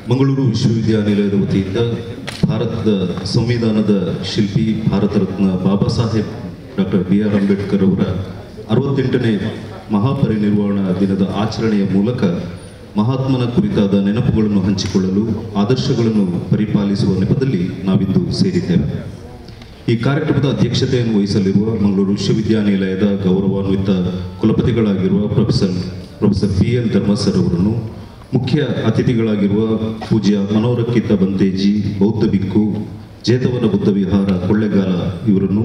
ಮಂಗಳೂರು ವಿಶ್ವವಿದ್ಯಾನಿಲಯದ ವತಿಯಿಂದ ಭಾರತದ ಸಂವಿಧಾನದ ಶಿಲ್ಪಿ ಭಾರತ ರತ್ನ ಬಾಬಾ ಸಾಹೇಬ್ ಡಾಕ್ಟರ್ BR ಅಂಬೇಡ್ಕರ್ ಅವರ 68ನೇ ಮಹಾಪರಿನಿರ್ವಾಣ ದಿನದ ಆಚರಣೆಯ ಮೂಲಕ ಮಹಾತ್ಮನ ಕುರಿತಾದ ನೆನಪುಗಳನ್ನು ಹಂಚಿಕೊಳ್ಳಲು ಆದರ್ಶಗಳನ್ನು ಪರಿಪಾಲಿಸುವ ನೆಪದಲ್ಲಿ ನಾವಿಂದು ಸೇರಿದ್ದೇವೆ. ಈ ಕಾರ್ಯಕ್ರಮದ ಅಧ್ಯಕ್ಷತೆಯನ್ನು ವಹಿಸಲಿರುವ ಮಂಗಳೂರು ವಿಶ್ವವಿದ್ಯಾನಿಲಯದ ಗೌರವಾನ್ವಿತ ಕುಲಪತಿಗಳಾಗಿರುವ ಪ್ರೊಫೆಸರ್ PL ಧರ್ಮಸರ್ ಅವರನ್ನು, ಮುಖ್ಯ ಅತಿಥಿಗಳಾಗಿರುವ ಪೂಜ್ಯ ಮನೋರಕ್ಕಿತ ಬಂತೇಜಿ ಬೌದ್ಧ ಬಿಕ್ಕು ಜೇತವನ ಬುದ್ಧ ವಿಹಾರ ಕೊಳ್ಳೆಗಾಲ ಇವರನ್ನು,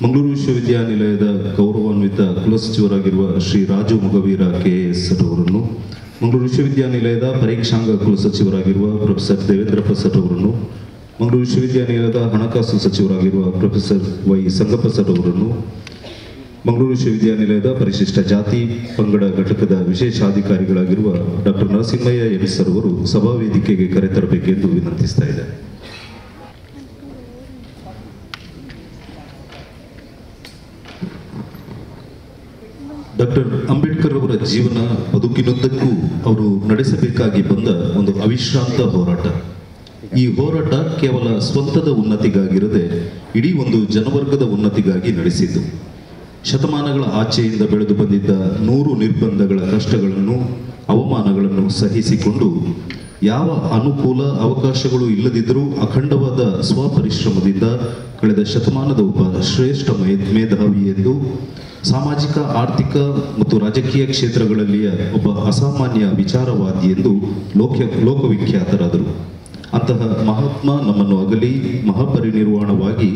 ಮಂಗಳೂರು ವಿಶ್ವವಿದ್ಯಾನಿಲಯದ ಗೌರವಾನ್ವಿತ ಕುಲಸಚಿವರಾಗಿರುವ ಶ್ರೀ ರಾಜು ಮೊಗವೀರ KS ಅವರನ್ನು, ಮಂಗಳೂರು ವಿಶ್ವವಿದ್ಯಾನಿಲಯದ ಪರೀಕ್ಷಾಂಗ ಕುಲಸಚಿವರಾಗಿರುವ ಪ್ರೊಫೆಸರ್ ದೇವೇಂದ್ರ ಪ್ರಸಾದ್ ಅವರನ್ನು, ಮಂಗಳೂರು ವಿಶ್ವವಿದ್ಯಾನಿಲಯದ ಹಣಕಾಸು ಸಚಿವರಾಗಿರುವ ಪ್ರೊಫೆಸರ್ Y ಸಂಗಪ್ರಸಾದ್ ಅವರನ್ನು, ಮಂಗಳೂರು ವಿಶ್ವವಿದ್ಯಾನಿಲಯದ ಪರಿಶಿಷ್ಟ ಜಾತಿ ಪಂಗಡ ಘಟಕದ ವಿಶೇಷಾಧಿಕಾರಿಗಳಾಗಿರುವ ಡಾಕ್ಟರ್ ನರಸಿಂಹಯ್ಯ MS ಅವರು ಸಭಾ ವೇದಿಕೆಗೆ ಕರೆತರಬೇಕೆಂದು ವಿನಂತಿಸ್ತಾ ಇದ್ದಾರೆ. ಡಾಕ್ಟರ್ ಅಂಬೇಡ್ಕರ್ ಅವರ ಜೀವನ ಬದುಕಿನುದ್ದಕ್ಕೂ ಅವರು ನಡೆಸಬೇಕಾಗಿ ಬಂದ ಒಂದು ಅವಿಶ್ರಾಂತ ಹೋರಾಟ. ಈ ಹೋರಾಟ ಕೇವಲ ಸ್ವಂತದ ಉನ್ನತಿಗಾಗಿರದೆ ಇಡೀ ಒಂದು ಜನವರ್ಗದ ಉನ್ನತಿಗಾಗಿ ನಡೆಸಿದ್ದು. ಶತಮಾನಗಳ ಆಚೆಯಿಂದ ಬೆಳೆದು ಬಂದಿದ್ದ 100 ನಿರ್ಬಂಧಗಳ ಕಷ್ಟಗಳನ್ನು ಅವಮಾನಗಳನ್ನು ಸಹಿಸಿಕೊಂಡು ಯಾವ ಅನುಕೂಲ ಅವಕಾಶಗಳು ಇಲ್ಲದಿದ್ದರೂ ಅಖಂಡವಾದ ಸ್ವಪರಿಶ್ರಮದಿಂದ ಕಳೆದ ಶತಮಾನದ ಒಬ್ಬ ಶ್ರೇಷ್ಠ ಮೇಧಾವಿ ಎಂದು, ಸಾಮಾಜಿಕ ಆರ್ಥಿಕ ಮತ್ತು ರಾಜಕೀಯ ಕ್ಷೇತ್ರಗಳಲ್ಲಿಯ ಒಬ್ಬ ಅಸಾಮಾನ್ಯ ವಿಚಾರವಾದಿ ಎಂದು ಲೋಕವಿಖ್ಯಾತರಾದರು. ಅಂತಹ ಮಹಾತ್ಮ ನಮ್ಮನ್ನು ಅಗಲಿ ಮಹಾಪರಿನಿರ್ವಾಣವಾಗಿ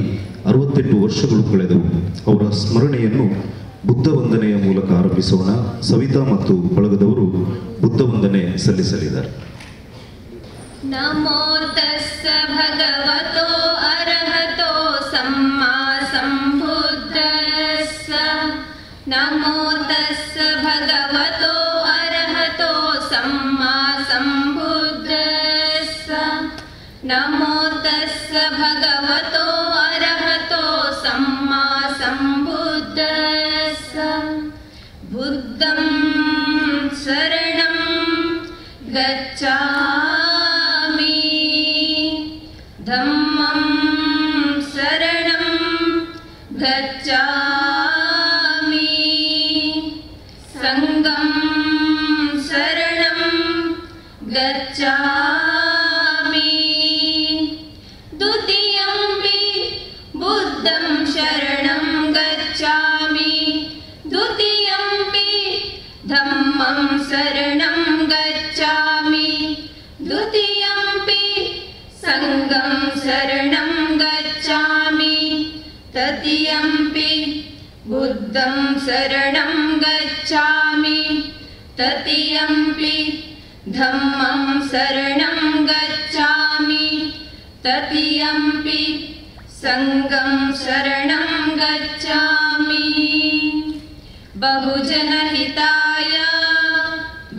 68 ವರ್ಷಗಳು ಕಳೆದವು. ಅವರ ಸ್ಮರಣೆಯನ್ನು ಬುದ್ಧ ವಂದನೆಯ ಮೂಲಕ ಆರಂಭಿಸೋಣ. ಸವಿತಾ ಮತ್ತು ಬಳಗದವರು ಬುದ್ಧ ವಂದನೆ ಸಲ್ಲಿಸಲಿದ್ದಾರೆ. ನಮೋ ತಸ್ಸ ಭಗವತೋ ಅರಹತೋ ಸಮ್ಮಾ ಸಂಬುದ್ಧಸ್ಸ. ನಮೋ ತಸ್ಸ ಭಗವತೋ ಅರಹತೋ ಸಮ್ಮಾ ಸಂಬುದ್ಧಸ್ಸ. ನಮೋ ತಸ್ಸ ಭಗವತೋ ಅರಹತೋ ಸಮ್ಮಾ ಸಂಬುದ್ಧಸ್ಸ. ಬುದ್ಧಂ ಶರಣಂ ಗಚ್ಛಾಮಿ, ಧಮ್ಮಂ ಶರಣಂ ಗಚ್ಛಾಮಿ, ಸಂಘಂ ಶರಣಂ ಗಚ್ಛಾಮಿ. ದ್ವಿತೀಯಂಪಿ ಬುದ್ಧಂ ಶರಣಂ ಗಚ್ಛಾಮಿ, ದ್ವಿತೀಯಂಪಿ ಧಮ್ಮಂ ಶರಣಂ ಗಚ್ಛಾಮಿ, ದ್ವಿತೀಯಂಪಿ ಸಂಘಂ ಶರಣಂ ಗಚ್ಛಾಮಿ, ತೃತೀಯಂಪಿ ಬುದ್ಧಂ ಶರಣಂ ಗಚ್ಛಾಮಿ, ತೃತೀಯಂಪಿ ಧಮ್ಮಂ ಶರಣಂ ಗಚ್ಛಾಮಿ, ತೃತೀಯಂಪಿ ಸಂಘಂ ಶರಣಂ ಗಚ್ಛಾಮಿ. ಬಹುಜನ ಹಿತಾಯ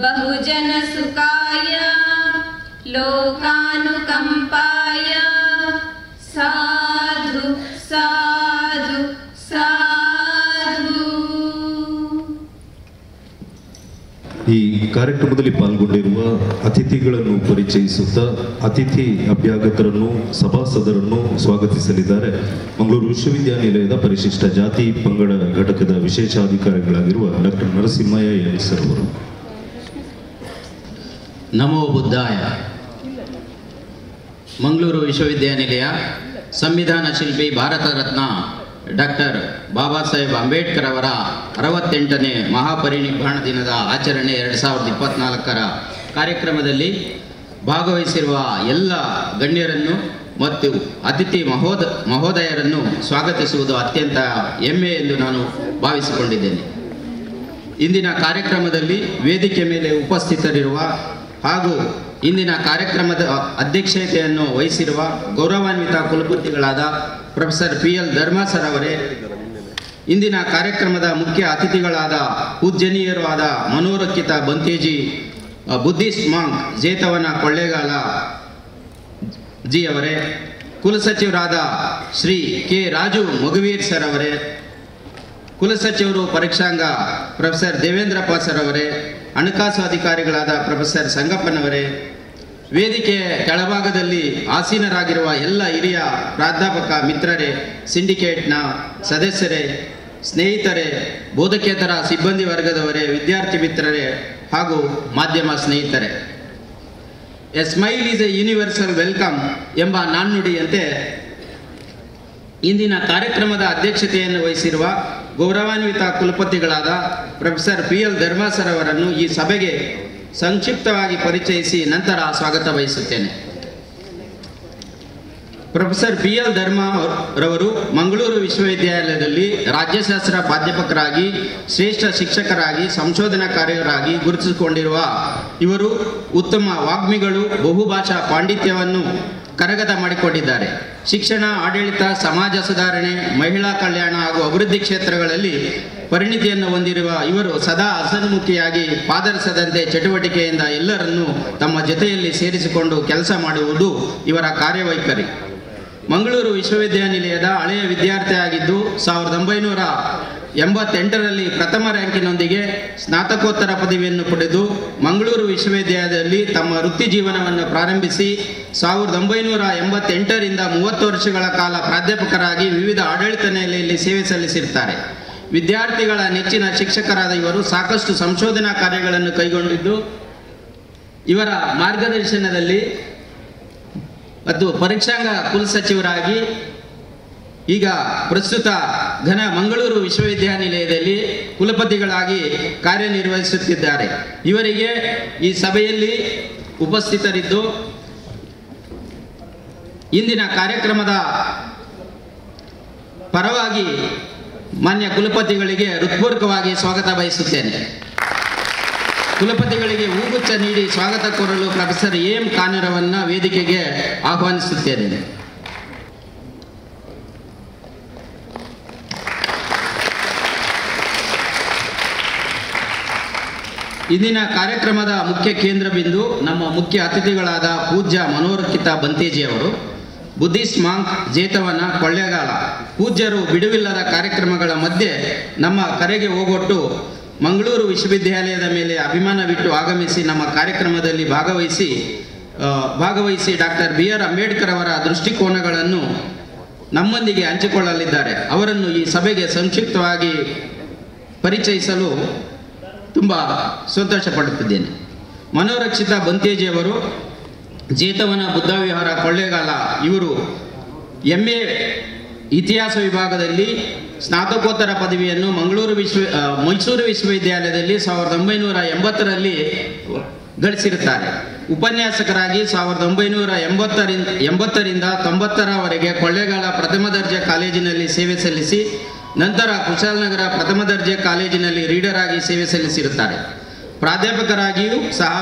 ಬಹುಜನ ಸುಖಾಯ ಲೋಕಾನುಕಂಪಾಯ ಸಾಧು ಸಾಧು ಸಾಧು. ಈ ಕಾರ್ಯಕ್ರಮದಲ್ಲಿ ಪಾಲ್ಗೊಂಡಿರುವ ಅತಿಥಿಗಳನ್ನು ಪರಿಚಯಿಸುತ್ತಾ ಅತಿಥಿ ಅಭ್ಯಾಗತರನ್ನು ಸಭಾಸದರನ್ನು ಸ್ವಾಗತಿಸಲಿದ್ದಾರೆ ಮಂಗಳೂರು ವಿಶ್ವವಿದ್ಯಾನಿಲಯದ ಪರಿಶಿಷ್ಟ ಜಾತಿ ಪಂಗಡ ಘಟಕದ ವಿಶೇಷಾಧಿಕಾರಿಗಳಾಗಿರುವ ಡಾಕ್ಟರ್ ನರಸಿಂಹಯ್ಯ MS ಅವರು. ನಮೋ ಬುದ್ಧಾಯ. ಮಂಗಳೂರು ವಿಶ್ವವಿದ್ಯಾನಿಲಯ ಸಂವಿಧಾನ ಶಿಲ್ಪಿ ಭಾರತ ರತ್ನ ಡಾಕ್ಟರ್ ಬಾಬಾ ಸಾಹೇಬ್ ಅಂಬೇಡ್ಕರ್ ಅವರ 68ನೇ ಮಹಾಪರಿನಿರ್ವಾಣ ದಿನದ ಆಚರಣೆ 2024ರ ಕಾರ್ಯಕ್ರಮದಲ್ಲಿ ಭಾಗವಹಿಸಿರುವ ಎಲ್ಲ ಗಣ್ಯರನ್ನು ಮತ್ತು ಅತಿಥಿ ಮಹೋದಯರನ್ನು ಸ್ವಾಗತಿಸುವುದು ಅತ್ಯಂತ ಹೆಮ್ಮೆ ಎಂದು ನಾನು ಭಾವಿಸಿಕೊಂಡಿದ್ದೇನೆ. ಇಂದಿನ ಕಾರ್ಯಕ್ರಮದಲ್ಲಿ ವೇದಿಕೆ ಮೇಲೆ ಉಪಸ್ಥಿತರಿರುವ ಹಾಗೂ ಇಂದಿನ ಕಾರ್ಯಕ್ರಮದ ಅಧ್ಯಕ್ಷತೆಯನ್ನು ವಹಿಸಿರುವ ಗೌರವಾನ್ವಿತ ಕುಲಪತಿಗಳಾದ ಪ್ರೊಫೆಸರ್ PL ಧರ್ಮಸರ್ ಅವರೇ, ಇಂದಿನ ಕಾರ್ಯಕ್ರಮದ ಮುಖ್ಯ ಅತಿಥಿಗಳಾದ ಪೂಜ್ಯನೀಯರು ಆದ ಮನೋರಕ್ಕಿತ ಬಂತೇಜಿ ಬುದ್ಧಿಸ್ಟ್ ಮಾಂಕ್ ಜೇತವನ ಕೊಳ್ಳೇಗಾಲ ಜಿ ಅವರೇ, ಕುಲಸಚಿವರಾದ ಶ್ರೀ K ರಾಜು ಮೊಗವೀರ್ ಸರ್ ಅವರೇ, ಕುಲಸಚಿವರು ಪರೀಕ್ಷಾಂಗ ಪ್ರೊಫೆಸರ್ ದೇವೇಂದ್ರ ಪ್ರಸಾದ್ ಅವರೇ, ಹಣಕಾಸು ಅಧಿಕಾರಿಗಳಾದ ಪ್ರೊಫೆಸರ್ ಸಂಗಪ್ಪನವರೇ, ವೇದಿಕೆಯ ಕೆಳಭಾಗದಲ್ಲಿ ಆಸೀನರಾಗಿರುವ ಎಲ್ಲ ಹಿರಿಯ ಪ್ರಾಧ್ಯಾಪಕ ಮಿತ್ರರೇ, ಸಿಂಡಿಕೇಟ್ನ ಸದಸ್ಯರೇ, ಸ್ನೇಹಿತರೇ, ಬೋಧಕೇತರ ಸಿಬ್ಬಂದಿ ವರ್ಗದವರೇ, ವಿದ್ಯಾರ್ಥಿ ಮಿತ್ರರೇ ಹಾಗೂ ಮಾಧ್ಯಮ ಸ್ನೇಹಿತರೆ, A smile is A universal welcome ಎಂಬ ನಾಣ್ಣುಡಿಯಂತೆ ಇಂದಿನ ಕಾರ್ಯಕ್ರಮದ ಅಧ್ಯಕ್ಷತೆಯನ್ನು ವಹಿಸಿರುವ ಗೌರವಾನ್ವಿತ ಕುಲಪತಿಗಳಾದ ಪ್ರೊಫೆಸರ್ PL ಧರ್ಮಾ ಸರ್ ಅವರನ್ನು ಈ ಸಭೆಗೆ ಸಂಕ್ಷಿಪ್ತವಾಗಿ ಪರಿಚಯಿಸಿ ನಂತರ ಸ್ವಾಗತ ಬಯಸುತ್ತೇನೆ. ಪ್ರೊಫೆಸರ್ PL ಧರ್ಮಾ ರವರು ಮಂಗಳೂರು ವಿಶ್ವವಿದ್ಯಾಲಯದಲ್ಲಿ ರಾಜ್ಯಶಾಸ್ತ್ರ ಪ್ರಾಧ್ಯಾಪಕರಾಗಿ, ಶ್ರೇಷ್ಠ ಶಿಕ್ಷಕರಾಗಿ, ಸಂಶೋಧನಾ ಕಾರ್ಯರಾಗಿ ಗುರುತಿಸಿಕೊಂಡಿರುವ ಇವರು ಉತ್ತಮ ವಾಗ್ಮಿಗಳು, ಬಹುಭಾಷಾ ಪಾಂಡಿತ್ಯವನ್ನು ಕರಗತ ಮಾಡಿಕೊಂಡಿದ್ದಾರೆ. ಶಿಕ್ಷಣ, ಆಡಳಿತ, ಸಮಾಜ ಸುಧಾರಣೆ, ಮಹಿಳಾ ಕಲ್ಯಾಣ ಹಾಗೂ ಅಭಿವೃದ್ಧಿ ಕ್ಷೇತ್ರಗಳಲ್ಲಿ ಪರಿಣಿತಿಯನ್ನು ಹೊಂದಿರುವ ಇವರು ಸದಾ ಹಸನ್ಮುಖಿಯಾಗಿ ಪಾದರಸದಂತೆ ಚಟುವಟಿಕೆಯಿಂದ ಎಲ್ಲರನ್ನೂ ತಮ್ಮ ಜೊತೆಯಲ್ಲಿ ಸೇರಿಸಿಕೊಂಡು ಕೆಲಸ ಮಾಡುವುದು ಇವರ ಕಾರ್ಯವೈಖರಿ. ಮಂಗಳೂರು ವಿಶ್ವವಿದ್ಯಾನಿಲಯದ ಹಳೆಯ ವಿದ್ಯಾರ್ಥಿಯಾಗಿದ್ದು 1988ರಲ್ಲಿ ಪ್ರಥಮ ರ್ಯಾಂಕಿನೊಂದಿಗೆ ಸ್ನಾತಕೋತ್ತರ ಪದವಿಯನ್ನು ಪಡೆದು ಮಂಗಳೂರು ವಿಶ್ವವಿದ್ಯಾಲಯದಲ್ಲಿ ತಮ್ಮ ವೃತ್ತಿ ಜೀವನವನ್ನು ಪ್ರಾರಂಭಿಸಿ 1988ರಿಂದ 30 ವರ್ಷಗಳ ಕಾಲ ಪ್ರಾಧ್ಯಾಪಕರಾಗಿ ವಿವಿಧ ಆಡಳಿತ ನೆಲೆಯಲ್ಲಿ ಸೇವೆ ಸಲ್ಲಿಸಿರುತ್ತಾರೆ. ವಿದ್ಯಾರ್ಥಿಗಳ ನೆಚ್ಚಿನ ಶಿಕ್ಷಕರಾದ ಇವರು ಸಾಕಷ್ಟು ಸಂಶೋಧನಾ ಕಾರ್ಯಗಳನ್ನು ಕೈಗೊಂಡಿದ್ದು ಇವರ ಮಾರ್ಗದರ್ಶನದಲ್ಲಿ ಮತ್ತು ಪರೀಕ್ಷಾಂಗ ಕುಲಸಚಿವರಾಗಿ ಈಗ ಪ್ರಸ್ತುತ ಮಂಗಳೂರು ವಿಶ್ವವಿದ್ಯಾನಿಲಯದಲ್ಲಿ ಕುಲಪತಿಗಳಾಗಿ ಕಾರ್ಯನಿರ್ವಹಿಸುತ್ತಿದ್ದಾರೆ. ಇವರಿಗೆ ಈ ಸಭೆಯಲ್ಲಿ ಉಪಸ್ಥಿತರಿದ್ದು ಇಂದಿನ ಕಾರ್ಯಕ್ರಮದ ಪರವಾಗಿ ಮಾನ್ಯ ಕುಲಪತಿಗಳಿಗೆ ಹೃತ್ಪೂರ್ವಕವಾಗಿ ಸ್ವಾಗತ ಬಯಸುತ್ತೇನೆ. ಕುಲಪತಿಗಳಿಗೆ ಹೂಗುಚ್ಛ ನೀಡಿ ಸ್ವಾಗತ ಕೋರಲು ಪ್ರೊಫೆಸರ್ AM ಕಾನೂರವನ್ನ ವೇದಿಕೆಗೆ ಆಹ್ವಾನಿಸುತ್ತೇನೆ. ಇಂದಿನ ಕಾರ್ಯಕ್ರಮದ ಮುಖ್ಯ ಕೇಂದ್ರ ಬಿಂದು ನಮ್ಮ ಮುಖ್ಯ ಅತಿಥಿಗಳಾದ ಪೂಜ್ಯ ಮನೋರಕಿತ ಬಂತೇಜಿಯವರು, ಬುದ್ಧಿಸ್ಟ್ ಮಾಂಕ್ ಜೇತವನ ಕೊಳ್ಳೇಗಾಲ. ಪೂಜ್ಯರು ಬಿಡುವಿಲ್ಲದ ಕಾರ್ಯಕ್ರಮಗಳ ಮಧ್ಯೆ ನಮ್ಮ ಕರೆಗೆ ಹೋಗೊಟ್ಟು ಮಂಗಳೂರು ವಿಶ್ವವಿದ್ಯಾಲಯದ ಮೇಲೆ ಅಭಿಮಾನವಿಟ್ಟು ಆಗಮಿಸಿ ನಮ್ಮ ಕಾರ್ಯಕ್ರಮದಲ್ಲಿ ಭಾಗವಹಿಸಿ ಡಾಕ್ಟರ್ BR ಅಂಬೇಡ್ಕರ್ ಅವರ ದೃಷ್ಟಿಕೋನಗಳನ್ನು ನಮ್ಮೊಂದಿಗೆ ಹಂಚಿಕೊಳ್ಳಲಿದ್ದಾರೆ. ಅವರನ್ನು ಈ ಸಭೆಗೆ ಸಂಕ್ಷಿಪ್ತವಾಗಿ ಪರಿಚಯಿಸಲು ತುಂಬ ಸಂತೋಷ ಪಡುತ್ತಿದ್ದೇನೆ. ಮನೋರಕ್ಷಿತ ಬಂತೇಜಿಯವರು ಜೇತವನ ಬುದ್ಧ ವಿಹಾರ ಕೊಳ್ಳೇಗಾಲ. ಇವರು MA ಇತಿಹಾಸ ವಿಭಾಗದಲ್ಲಿ ಸ್ನಾತಕೋತ್ತರ ಪದವಿಯನ್ನು ಮೈಸೂರು ವಿಶ್ವವಿದ್ಯಾಲಯದಲ್ಲಿ 1980ರಲ್ಲಿ ಗಳಿಸಿರುತ್ತಾರೆ. ಉಪನ್ಯಾಸಕರಾಗಿ 1980ರಿಂದ 90ರವರೆಗೆ ಕೊಳ್ಳೇಗಾಲ ಪ್ರಥಮ ದರ್ಜೆ ಕಾಲೇಜಿನಲ್ಲಿ ಸೇವೆ ಸಲ್ಲಿಸಿ ನಂತರ ಕುಶಾಲನಗರ ಪ್ರಥಮ ದರ್ಜೆ ಕಾಲೇಜಿನಲ್ಲಿ ರೀಡರ್ ಆಗಿ ಸೇವೆ ಸಲ್ಲಿಸಿರುತ್ತಾರೆ. ಪ್ರಾಧ್ಯಾಪಕರಾಗಿಯೂ ಸಹ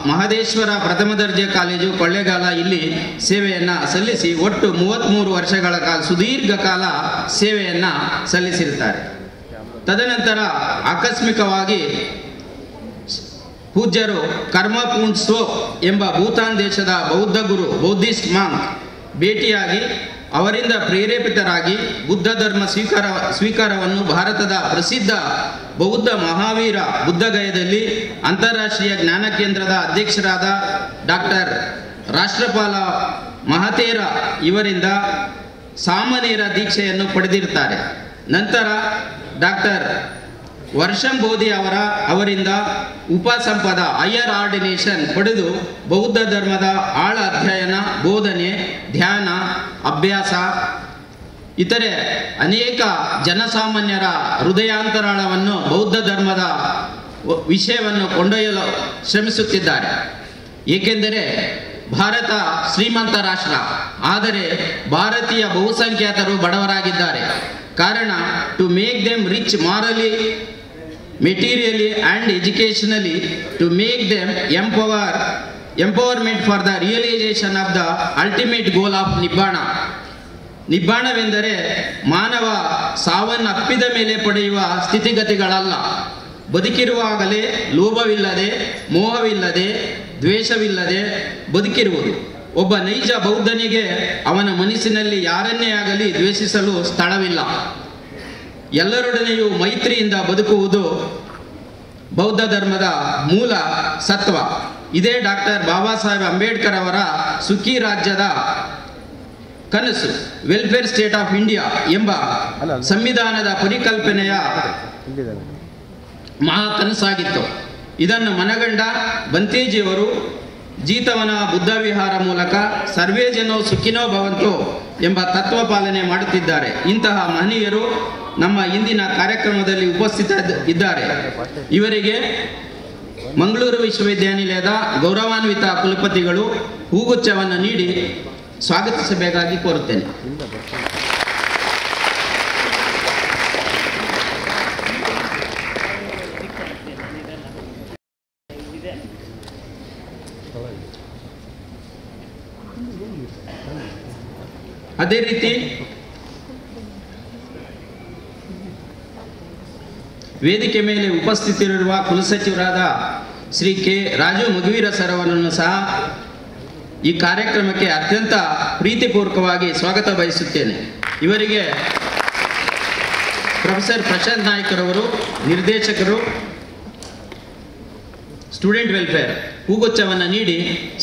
ಮಹದೇಶ್ವರ ಪ್ರಥಮ ದರ್ಜೆ ಕಾಲೇಜು ಕೊಳ್ಳೇಗಾಲ ಇಲ್ಲಿ ಸೇವೆಯನ್ನು ಸಲ್ಲಿಸಿ ಒಟ್ಟು 33 ವರ್ಷಗಳ ಸುದೀರ್ಘ ಕಾಲ ಸೇವೆಯನ್ನು ಸಲ್ಲಿಸಿರುತ್ತಾರೆ. ತದನಂತರ ಆಕಸ್ಮಿಕವಾಗಿ ಪೂಜ್ಯರು ಕರ್ಮಪೂಂಡ್ಸೋ ಎಂಬ ಭೂತಾನ್ ದೇಶದ ಬೌದ್ಧ ಗುರು ಬೌದ್ಧಿಸ್ಟ್ ಮಾಂಕ್ ಭೇಟಿಯಾಗಿ ಅವರಿಂದ ಪ್ರೇರೇಪಿತರಾಗಿ ಬುದ್ಧ ಧರ್ಮ ಸ್ವೀಕಾರವನ್ನು ಭಾರತದ ಪ್ರಸಿದ್ಧ ಬೌದ್ಧ ಮಹಾವೀರ ಬುದ್ಧಗಯದಲ್ಲಿ ಅಂತಾರಾಷ್ಟ್ರೀಯ ಜ್ಞಾನ ಕೇಂದ್ರದ ಅಧ್ಯಕ್ಷರಾದ ಡಾಕ್ಟರ್ ರಾಷ್ಟ್ರಪಾಲ ಮಹತೇರ ಇವರಿಂದ ಸಾಮನೇರ ದೀಕ್ಷೆಯನ್ನು ಪಡೆದಿರುತ್ತಾರೆ. ನಂತರ ಡಾಕ್ಟರ್ ವರ್ಷಂಬೋಧಿ ಅವರಿಂದ ಉಪಸಂಪದ ಹೈಯರ್ ಆರ್ಡಿನೇಷನ್ ಪಡೆದು ಬೌದ್ಧ ಧರ್ಮದ ಆಳ ಅಧ್ಯಯನ, ಬೋಧನೆ, ಧ್ಯಾನ, ಅಭ್ಯಾಸ ಇತರೆ ಅನೇಕ ಜನಸಾಮಾನ್ಯರ ಹೃದಯಾಂತರಾಳವನ್ನು ಬೌದ್ಧ ಧರ್ಮದ ವಿಷಯವನ್ನು ಕೊಂಡೊಯ್ಯಲು ಶ್ರಮಿಸುತ್ತಿದ್ದಾರೆ. ಏಕೆಂದರೆ ಭಾರತ ಶ್ರೀಮಂತ ರಾಷ್ಟ್ರ, ಆದರೆ ಭಾರತೀಯ ಬಹುಸಂಖ್ಯಾತರು ಬಡವರಾಗಿದ್ದಾರೆ. ಕಾರಣ to make them rich morally, materially and educationally, to make them empowerment for the realization of the ultimate goal of Nibbana. ನಿಬ್ಬಾಣವೆಂದರೆ ಮಾನವ ಸಾವನ್ನಪ್ಪಿದ ಮೇಲೆ ಪಡೆಯುವ ಸ್ಥಿತಿಗತಿಗಳಲ್ಲ. ಬದುಕಿರುವಾಗಲೇ ಲೋಭವಿಲ್ಲದೆ, ಮೋಹವಿಲ್ಲದೆ, ದ್ವೇಷವಿಲ್ಲದೆ ಬದುಕಿರುವುದು. ಒಬ್ಬ ನೈಜ ಬೌದ್ಧನಿಗೆ ಅವನ ಮನಸ್ಸಿನಲ್ಲಿ ಯಾರನ್ನೇ ಆಗಲಿ ದ್ವೇಷಿಸಲು ಸ್ಥಳವಿಲ್ಲ. ಎಲ್ಲರೊಡನೆಯೂ ಮೈತ್ರಿಯಿಂದ ಬದುಕುವುದು ಬೌದ್ಧ ಧರ್ಮದ ಮೂಲ ಸತ್ವ. ಇದೇ ಡಾಕ್ಟರ್ ಬಾಬಾ ಸಾಹೇಬ್ ಅಂಬೇಡ್ಕರ್ ಅವರ ಸುಖಿ ರಾಜ್ಯದ ಕನಸು, ವೆಲ್ಫೇರ್ ಸ್ಟೇಟ್ ಆಫ್ ಇಂಡಿಯಾ ಎಂಬ ಸಂವಿಧಾನದ ಪರಿಕಲ್ಪನೆಯ ಮಹಾ ಕನಸಾಗಿತ್ತು. ಇದನ್ನು ಮನಗಂಡ ಬಂತೇಜಿಯವರು ಜೀತವನ ಬುದ್ಧ ವಿಹಾರ ಮೂಲಕ ಸರ್ವೇ ಜನೋ ಸುಖಿನೋ ಭವಂತು ಎಂಬ ತತ್ವ ಪಾಲನೆ ಮಾಡುತ್ತಿದ್ದಾರೆ. ಇಂತಹ ಮಹನೀಯರು ನಮ್ಮ ಇಂದಿನ ಕಾರ್ಯಕ್ರಮದಲ್ಲಿ ಉಪಸ್ಥಿತ ಇದ್ದಾರೆ. ಇವರಿಗೆ ಮಂಗಳೂರು ವಿಶ್ವವಿದ್ಯಾನಿಲಯದ ಗೌರವಾನ್ವಿತ ಕುಲಪತಿಗಳು ಹೂಗುಚ್ಛವನ್ನು ನೀಡಿ ಸ್ವಾಗತಿಸಬೇಕಾಗಿ ಕೋರುತ್ತೇನೆ. ಅದೇ ರೀತಿ ವೇದಿಕೆ ಮೇಲೆ ಉಪಸ್ಥಿತರಿರುವ ಕುಲಸಚಿವರಾದ ಶ್ರೀ ಕೆ ರಾಜು ಮಗುವೀರ ಸರ್ ಅವರನ್ನು ಸಹ ಈ ಕಾರ್ಯಕ್ರಮಕ್ಕೆ ಅತ್ಯಂತ ಪ್ರೀತಿಪೂರ್ವಕವಾಗಿ ಸ್ವಾಗತ ಬಯಸುತ್ತೇನೆ. ಇವರಿಗೆ ಪ್ರೊಫೆಸರ್ ಪ್ರಶಾಂತ್ ನಾಯ್ಕರವರು, ನಿರ್ದೇಶಕರು, ಸ್ಟೂಡೆಂಟ್ ವೆಲ್ಫೇರ್, ಹೂಗುಚ್ಛವನ್ನು ನೀಡಿ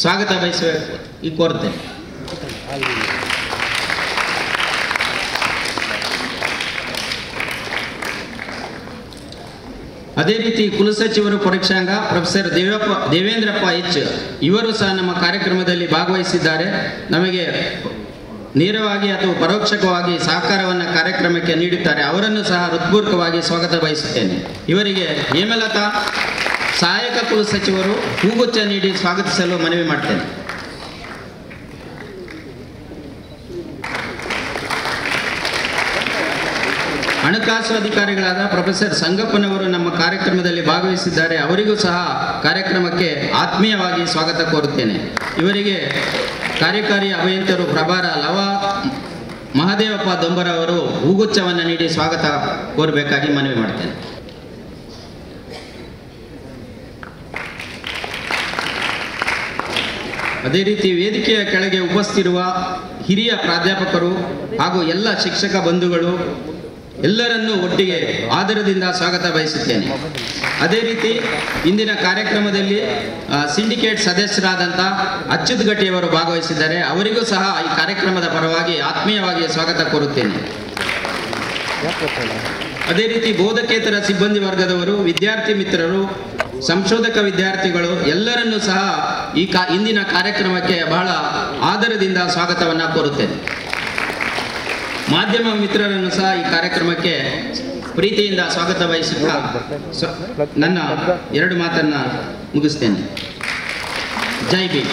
ಸ್ವಾಗತ ಬಯಸಬೇಕು ಈ ಕೋರುತ್ತೇನೆ. ಅದೇ ರೀತಿ ಕುಲಸಚಿವರು ಪರೀಕ್ಷಾಂಗ ಪ್ರೊಫೆಸರ್ ದೇವೇಂದ್ರಪ್ಪ ಎಚ್ ಇವರು ಸಹ ನಮ್ಮ ಕಾರ್ಯಕ್ರಮದಲ್ಲಿ ಭಾಗವಹಿಸಿದ್ದಾರೆ. ನಮಗೆ ನೇರವಾಗಿ ಅಥವಾ ಪರೋಕ್ಷವಾಗಿ ಸಹಕಾರವನ್ನು ಕಾರ್ಯಕ್ರಮಕ್ಕೆ ನೀಡುತ್ತಾರೆ. ಅವರನ್ನು ಸಹ ಹೃತ್ಪೂರ್ವಕವಾಗಿ ಸ್ವಾಗತ ಬಯಸುತ್ತೇನೆ. ಇವರಿಗೆ ಹೇಮಲತಾ ಸಹಾಯಕ ಕುಲಸಚಿವರು ಹೂಗುಚ್ಛ ನೀಡಿ ಸ್ವಾಗತಿಸಲು ಮನವಿ ಮಾಡ್ತೇನೆ. ಹಣಕಾಸು ಅಧಿಕಾರಿಗಳಾದ ಪ್ರೊಫೆಸರ್ ಸಂಗಪ್ಪನವರು ನಮ್ಮ ಕಾರ್ಯಕ್ರಮದಲ್ಲಿ ಭಾಗವಹಿಸಿದ್ದಾರೆ. ಅವರಿಗೂ ಸಹ ಕಾರ್ಯಕ್ರಮಕ್ಕೆ ಆತ್ಮೀಯವಾಗಿ ಸ್ವಾಗತ ಕೋರುತ್ತೇನೆ. ಇವರಿಗೆ ಕಾರ್ಯಕಾರಿ ಅಭಿಯಂತರು ಪ್ರಭಾರ ಲವ ಮಹದೇವಪ್ಪ ದೊಂಬರ ಅವರು ಹೂಗುಚ್ಛವನ್ನು ನೀಡಿ ಸ್ವಾಗತ ಕೋರಬೇಕಾಗಿ ಮನವಿ ಮಾಡ್ತೇನೆ. ಅದೇ ರೀತಿ ವೇದಿಕೆಯ ಕೆಳಗೆ ಉಪಸ್ಥಿತಿರುವ ಹಿರಿಯ ಪ್ರಾಧ್ಯಾಪಕರು ಹಾಗೂ ಎಲ್ಲ ಶಿಕ್ಷಕ ಬಂಧುಗಳು ಎಲ್ಲರನ್ನೂ ಒಟ್ಟಿಗೆ ಆದರದಿಂದ ಸ್ವಾಗತ ಬಯಸುತ್ತೇನೆ. ಅದೇ ರೀತಿ ಇಂದಿನ ಕಾರ್ಯಕ್ರಮದಲ್ಲಿ ಸಿಂಡಿಕೇಟ್ ಸದಸ್ಯರಾದಂಥ ಅಚ್ಯುತ್ ಗಟ್ಟಿಯವರು ಭಾಗವಹಿಸಿದ್ದಾರೆ. ಅವರಿಗೂ ಸಹ ಈ ಕಾರ್ಯಕ್ರಮದ ಪರವಾಗಿ ಆತ್ಮೀಯವಾಗಿ ಸ್ವಾಗತ ಕೋರುತ್ತೇನೆ. ಅದೇ ರೀತಿ ಬೋಧಕೇತರ ಸಿಬ್ಬಂದಿ ವರ್ಗದವರು, ವಿದ್ಯಾರ್ಥಿ ಮಿತ್ರರು, ಸಂಶೋಧಕ ವಿದ್ಯಾರ್ಥಿಗಳು ಎಲ್ಲರನ್ನೂ ಸಹ ಇಂದಿನ ಕಾರ್ಯಕ್ರಮಕ್ಕೆ ಬಹಳ ಆದರದಿಂದ ಸ್ವಾಗತವನ್ನು ಕೋರುತ್ತೇನೆ. ಮಾಧ್ಯಮ ಮಿತ್ರರನ್ನು ಸಹ ಈ ಕಾರ್ಯಕ್ರಮಕ್ಕೆ ಪ್ರೀತಿಯಿಂದ ಸ್ವಾಗತ ಬಯಸುತ್ತಾ ನನ್ನ ಎರಡು ಮಾತನ್ನು ಮುಗಿಸ್ತೇನೆ. ಜೈ ಭೀಮ್.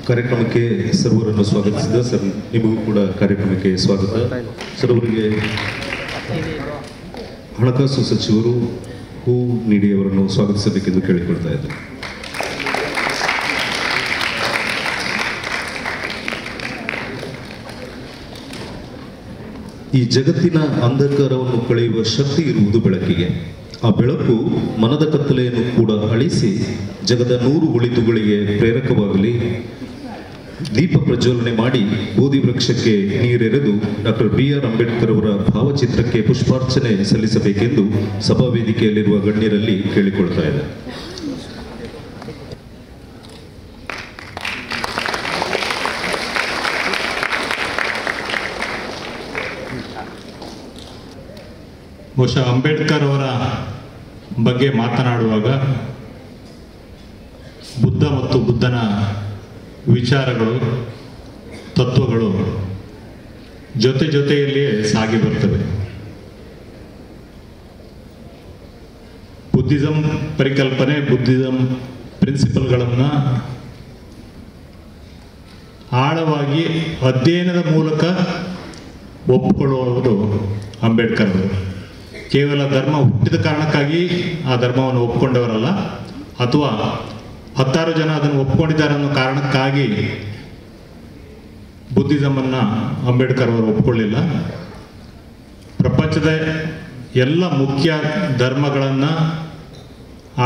ಕಾರ್ಯಕ್ರಮಕ್ಕೆ ಸರ್ವರನ್ನು ಸ್ವಾಗತಿಸಿದ ಸರ್, ನಿಮಗೂ ಕೂಡ ಕಾರ್ಯಕ್ರಮಕ್ಕೆ ಸ್ವಾಗತ. ಸರ್, ಅವರಿಗೆ ಹಣಕಾಸು ಸಚಿವರು ಹೂ ನೀಡಿ ಅವರನ್ನು ಸ್ವಾಗತಿಸಬೇಕೆಂದು ಕೇಳಿಕೊಳ್ತಾ ಇದ್ದಾರೆ. ಈ ಜಗತ್ತಿನ ಅಂಧಕಾರವನ್ನು ಕಳೆಯುವ ಶಕ್ತಿ ಇರುವುದು ಬೆಳಕಿಗೆ. ಆ ಬೆಳಕು ಮನದ ಕತ್ತಲೆಯನ್ನು ಕೂಡ ಅಳಿಸಿ ಜಗದ 100 ಒಳಿತುಗಳಿಗೆ ಪ್ರೇರಕವಾಗಲಿ. ದೀಪ ಪ್ರಜ್ವಲನೆ ಮಾಡಿ ಬೋಧಿ ವೃಕ್ಷಕ್ಕೆ ನೀರೆರೆದು ಡಾಕ್ಟರ್ BR ಅಂಬೇಡ್ಕರ್ ಅವರ ಭಾವಚಿತ್ರಕ್ಕೆ ಪುಷ್ಪಾರ್ಚನೆ ಸಲ್ಲಿಸಬೇಕೆಂದು ಸಭಾ ವೇದಿಕೆಯಲ್ಲಿರುವ ಗಣ್ಯರಲ್ಲಿ ಕೇಳಿಕೊಳ್ತಾ ಇದೆ. ಬಹುಶಃ ಅಂಬೇಡ್ಕರ್ ಅವರ ಬಗ್ಗೆ ಮಾತನಾಡುವಾಗ ಬುದ್ಧ ಮತ್ತು ಬುದ್ಧನ ವಿಚಾರಗಳು, ತತ್ವಗಳು ಜೊತೆಯಲ್ಲಿಯೇ ಸಾಗಿ ಬರ್ತವೆ. ಬುದ್ಧಿಸಮ್ ಪರಿಕಲ್ಪನೆ, ಬುದ್ಧಿಸಮ್ ಪ್ರಿನ್ಸಿಪಲ್ಗಳನ್ನು ಆಳವಾಗಿ ಅಧ್ಯಯನದ ಮೂಲಕ ಒಪ್ಪಿಕೊಳ್ಳುವವರು ಅಂಬೇಡ್ಕರ್ ಅವರು. ಕೇವಲ ಧರ್ಮ ಹುಟ್ಟಿದ ಕಾರಣಕ್ಕಾಗಿ ಆ ಧರ್ಮವನ್ನು ಒಪ್ಪಿಕೊಂಡವರಲ್ಲ, ಅಥವಾ 10 ಜನ ಅದನ್ನು ಒಪ್ಪಿಕೊಂಡಿದ್ದಾರೆ ಅನ್ನೋ ಕಾರಣಕ್ಕಾಗಿ ಬುದ್ಧಿಸಮನ್ನು ಅಂಬೇಡ್ಕರ್ ಅವರು ಒಪ್ಪಿಕೊಳ್ಳಿಲ್ಲ. ಪ್ರಪಂಚದ ಎಲ್ಲ ಮುಖ್ಯ ಧರ್ಮಗಳನ್ನು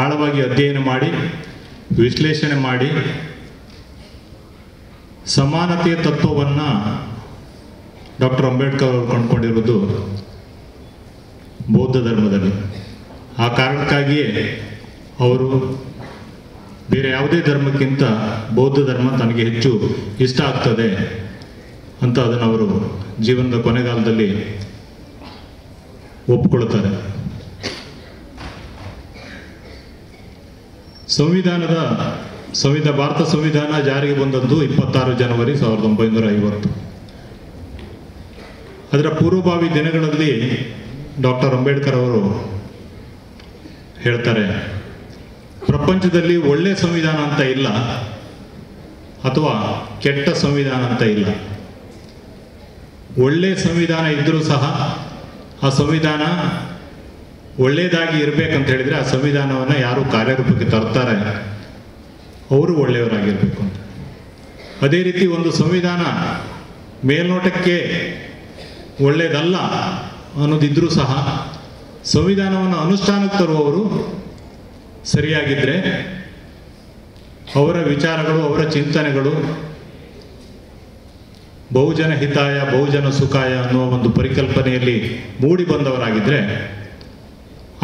ಆಳವಾಗಿ ಅಧ್ಯಯನ ಮಾಡಿ, ವಿಶ್ಲೇಷಣೆ ಮಾಡಿ, ಸಮಾನತೆಯ ತತ್ವವನ್ನು ಡಾಕ್ಟರ್ ಅಂಬೇಡ್ಕರ್ ಅವರು ಕಂಡುಕೊಂಡಿರುವುದು ಬೌದ್ಧ ಧರ್ಮದಲ್ಲಿ. ಆ ಕಾರಣಕ್ಕಾಗಿಯೇ ಅವರು ಬೇರೆ ಯಾವುದೇ ಧರ್ಮಕ್ಕಿಂತ ಬೌದ್ಧ ಧರ್ಮ ತನಗೆ ಹೆಚ್ಚು ಇಷ್ಟ ಆಗ್ತದೆ ಅಂತ ಅದನ್ನು ಅವರು ಜೀವನದ ಕೊನೆಗಾಲದಲ್ಲಿ ಒಪ್ಪಿಕೊಳ್ತಾರೆ. ಭಾರತ ಸಂವಿಧಾನ ಜಾರಿಗೆ ಬಂದದ್ದು 26 ಜನವರಿ 1950. ಅದರ ಪೂರ್ವಭಾವಿ ದಿನಗಳಲ್ಲಿ ಡಾಕ್ಟರ್ ಅಂಬೇಡ್ಕರ್ ಅವರು ಹೇಳ್ತಾರೆ, ಪ್ರಪಂಚದಲ್ಲಿ ಒಳ್ಳೆ ಸಂವಿಧಾನ ಅಂತ ಇಲ್ಲ ಅಥವಾ ಕೆಟ್ಟ ಸಂವಿಧಾನ ಅಂತ ಇಲ್ಲ. ಒಳ್ಳೆ ಸಂವಿಧಾನ ಇದ್ದರೂ ಸಹ ಆ ಸಂವಿಧಾನ ಒಳ್ಳೆಯದಾಗಿ ಇರಬೇಕಂತ ಹೇಳಿದರೆ ಆ ಸಂವಿಧಾನವನ್ನು ಯಾರು ಕಾರ್ಯರೂಪಕ್ಕೆ ತರ್ತಾರೆ ಅವರು ಒಳ್ಳೆಯವರಾಗಿರಬೇಕು ಅಂತ. ಅದೇ ರೀತಿ ಒಂದು ಸಂವಿಧಾನ ಮೇಲ್ನೋಟಕ್ಕೆ ಒಳ್ಳೆಯದಲ್ಲ ಅನ್ನೋದಿದ್ರೂ ಸಹ ಸಂವಿಧಾನವನ್ನು ಅನುಷ್ಠಾನಕ್ಕೆ ತರುವವರು ಸರಿಯಾಗಿದ್ದರೆ ಅವರ ವಿಚಾರಗಳು, ಅವರ ಚಿಂತನೆಗಳು ಬಹುಜನ ಹಿತಾಯ ಬಹುಜನ ಸುಖಾಯ ಅನ್ನುವ ಒಂದು ಪರಿಕಲ್ಪನೆಯಲ್ಲಿ ಮೂಡಿ ಬಂದವರಾಗಿದ್ದರೆ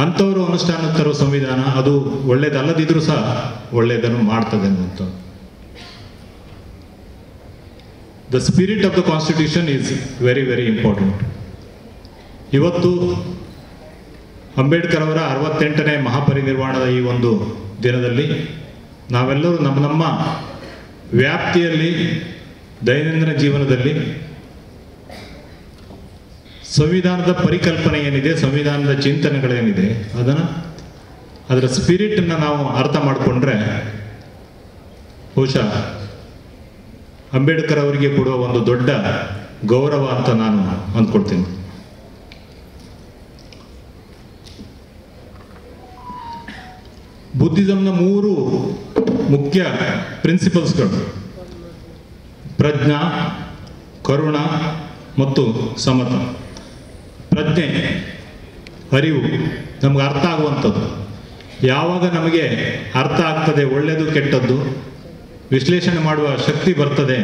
ಅಂಥವರು ಅನುಷ್ಠಾನಕ್ಕೆ ತರುವ ಸಂವಿಧಾನ ಅದು ಒಳ್ಳೆಯದಲ್ಲದಿದ್ರೂ ಸಹ ಒಳ್ಳೆಯದನ್ನು ಮಾಡ್ತದೆ ಅನ್ನುವಂಥ. The spirit of the constitution is very very important. ಇವತ್ತು ಅಂಬೇಡ್ಕರ್ ಅವರ 68ನೇ ಮಹಾಪರಿನಿರ್ವಾಣದ ಈ ಒಂದು ದಿನದಲ್ಲಿ ನಾವೆಲ್ಲರೂ ನಮ್ಮ ವ್ಯಾಪ್ತಿಯಲ್ಲಿ ದೈನಂದಿನ ಜೀವನದಲ್ಲಿ ಸಂವಿಧಾನದ ಪರಿಕಲ್ಪನೆ ಏನಿದೆ, ಸಂವಿಧಾನದ ಚಿಂತನೆಗಳೇನಿದೆ, ಅದರ ಸ್ಪಿರಿಟನ್ನು ನಾವು ಅರ್ಥ ಮಾಡಿಕೊಂಡ್ರೆ ಬಹುಶಃ ಅಂಬೇಡ್ಕರ್ ಅವರಿಗೆ ಕೊಡುವ ಒಂದು ದೊಡ್ಡ ಗೌರವ ಅಂತ ನಾನು ಅಂದ್ಕೊಳ್ತೀನಿ. ಬುದ್ಧಿಸಂನ 3 ಮುಖ್ಯ ಪ್ರಿನ್ಸಿಪಲ್ಸ್ಗಳು ಪ್ರಜ್ಞಾ, ಕರುಣ ಮತ್ತು ಸಮತ. ಪ್ರಜ್ಞೆ, ಅರಿವು, ನಮ್ಗೆ ಅರ್ಥ ಆಗುವಂಥದ್ದು. ಯಾವಾಗ ನಮಗೆ ಅರ್ಥ ಆಗ್ತದೆ ಒಳ್ಳೆಯದು ಕೆಟ್ಟದ್ದು ವಿಶ್ಲೇಷಣೆ ಮಾಡುವ ಶಕ್ತಿ ಬರ್ತದೆ,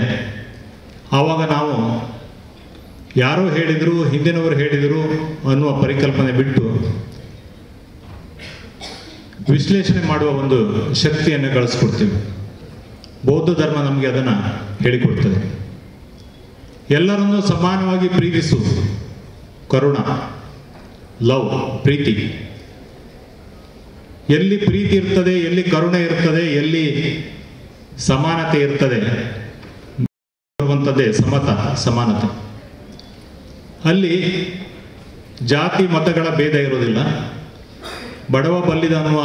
ಆವಾಗ ನಾವು ಯಾರೋ ಹೇಳಿದರು, ಹಿಂದಿನವರು ಹೇಳಿದರು ಅನ್ನುವ ಪರಿಕಲ್ಪನೆ ಬಿಟ್ಟು ವಿಶ್ಲೇಷಣೆ ಮಾಡುವ ಒಂದು ಶಕ್ತಿಯನ್ನು ಗಳಿಸ್ಕೊಡ್ತೀವಿ. ಬೌದ್ಧ ಧರ್ಮ ನಮಗೆ ಅದನ್ನು ಹೇಳಿಕೊಡ್ತದೆ. ಎಲ್ಲರನ್ನೂ ಸಮಾನವಾಗಿ ಪ್ರೀತಿಸು, ಕರುಣ, ಲವ್, ಪ್ರೀತಿ. ಎಲ್ಲಿ ಪ್ರೀತಿ ಇರ್ತದೆ, ಎಲ್ಲಿ ಕರುಣೆ ಇರ್ತದೆ, ಎಲ್ಲಿ ಸಮಾನತೆ ಇರ್ತದೆ, ಬರುವಂಥದ್ದೇ ಸಮತ, ಸಮಾನತೆ. ಅಲ್ಲಿ ಜಾತಿ ಮತಗಳ ಭೇದ ಇರುವುದಿಲ್ಲ, ಬಡವ ಬಲ್ಲಿದ ಅನ್ನುವ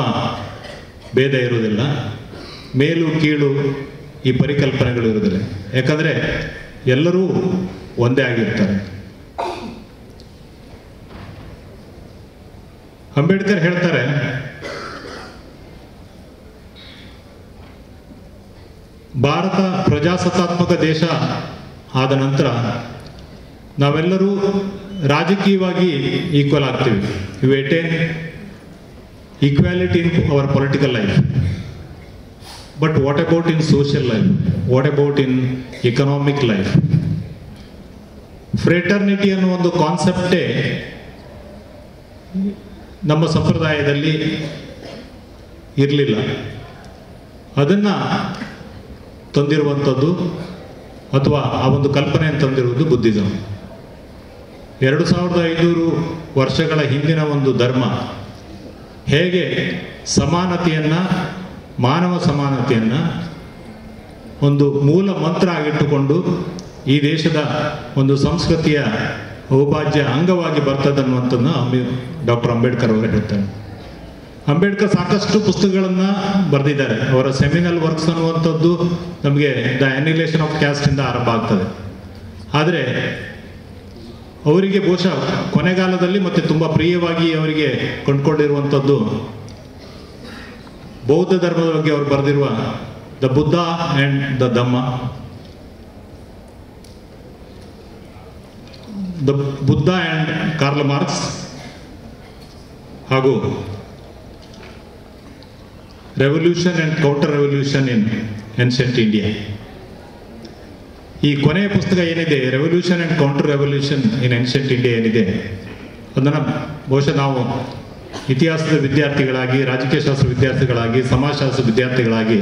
ಭೇದ ಇರುವುದಿಲ್ಲ, ಮೇಲು ಕೀಳು ಈ ಪರಿಕಲ್ಪನೆಗಳು ಇರುವುದಿಲ್ಲ. ಯಾಕಂದರೆ ಎಲ್ಲರೂ ಒಂದೇ ಆಗಿರ್ತಾರೆ. ಅಂಬೇಡ್ಕರ್ ಹೇಳ್ತಾರೆ, ಭಾರತ ಪ್ರಜಾಸತ್ತಾತ್ಮಕ ದೇಶ ಆದ ನಂತರ ನಾವೆಲ್ಲರೂ ರಾಜಕೀಯವಾಗಿ ಈಕ್ವಲ್ ಆಗ್ತೀವಿ. We attain equality in our political life. But what about in social life? What about in economic life? Fraternity ಅನ್ನೋ ಒಂದು ಕಾನ್ಸೆಪ್ಟೇ ನಮ್ಮ ಸಂಪ್ರದಾಯದಲ್ಲಿ ಇರಲಿಲ್ಲ. ಅದನ್ನು ತಂದಿರುವಂಥದ್ದು ಅಥವಾ ಆ ಒಂದು ಕಲ್ಪನೆಯನ್ನು ತಂದಿರುವುದು ಬುದ್ಧಿಸಮ್. 2500 ವರ್ಷಗಳ ಹಿಂದಿನ ಒಂದು ಧರ್ಮ ಹೇಗೆ ಸಮಾನತೆಯನ್ನು, ಮಾನವ ಸಮಾನತೆಯನ್ನು ಒಂದು ಮೂಲ ಮಂತ್ರ ಆಗಿಟ್ಟುಕೊಂಡು ಈ ದೇಶದ ಒಂದು ಸಂಸ್ಕೃತಿಯ ಅವಿಭಾಜ್ಯ ಅಂಗವಾಗಿ ಬರ್ತದೆ ಅನ್ನುವಂಥದ್ದನ್ನು ಡಾಕ್ಟರ್ ಅಂಬೇಡ್ಕರ್ ಅವರು ಹೇಳ್ತಾರೆ. ಅಂಬೇಡ್ಕರ್ ಸಾಕಷ್ಟು ಪುಸ್ತಕಗಳನ್ನು ಬರೆದಿದ್ದಾರೆ. ಅವರ ಸೆಮಿನಲ್ ವರ್ಕ್ಸ್ ಅನ್ನುವಂಥದ್ದು ನಮಗೆ ದ ಅನಿಹಿಲೇಷನ್ ಆಫ್ ಕ್ಯಾಸ್ಟಿಂದ ಆರಂಭ ಆಗ್ತದೆ. ಆದರೆ ಅವರಿಗೆ ಬಹುಶಃ ಕೊನೆಗಾಲದಲ್ಲಿ ಮತ್ತು ತುಂಬ ಪ್ರಿಯವಾಗಿ ಅವರಿಗೆ ಕೊಂಡ್ಕೊಂಡಿರುವಂಥದ್ದು ಬೌದ್ಧ ಧರ್ಮದ ಬಗ್ಗೆ ಅವರು ಬರೆದಿರುವ the Buddha and the Dhamma. The Buddha and Karl Marx ಹಾಗೂ revolution and counter revolution in ancient India. ಈ ಕೊನೆಯ ಪುಸ್ತಕ ಏನಿದೆ, revolution and counter revolution in ancient India ಏನಿದೆ, ಅದನ್ನು ಬಹುಶಃ ನಾವು ಇತಿಹಾಸದ ವಿದ್ಯಾರ್ಥಿಗಳಾಗಿ, ರಾಜಕೀಯ ಶಾಸ್ತ್ರ ವಿದ್ಯಾರ್ಥಿಗಳಾಗಿ, ಸಮಾಜಶಾಸ್ತ್ರ ವಿದ್ಯಾರ್ಥಿಗಳಾಗಿ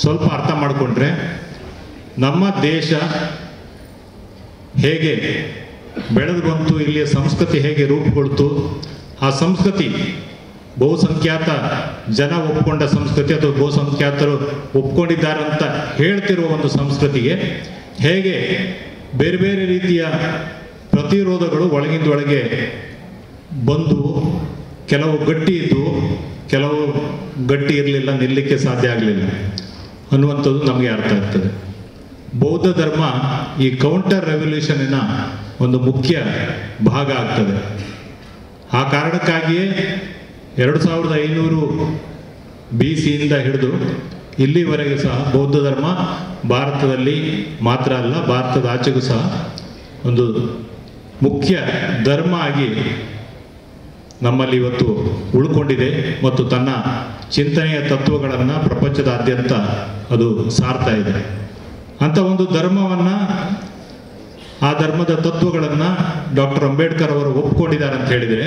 ಸ್ವಲ್ಪ ಅರ್ಥ ಮಾಡಿಕೊಂಡ್ರೆ ನಮ್ಮ ದೇಶ ಹೇಗೆ ಬೆಳೆದು ಬಂತು, ಇಲ್ಲಿಯ ಸಂಸ್ಕೃತಿ ಹೇಗೆ ರೂಪುಗೊಳ್ತು, ಆ ಸಂಸ್ಕೃತಿ ಬಹುಸಂಖ್ಯಾತ ಜನ ಒಪ್ಕೊಂಡ ಸಂಸ್ಕೃತಿ ಅಥವಾ ಬಹುಸಂಖ್ಯಾತರು ಒಪ್ಕೊಂಡಿದ್ದಾರೆ ಅಂತ ಹೇಳ್ತಿರುವ ಒಂದು ಸಂಸ್ಕೃತಿಗೆ ಹೇಗೆ ಬೇರೆ ಬೇರೆ ರೀತಿಯ ಪ್ರತಿರೋಧಗಳು ಒಳಗಿಂದೊಳಗೆ ಬಂದು, ಕೆಲವು ಗಟ್ಟಿ ಇದ್ದು ಕೆಲವು ಗಟ್ಟಿ ಇರಲಿಲ್ಲ, ನಿಲ್ಲಕ್ಕೆ ಸಾಧ್ಯ ಆಗಲಿಲ್ಲ ಅನ್ನುವಂಥದ್ದು ನಮಗೆ ಅರ್ಥ ಆಗ್ತದೆ. ಬೌದ್ಧ ಧರ್ಮ ಈ ಕೌಂಟರ್ ರೆವಲ್ಯೂಷನ್ನಿನ ಒಂದು ಮುಖ್ಯ ಭಾಗ ಆಗ್ತದೆ. ಆ ಕಾರಣಕ್ಕಾಗಿಯೇ 2500 BCಯಿಂದ ಹಿಡಿದು ಇಲ್ಲಿವರೆಗೆ ಸಹ ಬೌದ್ಧ ಧರ್ಮ ಭಾರತದಲ್ಲಿ ಮಾತ್ರ ಅಲ್ಲ, ಭಾರತದ ಆಚೆಗೂ ಸಹ ಒಂದು ಮುಖ್ಯ ಧರ್ಮ ಆಗಿ ನಮ್ಮಲ್ಲಿ ಇವತ್ತು ಉಳ್ಕೊಂಡಿದೆ ಮತ್ತು ತನ್ನ ಚಿಂತನೆಯ ತತ್ವಗಳನ್ನು ಪ್ರಪಂಚದಾದ್ಯಂತ ಅದು ಸಾರ್ತಾ ಇದೆ. ಅಂಥ ಒಂದು ಧರ್ಮವನ್ನು, ಆ ಧರ್ಮದ ತತ್ವಗಳನ್ನು ಡಾಕ್ಟರ್ ಅಂಬೇಡ್ಕರ್ ಅವರು ಒಪ್ಕೊಂಡಿದ್ದಾರೆ ಅಂತ ಹೇಳಿದರೆ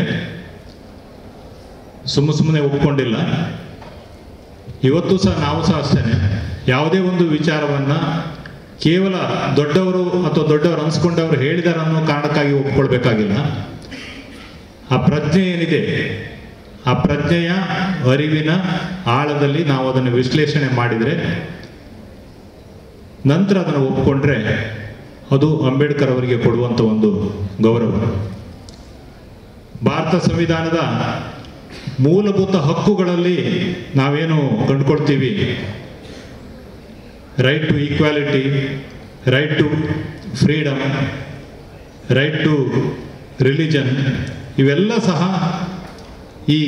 ಸುಮ್ಮನೆ ಒಪ್ಕೊಂಡಿಲ್ಲ. ಇವತ್ತು ಸಹ ನಾವು ಸಹ ಅಷ್ಟೇ, ಯಾವುದೇ ಒಂದು ವಿಚಾರವನ್ನು ಕೇವಲ ದೊಡ್ಡವರು ಅಥವಾ ದೊಡ್ಡವರು ಅನ್ಸ್ಕೊಂಡವರು ಹೇಳಿದಾರೆ ಅನ್ನೋ ಕಾರಣಕ್ಕಾಗಿ ಒಪ್ಕೊಳ್ಬೇಕಾಗಿಲ್ಲ. ಆ ಪ್ರಜ್ಞೆ ಏನಿದೆ, ಆ ಪ್ರಜ್ಞೆಯ ಅರಿವಿನ ಆಳದಲ್ಲಿ ನಾವು ಅದನ್ನು ವಿಶ್ಲೇಷಣೆ ಮಾಡಿದರೆ ನಂತರ ಅದನ್ನು ಒಪ್ಕೊಂಡ್ರೆ ಅದು ಅಂಬೇಡ್ಕರ್ ಅವರಿಗೆ ಕೊಡುವಂಥ ಒಂದು ಗೌರವ. ಭಾರತ ಸಂವಿಧಾನದ ಮೂಲಭೂತ ಹಕ್ಕುಗಳಲ್ಲಿ ನಾವೇನು ಕಂಡುಕೊಳ್ತೀವಿ, right to equality, right to freedom, right to religion, ಇವೆಲ್ಲ ಸಹ ಈ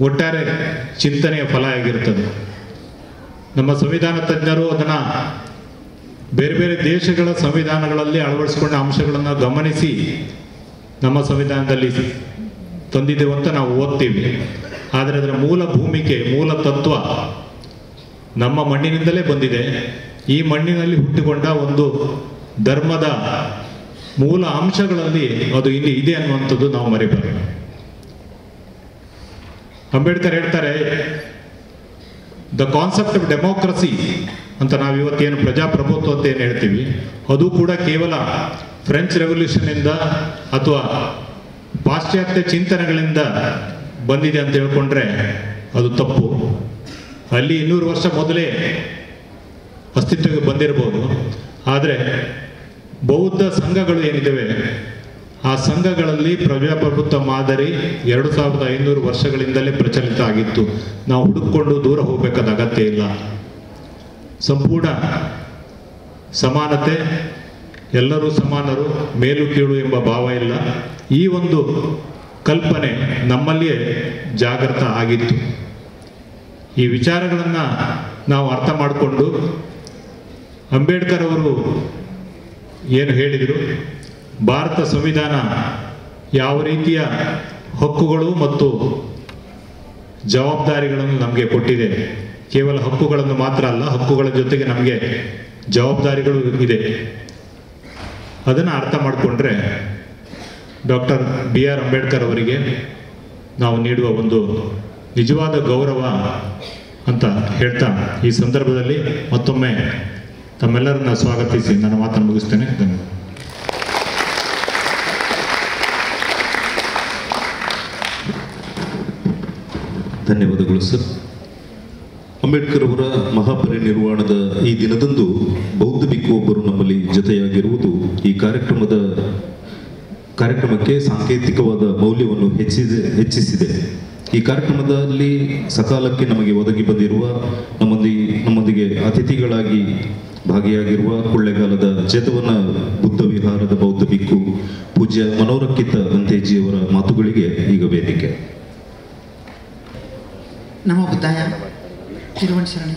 ಒಟ್ಟಾರೆ ಚಿಂತನೆಯ ಫಲ ಆಗಿರ್ತದೆ. ನಮ್ಮ ಸಂವಿಧಾನ ತಜ್ಞರು ಅದನ್ನು ಬೇರೆ ಬೇರೆ ದೇಶಗಳ ಸಂವಿಧಾನಗಳಲ್ಲಿ ಅಳವಡಿಸಿಕೊಂಡ ಅಂಶಗಳನ್ನು ಗಮನಿಸಿ ನಮ್ಮ ಸಂವಿಧಾನದಲ್ಲಿ ತಂದಿದ್ದೇವೆ ಅಂತ ನಾವು ಓದ್ತೀವಿ. ಆದರೆ ಅದರ ಮೂಲ ಭೂಮಿಕೆ, ಮೂಲ ತತ್ವ ನಮ್ಮ ಮಣ್ಣಿನಿಂದಲೇ ಬಂದಿದೆ. ಈ ಮಣ್ಣಿನಲ್ಲಿ ಹುಟ್ಟಿಕೊಂಡ ಒಂದು ಧರ್ಮದ ಮೂಲ ಅಂಶಗಳಲ್ಲಿ ಅದು ಇಲ್ಲಿ ಇದೆ ಅನ್ನುವಂಥದ್ದು ನಾವು ಮರೆಯಬಾರದು. ಅಂಬೇಡ್ಕರ್ ಹೇಳ್ತಾರೆ, ದ ಕಾನ್ಸೆಪ್ಟ್ ಆಫ್ ಡೆಮೋಕ್ರಸಿ ಅಂತ ನಾವು ಇವತ್ತೇನು ಪ್ರಜಾಪ್ರಭುತ್ವ ಅಂತ ಏನು ಹೇಳ್ತೀವಿ, ಅದು ಕೂಡ ಕೇವಲ ಫ್ರೆಂಚ್ ರೆವಲ್ಯೂಷನ್ನಿಂದ ಅಥವಾ ಪಾಶ್ಚಾತ್ಯ ಚಿಂತನೆಗಳಿಂದ ಬಂದಿದೆ ಅಂತ ಹೇಳ್ಕೊಂಡ್ರೆ ಅದು ತಪ್ಪು. ಅಲ್ಲಿ 200 ವರ್ಷ ಮೊದಲೇ ಅಸ್ತಿತ್ವಕ್ಕೆ ಬಂದಿರಬಹುದು. ಆದರೆ ಬೌದ್ಧ ಸಂಘಗಳು ಏನಿದ್ದಾವೆ, ಆ ಸಂಘಗಳಲ್ಲಿ ಪ್ರಜಾಪ್ರಭುತ್ವ ಮಾದರಿ 2500 ವರ್ಷಗಳಿಂದಲೇ ಪ್ರಚಲಿತ ಆಗಿತ್ತು. ನಾವು ಹುಡುಕಿಕೊಂಡು ದೂರ ಹೋಗಬೇಕಾದ ಅಗತ್ಯ ಇಲ್ಲ. ಸಂಪೂರ್ಣ ಸಮಾನತೆ, ಎಲ್ಲರೂ ಸಮಾನರು, ಮೇಲು ಕೀಳು ಎಂಬ ಭಾವ ಇಲ್ಲ. ಈ ಒಂದು ಕಲ್ಪನೆ ನಮ್ಮಲ್ಲಿಯೇ ಜಾಗೃತ ಆಗಿತ್ತು. ಈ ವಿಚಾರಗಳನ್ನು ನಾವು ಅರ್ಥ ಮಾಡಿಕೊಂಡು ಅಂಬೇಡ್ಕರ್ ಅವರು ಏನು ಹೇಳಿದರು, ಭಾರತ ಸಂವಿಧಾನ ಯಾವ ರೀತಿಯ ಹಕ್ಕುಗಳು ಮತ್ತು ಜವಾಬ್ದಾರಿಗಳನ್ನು ನಮಗೆ ಕೊಟ್ಟಿದೆ. ಕೇವಲ ಹಕ್ಕುಗಳನ್ನು ಮಾತ್ರ ಅಲ್ಲ, ಹಕ್ಕುಗಳ ಜೊತೆಗೆ ನಮಗೆ ಜವಾಬ್ದಾರಿಗಳು ಇದೆ. ಅದನ್ನು ಅರ್ಥ ಮಾಡಿಕೊಂಡ್ರೆ ಡಾಕ್ಟರ್ BR ಅಂಬೇಡ್ಕರ್ ಅವರಿಗೆ ನಾವು ನೀಡುವ ಒಂದು ನಿಜವಾದ ಗೌರವ ಅಂತ ಹೇಳ್ತಾ ಈ ಸಂದರ್ಭದಲ್ಲಿ ಮತ್ತೊಮ್ಮೆ ತಮ್ಮೆಲ್ಲರನ್ನ ಸ್ವಾಗತಿಸಿ ನನ್ನ ಮಾತನ್ನು ಮುಗಿಸ್ತೇನೆ. ಧನ್ಯವಾದ. ಧನ್ಯವಾದಗಳು ಸರ್. ಅಂಬೇಡ್ಕರ್ ಅವರ ಮಹಾಪರಿನಿರ್ವಾಣದ ಈ ದಿನದಂದು ಬೌದ್ಧ ಭಿಕ್ಷು ಒಬ್ಬರು ನಮ್ಮಲ್ಲಿ ಜೊತೆಯಾಗಿರುವುದು ಈ ಕಾರ್ಯಕ್ರಮಕ್ಕೆ ಸಾಂಕೇತಿಕವಾದ ಮೌಲ್ಯವನ್ನು ಹೆಚ್ಚಿಸಿದೆ. ಈ ಕಾರ್ಯಕ್ರಮದಲ್ಲಿ ಸಕಾಲಕ್ಕೆ ನಮಗೆ ಒದಗಿ ಬಂದಿರುವ ನಮ್ಮೊಂದಿಗೆ ಅತಿಥಿಗಳಾಗಿ ಭಾಗಿಯಾಗಿರುವ ಕೊಳ್ಳೇಗಾಲದ ಜೇತವನ ಬುದ್ಧ ವಿಹಾರದ ಬೌದ್ಧ ಭಿಕ್ಷು ಪೂಜ್ಯ ಮನೋರಕ್ಷಿತ ಬಂತೇಜಿಯವರ ಮಾತುಗಳಿಗೆ ಈಗ ವೇದಿಕೆ. ನಮೋ ಬುದ್ಧಾಯ. ತಿರುವಣಶರಣೆ.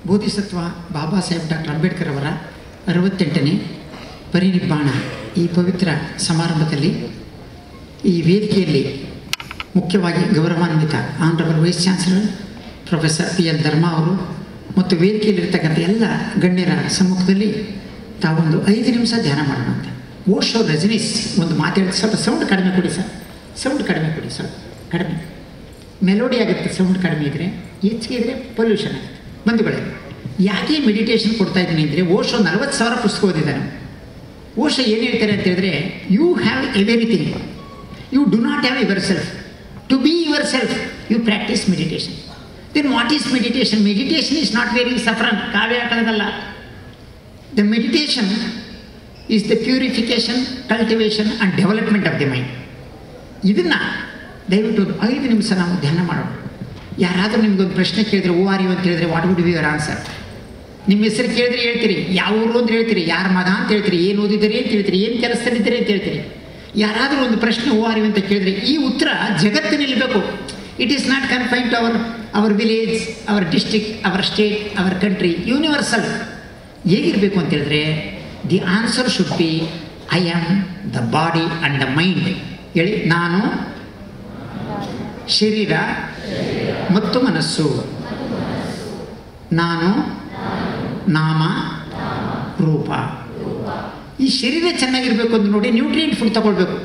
ಬೋಧಿಸತ್ವ ಬಾಬಾ ಸಾಹೇಬ್ ಡಾಕ್ಟರ್ ಅಂಬೇಡ್ಕರ್ ಅವರ 68ನೇ ಪರಿನಿಬ್ಬಾಣ ಈ ಪವಿತ್ರ ಸಮಾರಂಭದಲ್ಲಿ ಈ ವೇದಿಕೆಯಲ್ಲಿ ಮುಖ್ಯವಾಗಿ ಗೌರವಾನ್ವಿತ honourable vice chancellor professor PL ಧರ್ಮ ಅವರು ಮತ್ತು ವೇದಿಕೆಯಲ್ಲಿರ್ತಕ್ಕಂಥ ಎಲ್ಲ ಗಣ್ಯರ ಸಮ್ಮುಖದಲ್ಲಿ ತಾವೊಂದು 5 ನಿಮಿಷ ಧ್ಯಾನ ಮಾಡೋಣ ಅಂತ. ಓಶೋ ರಜನೀಶ್ ಒಂದು ಮಾತಾಡಿದ ಸ್ವಲ್ಪ ಸೌಂಡ್ ಕಡಿಮೆ ಕೊಡಿ ಸರ್, ಸೌಂಡ್ ಕಡಿಮೆ ಕೊಡಿ, ಸ್ವಲ್ಪ ಕಡಿಮೆ ಮೆಲೋಡಿ ಆಗುತ್ತೆ. ಸೌಂಡ್ ಕಡಿಮೆ ಇದ್ದರೆ, ಹೆಚ್ಚಿಗೆ ಇದ್ದರೆ ಪೊಲ್ಯೂಷನ್ ಆಗುತ್ತೆ. ಬಂಧುಗಳೇ, ಯಾಕೆ ಮೆಡಿಟೇಷನ್ ಕೊಡ್ತಾ ಇದ್ದೀನಿ ಅಂದರೆ, ಓಶೋ 40,000 ಪುಸ್ತಕ ಓದಿದ್ದಾನೆ. ಓಶೋ ಏನು ಹೇಳ್ತಾರೆ ಅಂತ ಹೇಳಿದ್ರೆ, you have everything, you do not have yourself. To be yourself you practice meditation. Then what is meditation? Meditation is not very saffron, ಕಾವ್ಯ ಹಾಕೋದಲ್ಲ. The meditation is the purification, cultivation and development of the mind. ಇದನ್ನು ದಯವಿಟ್ಟು 5 ನಿಮಿಷ ನಾವು ಧ್ಯಾನ ಮಾಡೋಣ. ಯಾರಾದರೂ ನಿಮ್ಗೊಂದು ಪ್ರಶ್ನೆ ಕೇಳಿದ್ರೆ, ಓ ಆರ್ ಯು ಅಂತ ಹೇಳಿದ್ರೆ, what would be your answer? ನಿಮ್ಮ ಹೆಸರು ಕೇಳಿದ್ರೆ ಹೇಳ್ತೀರಿ, ಯಾವ ಊರು ಅಂತ ಹೇಳ್ತೀರಿ, ಯಾರ ಮಗ ಅಂತ ಹೇಳ್ತೀರಿ, ಏನು ಓದಿದ್ದೀರಿ ಅಂತ ಹೇಳ್ತೀರಿ, ಏನು ಕೆಲಸದಲ್ಲಿದ್ದೀರಿ ಅಂತ ಹೇಳ್ತೀರಿ. ಯಾರಾದರೂ ಒಂದು ಪ್ರಶ್ನೆ ಓ ಆರ್ ಯು ಅಂತ ಕೇಳಿದ್ರೆ ಈ ಉತ್ತರ ಜಗತ್ತಿನಲ್ಲಿರಬೇಕು. It is not confined to our village, our district, our state, our country, universal. ಹೇಗಿರಬೇಕು ಅಂತ ಹೇಳಿದ್ರೆ, the answer should be I am the body and the mind. ಹೇಳಿ, ನಾನು ಶರೀರ ಮತ್ತು ಮನಸ್ಸು, ನಾನು ನಾಮ ರೂಪ. ಈ ಶರೀರ ಚೆನ್ನಾಗಿರಬೇಕು ಅಂತ ನೋಡಿ ನ್ಯೂಟ್ರಿಯೆಂಟ್ ಫುಡ್ ತಗೊಳ್ಬೇಕು.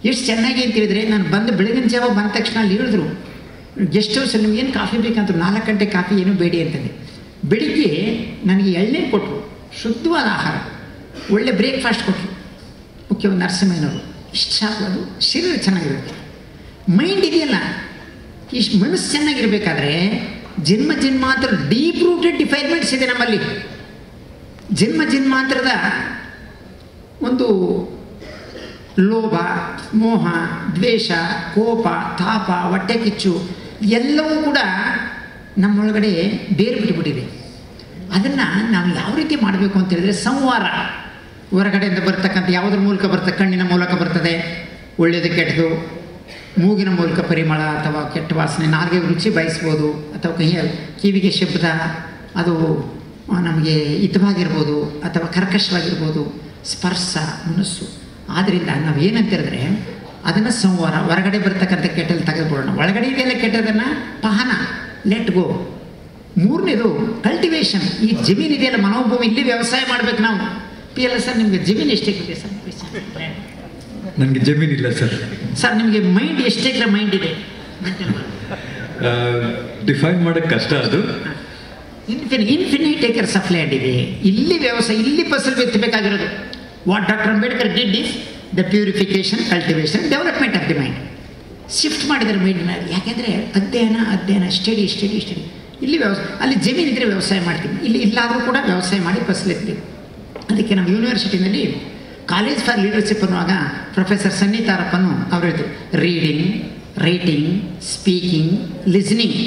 ಎಷ್ಟು ಚೆನ್ನಾಗಿ ಅಂತ ಹೇಳಿದ್ರೆ, ನಾನು ಬೆಳಗಿನ ಜಾವ ಬಂದ ತಕ್ಷಣ ಅಲ್ಲಿ ಹೇಳಿದ್ರು, ಗೆಸ್ಟ್ ಹೌಸಲ್ಲಿ ನಿಮ್ಗೇನು ಕಾಫಿ ಬೇಕಂತ, 4 ಗಂಟೆ ಕಾಫಿ ಏನೂ ಬೇಡಿ ಅಂತಂದೆ. ಬೆಳಿಗ್ಗೆ ನನಗೆ ಎಳ್ನೀರು ಕೊಟ್ಟರು, ಶುದ್ಧವಾದ ಆಹಾರ, ಒಳ್ಳೆ ಬ್ರೇಕ್ಫಾಸ್ಟ್ ಕೊಟ್ಟರು, ಮುಖ್ಯವಾಗಿ ನರಸಿಂಹಯ್ಯನವರು. ಇಷ್ಟು ಸಾಕು. ಅದು ಶರೀರ ಚೆನ್ನಾಗಿರುತ್ತೆ. ಮೈಂಡ್ ಇದೆಯಲ್ಲ, ಇಷ್ಟು ಮನಸ್ಸು ಚೆನ್ನಾಗಿರಬೇಕಾದ್ರೆ ಜನ್ಮಾಂತರ ಡೀಪ್ ರೂಟೆಡ್ ಡಿಫೈನ್ಮೆಂಟ್ಸ್ ಇದೆ ನಮ್ಮಲ್ಲಿ. ಜನ್ಮಾಂತರದ ಒಂದು ಲೋಭ, ಮೋಹ, ದ್ವೇಷ, ಕೋಪ, ತಾಪ, ಹೊಟ್ಟೆ ಕಿಚ್ಚು ಎಲ್ಲವೂ ಕೂಡ ನಮ್ಮೊಳಗಡೆ ಬೇರು ಬಿಟ್ಟುಬಿಟ್ಟಿದೆ. ಅದನ್ನು ನಾವು ಯಾವ ರೀತಿ ಮಾಡಬೇಕು ಅಂತ ಹೇಳಿದ್ರೆ, ಸಂವಾರ. ಹೊರಗಡೆಯಿಂದ ಬರ್ತಕ್ಕಂಥ ಯಾವುದ್ರ ಮೂಲಕ ಬರ್ತದೆ? ಕಣ್ಣಿನ ಮೂಲಕ ಬರ್ತದೆ, ಒಳ್ಳೆಯದು ಕೆಟ್ಟದು. ಮೂಗಿನ ಮೂಲಕ ಪರಿಮಳ ಅಥವಾ ಕೆಟ್ಟ ವಾಸನೆ, ನಾಲ್ಗೆಗೆ ರುಚಿ ಬಯಸ್ಬೋದು, ಅಥವಾ ಕಿವಿಗೆ ಶಬ್ದ, ಅದು ನಮಗೆ ಹಿತವಾಗಿರ್ಬೋದು ಅಥವಾ ಕರ್ಕಶವಾಗಿರ್ಬೋದು. ಸ್ಪರ್ಶ, ಮನಸ್ಸು. ಆದ್ದರಿಂದ ನಾವು ಏನಂತ ಹೇಳಿದ್ರೆ, ಅದನ್ನು ಸಂವಾರ. ಹೊರಗಡೆ ಬರ್ತಕ್ಕಂಥ ಕೆಟ್ಟಲ್ಲಿ ತೆಗೆದುಕೊಳ್ಳೋಣ, ಒಳಗಡೆ ಇದೆಲ್ಲ ಕೆಟ್ಟದನ್ನು ಪಹನ, ಲೆಟ್ ಗೋ. 3ನೇದು ಕಲ್ಟಿವೇಷನ್. ಈ ಜಮೀನು ಇದೆಯಲ್ಲ, ಮನೋಭೂಮಿ, ಇಲ್ಲಿ ವ್ಯವಸಾಯ ಮಾಡಬೇಕು ನಾವು. PLS ಸರ್, ನಿಮಗೆ ಜಮೀನು ಎಷ್ಟೇ ಸರ್? ನನಗೆ ಜಮೀನಿಲ್ಲ ಸರ್. ಸರ್, ನಿಮಗೆ ಮೈಂಡ್ ಎಷ್ಟು ಎಕರೆ ಮೈಂಡ್ ಇದೆ? ಡಿಫೈನ್ ಮಾಡೋಕ್ಕೆ ಕಷ್ಟ. ಅದು ಇನ್ಫಿನಿಟ್ ಏಕರ್ಸ್ ಆಫ್ ಲ್ಯಾಂಡ್ ಇದೆ. ಇಲ್ಲಿ ವ್ಯವಸಾಯ, ಇಲ್ಲಿ ಫಸಲು ಬಿತ್ತಬೇಕಾಗಿರೋದು. What doctor Ambedkar did is the purification, cultivation, development of the mind. Shift ಮಾಡಿದ್ದಾರೆ ಮೈಂಡನ್ನ. ಯಾಕೆಂದರೆ ಅಧ್ಯಯನ, ಸ್ಟಡಿ. ಇಲ್ಲಿ ವ್ಯವಸಾಯ, ಅಲ್ಲಿ ಜಮೀನು ಇದ್ದರೆ ವ್ಯವಸಾಯ ಮಾಡ್ತೀವಿ, ಇಲ್ಲಿ ಇಲ್ಲಾದರೂ ಕೂಡ ವ್ಯವಸಾಯ ಮಾಡಿ ಫಸಲು ಎತ್ತೀವಿ. ಅದಕ್ಕೆ ನಮ್ಮ ಯೂನಿವರ್ಸಿಟಿನಲ್ಲಿ ಕಾಲೇಜ್ ಫಾರ್ ಲೀಡರ್ಶಿಪ್ ಅನ್ನುವಾಗ ಪ್ರೊಫೆಸರ್ ಸನ್ನಿ ತಾರಪ್ಪನು ಅವರು ಹೇಳಿದರು, ರೀಡಿಂಗ್, ರೈಟಿಂಗ್, ಸ್ಪೀಕಿಂಗ್, ಲಿಸ್ನಿಂಗ್.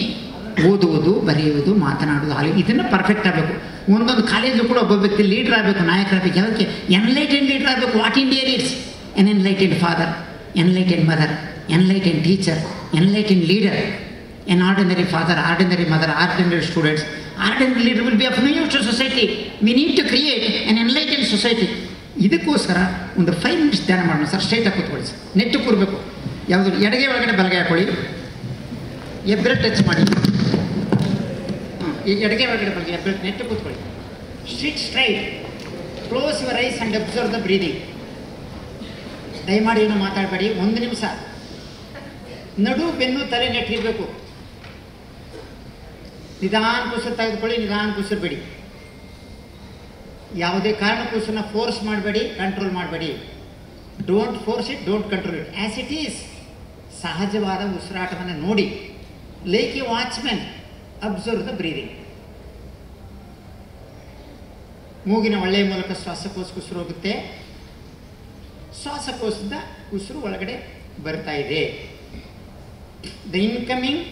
ಓದುವುದು, ಬರೆಯುವುದು, ಮಾತನಾಡುವುದು, ಇದನ್ನು ಪರ್ಫೆಕ್ಟ್ ಆಗಬೇಕು. ಒಂದೊಂದು ಕಾಲೇಜು ಕೂಡ ಒಬ್ಬ ವ್ಯಕ್ತಿ ಲೀಡರ್ ಆಗಬೇಕು, ನಾಯಕರಾಗಬೇಕು. ಯಾವುದಕ್ಕೆ? ಎನ್ಲೈಟೆಂಡ್ ಲೀಡರ್ ಆಗಬೇಕು. What India needs? An enlightened father, enlightened mother, enlightened teacher, enlightened leader. An ordinary father, ordinary mother, ordinary students. Ordinary leader will be of no use to society. We need to create an enlightened society. ಇದಕ್ಕೋಸ್ಕರ ಒಂದು 5 ನಿಮಿಷ ಧ್ಯಾನ ಮಾಡೋಣ sir. ಸ್ಟ್ರೈಟಾಗಿ ಕೂತ್ಕೊಳ್ಳಿ sir, ನೆಟ್ಟು ಕೂರಬೇಕು. ಯಾವುದು? ಎಡಗೈ ಒಳಗಡೆ ಬಲಗೈ ಹಾಕೊಳ್ಳಿ, ಎಬ್ಬೆರಳು ಟಚ್ ಮಾಡಿ. ಎಡಗೈ ಒಳಗಡೆ ಬಲಗೈ, ಎಬ್ಬೆರಳು, ನೆಟ್ಟು ಕೂತ್ಕೊಳ್ಳಿ. Sit straight, close your eyes and observe the breathing. ದಯಮಾಡಿ ಏನು ಮಾತಾಡಬೇಡಿ. 1 ನಿಮಿಷ. ನಡು, ಬೆನ್ನು, ತಲೆ ನೆಟ್ಟಿರಬೇಕು. ನಿಧಾನ ಉಸಿರು ತೆಗೆದುಕೊಳ್ಳಿ, ನಿಧಾನ ಉಸಿರು ಬಿಡಿ. ಯಾವುದೇ ಕಾರಣಕ್ಕೋಸ್ಕರ ಫೋರ್ಸ್ ಮಾಡಬೇಡಿ, ಕಂಟ್ರೋಲ್ ಮಾಡಬೇಡಿ. Don't force it, don't control it, as it is. ಸಹಜವಾದ ಉಸಿರಾಟವನ್ನು ನೋಡಿ. Like A watchmen, observe the breathing. ಮೂಗಿನ ಒಳ್ಳೆಯ ಮೂಲಕ ಶ್ವಾಸಕೋಶಕ್ಕೆ ಉಸಿರು ಹೋಗುತ್ತೆ, ಶ್ವಾಸಕೋಶದ ಉಸಿರು ಒಳಗಡೆ ಬರ್ತಾ ಇದೆ. The incoming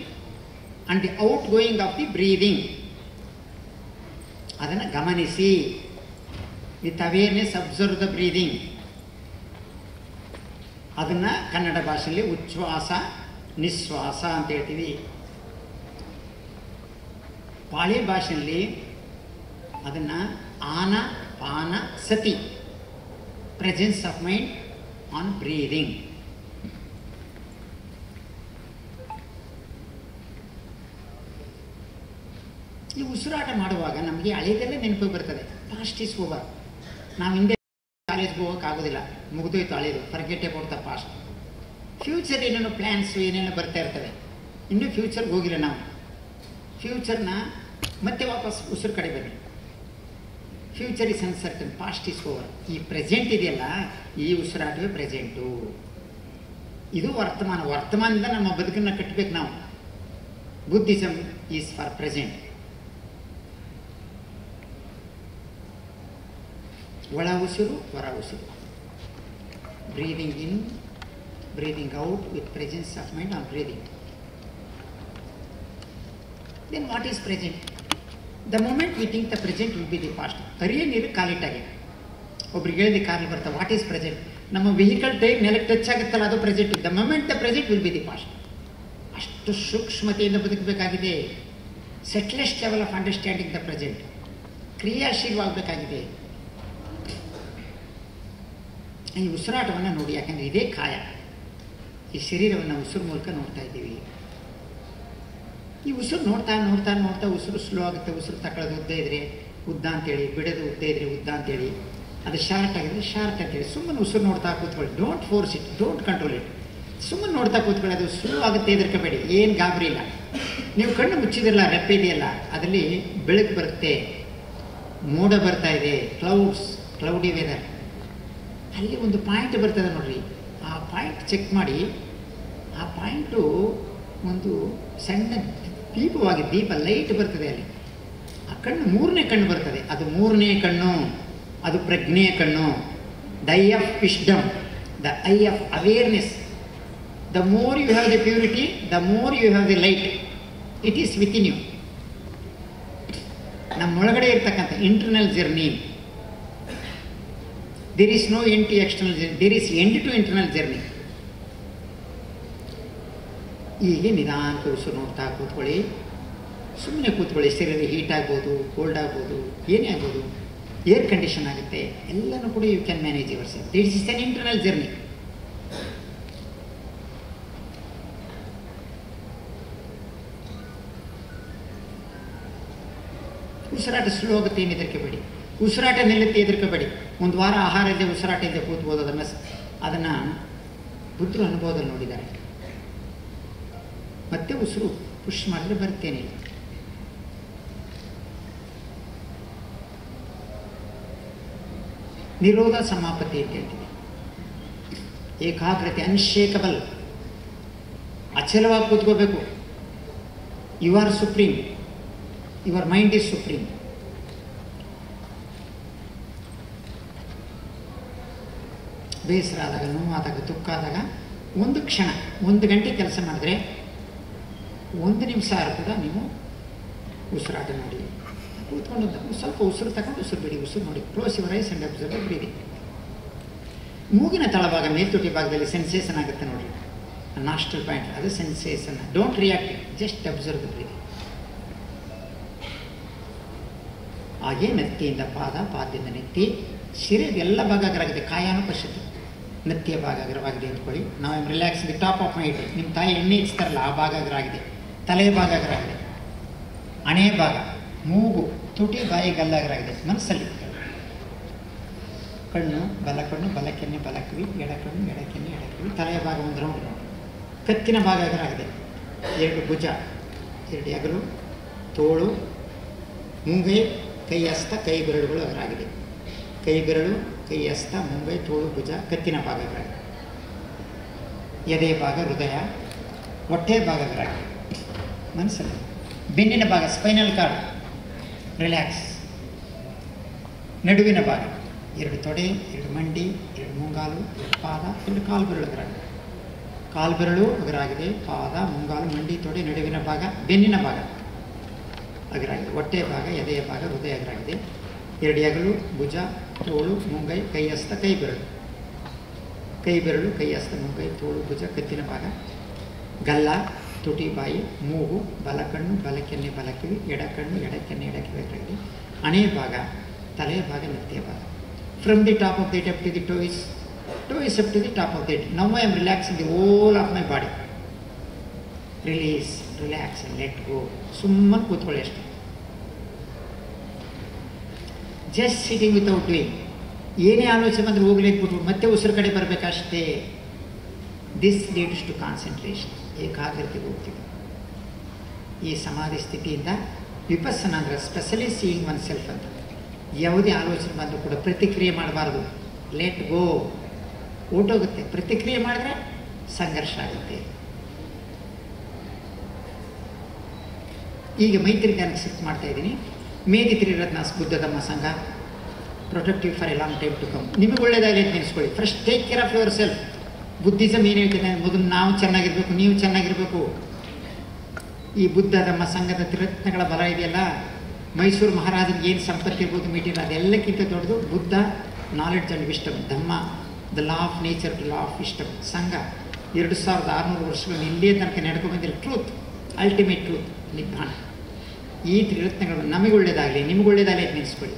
and the out going of the breathing, ಅದನ್ನು ಗಮನಿಸಿ. With awareness observe the breathing. ಅದನ್ನು ಕನ್ನಡ ಭಾಷೆಯಲ್ಲಿ ಉಚ್ಛ್ವಾಸ, ನಿಶ್ವಾಸ ಅಂತ ಹೇಳ್ತೀವಿ. ಪಾಳಿ ಭಾಷೆಯಲ್ಲಿ ಅದನ್ನು ಆನ ಪಾನ ಸತಿ, presence of mind on breathing. ಈ ಉಸಿರಾಟ ಮಾಡುವಾಗ ನಮಗೆ ಹಳೆಯದಲ್ಲೇ ನೆನಪು ಬರ್ತದೆ. Past is over. ನಾವು ಹಿಂದೆ ಕಾಲೇಜ್ ಕಾಲೇಜ್ಗೆ ಹೋಗೋಕ್ಕಾಗೋದಿಲ್ಲ, ಮುಗಿದೋಯ್ತು ಹಳೇದು, forget about the past. Future ಏನೇನೋ ಪ್ಲ್ಯಾನ್ಸು ಏನೇನೋ ಬರ್ತಾ ಇರ್ತವೆ, ಇನ್ನೂ ಫ್ಯೂಚರ್ಗೆ ಹೋಗಿಲ್ಲ ನಾವು. ಫ್ಯೂಚರ್ನ ಮತ್ತೆ ವಾಪಸ್ ಉಸಿರು ಕಡೆ ಬನ್ನಿ. Future is uncertain, past is over. ಈ ಪ್ರೆಸೆಂಟ್ ಇದೆಯಲ್ಲ, ಈ ಉಸಿರಾಟವೇ ಪ್ರೆಸೆಂಟು. ಇದು ವರ್ತಮಾನ. ವರ್ತಮಾನದಿಂದ ನಮ್ಮ ಬದುಕನ್ನು ಕಟ್ಟಬೇಕು ನಾವು. Buddhism is for present. ಒಳ ಉಸಿರು, ಹೊರ ಉಸಿರು. Breathing in, breathing out with presence of mind on breathing. Then what is present? The moment we think the present will be the past. ಹರಿಯೇ ನೀರು ಕಾಲಿಟ್ಟಾಗೆ. ಒಬ್ರಿಗೆ ಹೇಳಿದೆ ಕಾರಲ್ಲಿ ಬರ್ತಾ, ವಾಟ್ ಈಸ್ ಪ್ರೆಸೆಂಟ್? ನಮ್ಮ ವೆಹಿಕಲ್ ಟೈರ್ ನೆಲಕ್ಕೆ ಟಚ್ ಆಗುತ್ತಲ್ಲ, ಅದು present. The moment the present will be the past. ಅಷ್ಟು ಸೂಕ್ಷ್ಮತೆಯಿಂದ ಬದುಕಬೇಕಾಗಿದೆ. Subtlest level of understanding the present. ಕ್ರಿಯಾಶೀಲವಾಗಬೇಕಾಗಿದೆ. ಈ ಉಸಿರಾಟವನ್ನು ನೋಡಿ, ಯಾಕಂದರೆ ಇದೇ ಕಾಯ. ಈ ಶರೀರವನ್ನು ಉಸಿರು ಮೂಲಕ ನೋಡ್ತಾ ಇದ್ದೀವಿ. ಈ ಉಸಿರು ನೋಡ್ತಾ ನೋಡ್ತಾ ನೋಡ್ತಾ ಉಸಿರು ಸ್ಲೋ ಆಗುತ್ತೆ. ಉಸಿರು ತಗೊಳ್ಳೋದು ಉದ್ದ ಇದ್ರೆ ಉದ್ದ ಅಂತೇಳಿ, ಬಿಡೋದು ಉದ್ದ ಇದ್ರೆ ಉದ್ದ ಅಂತೇಳಿ, ಅದು ಶಾರ್ಟ್ ಆಗಿದ್ರೆ ಶಾರ್ಟ್ ಅಂತೇಳಿ. ಸುಮ್ಮನೆ ಉಸಿರು ನೋಡ್ತಾ ಕೂತ್ಕೊಳ್ಳಿ. Don't force it, don't control it. ಸುಮ್ಮನೆ ನೋಡ್ತಾ ಕೂತ್ಕೊಳ್ಳಿ. ಅದು ಸ್ಲೋ ಆಗುತ್ತೆ, ಹೆದರ್ಕೋಬೇಡಿ, ಏನು ಗಾಬರಿ ಇಲ್ಲ. ನೀವು ಕಣ್ಣು ಮುಚ್ಚಿದಿರಲ್ಲ, ರೆಪ್ಪೆ ಇದೆಯಲ್ಲ, ಅದರಲ್ಲಿ ಬೆಳಕು ಬರುತ್ತೆ, ಮೋಡ ಬರ್ತಾ ಇದೆ, ಕ್ಲೌಡಿ ವೆದರ್. ಅಲ್ಲಿ ಒಂದು ಪಾಯಿಂಟ್ ಬರ್ತದೆ ನೋಡ್ರಿ. ಆ ಪಾಯಿಂಟ್ ಚೆಕ್ ಮಾಡಿ. ಆ ಪಾಯಿಂಟು ಒಂದು ಸಣ್ಣ ದೀಪ ಲೈಟ್ ಬರ್ತದೆ ಅಲ್ಲಿ. ಆ ಕಣ್ಣು, ಮೂರನೇ ಕಣ್ಣು ಬರ್ತದೆ. ಅದು ಮೂರನೇ ಕಣ್ಣು, ಅದು ಪ್ರಜ್ಞೆಯ ಕಣ್ಣು. The eye of wisdom, the eye of awareness. The more you have the purity, the more you have the light. It is within you. ನಮ್ಮೊಳಗಡೆ ಇರ್ತಕ್ಕಂಥ internal journey. There is no end to external journey, there is end to internal journey. ಹೀಗೆ ನಿಧಾನಕ್ಕೆ ಉಸಿರು ನೋಡ್ತಾ ಕೂತ್ಕೊಳ್ಳಿ. ಸುಮ್ಮನೆ ಕೂತ್ಕೊಳ್ಳಿ. ಶರೀರ ಹೀಟ್ ಆಗ್ಬೋದು, ಕೋಲ್ಡ್ ಆಗ್ಬೋದು, ಏನೇ ಆಗ್ಬೋದು, ಏರ್ ಕಂಡೀಷನ್ ಆಗುತ್ತೆ, ಎಲ್ಲನೂ ಕೂಡ you can manage yourself. This is an internal journey. ಉಸಿರಾಟ ಸ್ಲೋ ಆಗುತ್ತೆ, ಏನು ಹೆದರ್ಕೋಬೇಡಿ. ಉಸಿರಾಟ ನಿಲ್ಲುತ್ತೆ, ಹೆದರ್ಕೋಬೇಡಿ. ಒಂದು ವಾರ ಆಹಾರ ಇದೆ, ಉಸಿರಾಟ ಇದೆ, ಕೂತ್ಬೋದು. ಅದನ್ನು ಬುದ್ಧರು ಅನುಭವದಲ್ಲಿ ನೋಡಿದ್ದಾರೆ. ಮತ್ತೆ ಉಸಿರು ಪುಷ್ ಮಾಡಿದ್ರೆ ಬರ್ತೇನಿಲ್ಲ. ನಿರೋಧ ಸಮಾಪತಿ ಅಂತ ಹೇಳ್ತೀವಿ. ಏಕಾಗ್ರತೆ, ಅನ್ಶೇಕಬಲ್, ಅಚಲವಾಗಿ ಕೂತ್ಕೋಬೇಕು. You are supreme, your mind is supreme. ಬೇಸರ ಆದಾಗ, ನೋವಾದಾಗ, ದುಃಖ ಆದಾಗ ಒಂದು ಕ್ಷಣ, 1 ಗಂಟೆ ಕೆಲಸ ಮಾಡಿದ್ರೆ 1 ನಿಮಿಷ ಕೂಡ ನೀವು ಉಸಿರಾಟ ನೋಡಿ. ಕೂತ್ಕೊಂಡು ಸ್ವಲ್ಪ ಉಸಿರು ತಗೊಂಡು ಉಸಿರು ಬಿಡಿ. ಉಸಿರು ನೋಡಿ. Close your eyes and observe breathing. ಮೂಗಿನ ತಳಭಾಗ, ಮೇಲ್ತುಟಿ ಭಾಗದಲ್ಲಿ ಸೆನ್ಸೇಷನ್ ಆಗುತ್ತೆ ನೋಡಿರಿ, ನಾಸ್ಟ್ರಲ್ ಪಾಯಿಂಟ್, ಅದು sensation. Don't react, just observe the breathing. ಹಾಗೆ ನೆತ್ತಿಯಿಂದ ಪಾದ, ಪಾದದಿಂದ ನೆತ್ತಿ, ಶಿರದ ಎಲ್ಲ ಭಾಗ ಅಗ್ರವಾಗಿದೆ. ಕಾಯನೂ ಪಶ್ಯತೆ, ನೆತ್ತಿಯ ಭಾಗ ಅಗ್ರವಾಗಿದೆ ಅಂದ್ಕೊಳ್ಳಿ. ನಾವು relax the top of my head. ನಿಮ್ಮ ತಾಯಿ ಎಣ್ಣೆ ಇಚ್ತಾರಲ್ಲ, ಆ ಭಾಗ ಅಗ್ರವಾಗಿದೆ. ತಲೆಯ ಭಾಗ ಅಗ್ರವಾಗಿದೆ. ಹಣೆ ಭಾಗ, ಮೂಗು, ತುಟಿ, ಬಾಯಿ, ಗಲ್ಲ ಅಗ್ರವಾಗಿದೆ. ಮನಸ್ಸಲ್ಲಿ ಕಣ್ಣು, ಬಲಕಣ್ಣು, ಬಲಕೆನ್ನೆ, ಬಲಕಿವಿ, ಎಡಕಣ್ಣು, ಎಡಕೆನ್ನೆ, ಎಡಕಿವಿ. ತಲೆಯ ಭಾಗ ಒಂದು ರೌಂಡ್. ಕತ್ತಿನ ಭಾಗ ಅಗ್ರವಾಗಿದೆ. 2 ಭುಜ, 2 ಹೆಗಲು, ತೋಳು, ಮುಂಗೈ, ಕೈ ಹಸ್ತ, ಕೈ ಬೆರಳುಗಳು ಅಗ್ರವಾಗಿದೆ. ಕೈ ಬೆರಳು, ಕೈ ಹಸ್ತ, ಮುಂಗೈ, ತೋಳು, ಭುಜ, ಕತ್ತಿನ ಭಾಗ ಅಗ್ರವಾಗಿದೆ. ಎದೆಯ ಭಾಗ, ಹೃದಯ, ಹೊಟ್ಟೆ ಭಾಗ ಅಗ್ರವಾಗಿದೆ. ಮನಸ್ಸಲ್ಲಿ ಬೆನ್ನಿನ ಭಾಗ, ಸ್ಪೈನಲ್ ಕಾರ್ಡ್, ರಿಲ್ಯಾಕ್ಸ್. ನಡುವಿನ ಭಾಗ, 2 ತೊಡೆ, 2 ಮಂಡಿ, 2 ಮುಂಗಾಲು, 2 ಪಾದ, 2 ಕಾಲು ಬೆರಳು ಅಗ್ರವಾಗಿದೆ. ಕಾಲು ಬೆರಳು ಅಗ್ರವಾಗಿದೆ. ಪಾದ, ಮುಂಗಾಲು, ಮಂಡಿ, ತೊಡೆ, ನಡುವಿನ ಭಾಗ, ಬೆನ್ನಿನ ಭಾಗ ಅಗ್ರವಾಗಿದೆ. ಹೊಟ್ಟೆ ಭಾಗ, ಎದೆಯ ಭಾಗ, ಹೃದಯ ಅಗ್ರವಾಗಿದೆ. 2 ಹೆಗಲು, ಭುಜ, ತೋಳು, ಮುಂಗೈ, ಕೈ ಹಸ್ತ, ಕೈ ಬೆರಳು. ಕೈ ಬೆರಳು, ಕೈ ಹಸ್ತ, ಮುಂಗೈ, ತೋಳು, ಭುಜ, ಕತ್ತಿನ ಭಾಗ, ಗಲ್ಲ, ತುಟಿ, ಬಾಯಿ, ಮೂಗು, ಬಲಕಣ್ಣು, ಬಲಕೆನ್ನೆ, ಬಲಕಿವಿ, ಎಡಕಣ್ಣು, ಎಡಕೆನ್ನೆ, ಎಡಕಿವಿ ಅಗ್ರವಾಗಿದೆ. ಹಣೆಯ ಭಾಗ, ತಲೆಯ ಭಾಗ, ನೆತ್ತಿಯ ಭಾಗ. From the top of the head up to the toes, toes up to the top of the head. Now I am relaxing the whole of my body. Release, relax and let go. ಸುಮ್ಮನೆ ಕೂತ್ಕೊಳ್ಳಿ ಅಷ್ಟೇ. Just sitting without doing. ಏನೇ ಆಲೋಚನೆ ಬಂದರೆ ಹೋಗಲಿ ಅಂದ್ಬಿಟ್ಟು ಮತ್ತೆ ಉಸಿರು ಕಡೆ ಬರಬೇಕಷ್ಟೇ. ದಿಸ್ ಲೀಡ್ಸ್ ಟು ಕಾನ್ಸಂಟ್ರೇಷನ್, ಏಕಾಗ್ರತೆಗೆ ಹೋಗ್ತೀವಿ. ಈ ಸಮಾಧಿ ಸ್ಥಿತಿಯಿಂದ ವಿಪಸ್ಸನ ಅಂದರೆ ಸ್ಪೆಷಲಿ ಸೀಯಿಂಗ್ ಒನ್ ಸೆಲ್ಫ್ ಅಂತ. ಯಾವುದೇ ಆಲೋಚನೆ ಬಂದರೂ ಕೂಡ ಪ್ರತಿಕ್ರಿಯೆ ಮಾಡಬಾರ್ದು, ಲೆಟ್ ಗೋ, ಓಟೋಗುತ್ತೆ. ಪ್ರತಿಕ್ರಿಯೆ ಮಾಡಿದ್ರೆ ಸಂಘರ್ಷ ಆಗುತ್ತೆ. ಈಗ ಮೈತ್ರಿ ಧ್ಯಾನಕ್ಕೆ ಶಿಫ್ಟ್ ಮಾಡ್ತಾ ಇದ್ದೀನಿ. ಮೇದಿ ತ್ರಿರತ್ನಾಸ್ Buddha Dhamma Sangha, protective for a long time to come. ನಿಮಗೆ ಒಳ್ಳೆಯದಾಗಲಿ ಅಂತ ನೆನೆಸ್ಕೊಳ್ಳಿ. First take care of yourself. Buddhism ಏನು ಹೇಳ್ತೇನೆ, ಮೊದಲು ನಾವು ಚೆನ್ನಾಗಿರಬೇಕು, ನೀವು ಚೆನ್ನಾಗಿರಬೇಕು. ಈ ಬುದ್ಧ ಧಮ್ಮ ಸಂಘದ ತ್ರಿರತ್ನಗಳ ಬಲ ಇದೆಯಲ್ಲ, ಮೈಸೂರು ಮಹಾರಾಜನಿಗೆ ಏನು ಸಂಪತ್ತು ಇರ್ಬೋದು ಮೀಟಿಲ್ಲ, ಅದೆಲ್ಲಕ್ಕಿಂತ ದೊಡ್ಡದು Buddha, knowledge and wisdom. Dhamma, the law of nature, the law of wisdom. Sangha 2600 ವರ್ಷಗಳು ಇಲ್ಲಿಯೇ ತನಕ ನಡ್ಕೊಂಡ್ಬಂದಿರೋ ಟ್ರೂತ್, ಅಲ್ಟಿಮೇಟ್ ಟ್ರೂತ್, ನಿಬ್ಬಾಣ. ಈ ತ್ರಿರತ್ನಗಳು ನಮಗೆ ಒಳ್ಳೆಯದಾಗಲಿ, ನಿಮಗೆ ಒಳ್ಳೆಯದಾಗಲಿ ಅಂತ ನೆನೆಸ್ಕೊಳ್ಳಿ.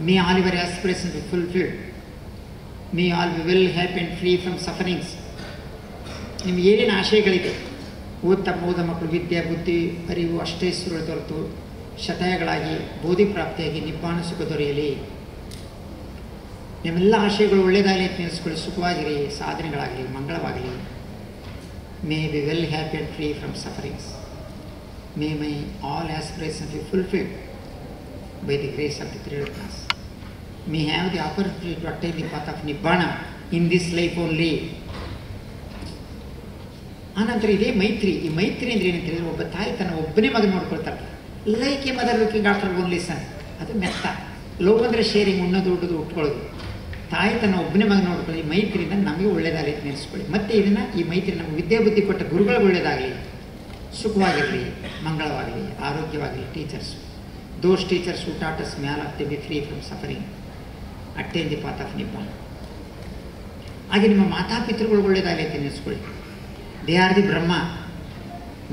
May all your aspiration be fulfilled. May all be well happy and free from sufferings. ನಿಮ್ಗೆ ಏನೇನು ಆಶಯಗಳಿದೆ, ಓದ ಮಕ್ಕಳು ವಿದ್ಯೆ, ಬುದ್ಧಿ, ಅರಿವು, ಅಷ್ಟೈಶ್ವರ್ಯ ದೊರೆತು ಶತಾಯಗಳಾಗಿ ಬೋಧಿ ಪ್ರಾಪ್ತಿಯಾಗಿ ನಿಬ್ಬಾಣ ಸುಖ ದೊರೆಯಲಿ. ನಿಮ್ಮೆಲ್ಲ ಆಶಯಗಳು ಒಳ್ಳೆಯದಾಗಲಿ ಅಂತ ನೆನೆಸ್ಕೊಳ್ಳಿ. ಸುಖವಾಗಿರಿ, ಸಾಧನೆಗಳಾಗಲಿ, ಮಂಗಳವಾಗಲಿ. May be well happy and free from sufferings. May my all aspirations be fulfilled by the grace of the Triratnas. May have the opportunity to attain the path of Nibbana in this life only. ಆನಂತರ ಇದೇ ಮೈತ್ರಿ. ಈ ಮೈತ್ರಿ ಅಂದರೆ ಏನಂತೇಳಿದ್ರೆ, ಒಬ್ಬ ತಾಯಿ ತನ್ನ ಒಬ್ಬನೇ ಮಗ ನೋಡ್ಕೊಳ್ತಾರೆ. Like A mother looking after only son. ಅದು ಮೆತ್ತ. ಲವ್ ಅಂದರೆ ಶೇರಿಂಗ್, ಉಣ್ಣೋದು ಉಡೋದು ಉಟ್ಕೊಳ್ಳೋದು. ತಾಯಿ ತನ್ನ ಒಬ್ಬನೇ ಮಗ ನೋಡ್ಕೊಳ್ಳಿ. ಈ ಮೈತ್ರಿಯಿಂದ ನಮಗೆ ಒಳ್ಳೆಯದಾಗಲಿ ಅಂತ ನೆನೆಸ್ಕೊಳ್ಳಿ. ಮತ್ತು ಇದನ್ನು, ಈ ಮೈತ್ರಿ ನಮಗೆ ವಿದ್ಯೆ ಬುದ್ಧಿ ಕೊಟ್ಟ ಗುರುಗಳಿಗೆ ಒಳ್ಳೆಯದಾಗಲಿ, ಸುಖವಾಗಿರಲಿ, ಮಂಗಳವಾಗಲಿ, ಆರೋಗ್ಯವಾಗಲಿ. Teachers, those teachers who taught us may all of them be free from suffering, attain the path of Nibbana. ಹಾಗೆ ನಿಮ್ಮ ಮಾತಾಪಿತೃಗಳು ಒಳ್ಳೆಯದಾಗಲಿ ಅಂತ ನೆನೆಸ್ಕೊಳ್ಳಿ. ದೇ ಆರ್ ದಿ ಬ್ರಹ್ಮ.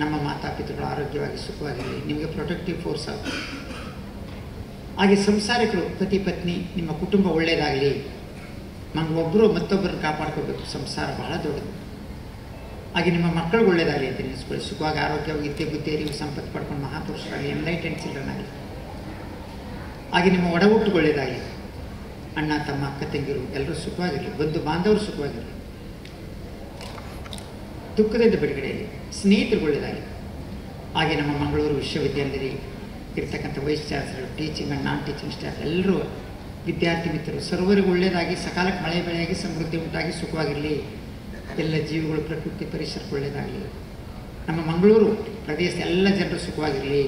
ನಮ್ಮ ಮಾತಾಪಿತೃಗಳು ಆರೋಗ್ಯವಾಗಿ ಸುಖವಾಗಿರಲಿ, ನಿಮಗೆ ಪ್ರೊಟೆಕ್ಟಿವ್ ಫೋರ್ಸ್ ಆಗುತ್ತೆ. ಹಾಗೆ ಸಂಸಾರಿಕರು, ಪತಿ ಪತ್ನಿ, ನಿಮ್ಮ ಕುಟುಂಬ ಒಳ್ಳೆಯದಾಗಲಿ. ಒಬ್ಬರು ಮತ್ತೊಬ್ಬರನ್ನು ಕಾಪಾಡ್ಕೋಬೇಕು. ಸಂಸಾರ ಬಹಳ ದೊಡ್ಡದು. ಹಾಗೆ ನಿಮ್ಮ ಮಕ್ಕಳಿಗೆ ಒಳ್ಳೆಯದಾಗಲಿ ಅಂತ ನೆನೆಸ್ಕೊಳ್ಳಿ. ಸುಖವಾಗಿ, ಆರೋಗ್ಯವಾಗಿ, ವಿದ್ಯೆ, ಬುದ್ಧಿ, ಅರಿವು, ಸಂಪತ್ತು ಪಡ್ಕೊಂಡು ಮಹಾಪುರುಷರಾಗಲಿ, ಎನ್ಲೈಟೆಂಡ್ ಚಿಲ್ಡ್ರನ್ ಆಗಲಿ. ಹಾಗೆ ನಿಮ್ಮ ಒಡಹುಟ್ಟು ಒಳ್ಳೆಯದಾಗಲಿ. ಅಣ್ಣ ತಮ್ಮ, ಅಕ್ಕ ತಂಗಿರು ಎಲ್ಲರೂ ಸುಖವಾಗಿರಲಿ. ಬಂಧು ಬಾಂಧವರು ಸುಖವಾಗಿರಲಿ. ದುಃಖದಿಂದ ಬಿಡುಗಡೆಯಲ್ಲಿ ಸ್ನೇಹಿತರು ಒಳ್ಳೆಯದಾಗಲಿ. ಹಾಗೆ ನಮ್ಮ ಮಂಗಳೂರು ವಿಶ್ವವಿದ್ಯಾಲಯದಲ್ಲಿ ಇರ್ತಕ್ಕಂಥ vice chancellor, teaching and non teaching staff ಎಲ್ಲರೂ, ವಿದ್ಯಾರ್ಥಿ ಮಿತ್ರರು ಸರ್ವರಿಗೂ ಒಳ್ಳೆಯದಾಗಿ, ಸಕಾಲಕ್ಕೆ ಮಳೆ ಬೆಳೆಯಾಗಿ, ಸಮೃದ್ಧಿ ಉಂಟಾಗಿ ಸುಖವಾಗಿರಲಿ. ಎಲ್ಲ ಜೀವಿಗಳು, ಪ್ರಕೃತಿ, ಪರಿಸರಕ್ಕೆ ಒಳ್ಳೆಯದಾಗಲಿ. ನಮ್ಮ ಮಂಗಳೂರು ಪ್ರದೇಶದ ಎಲ್ಲ ಜನರು ಸುಖವಾಗಿರಲಿ.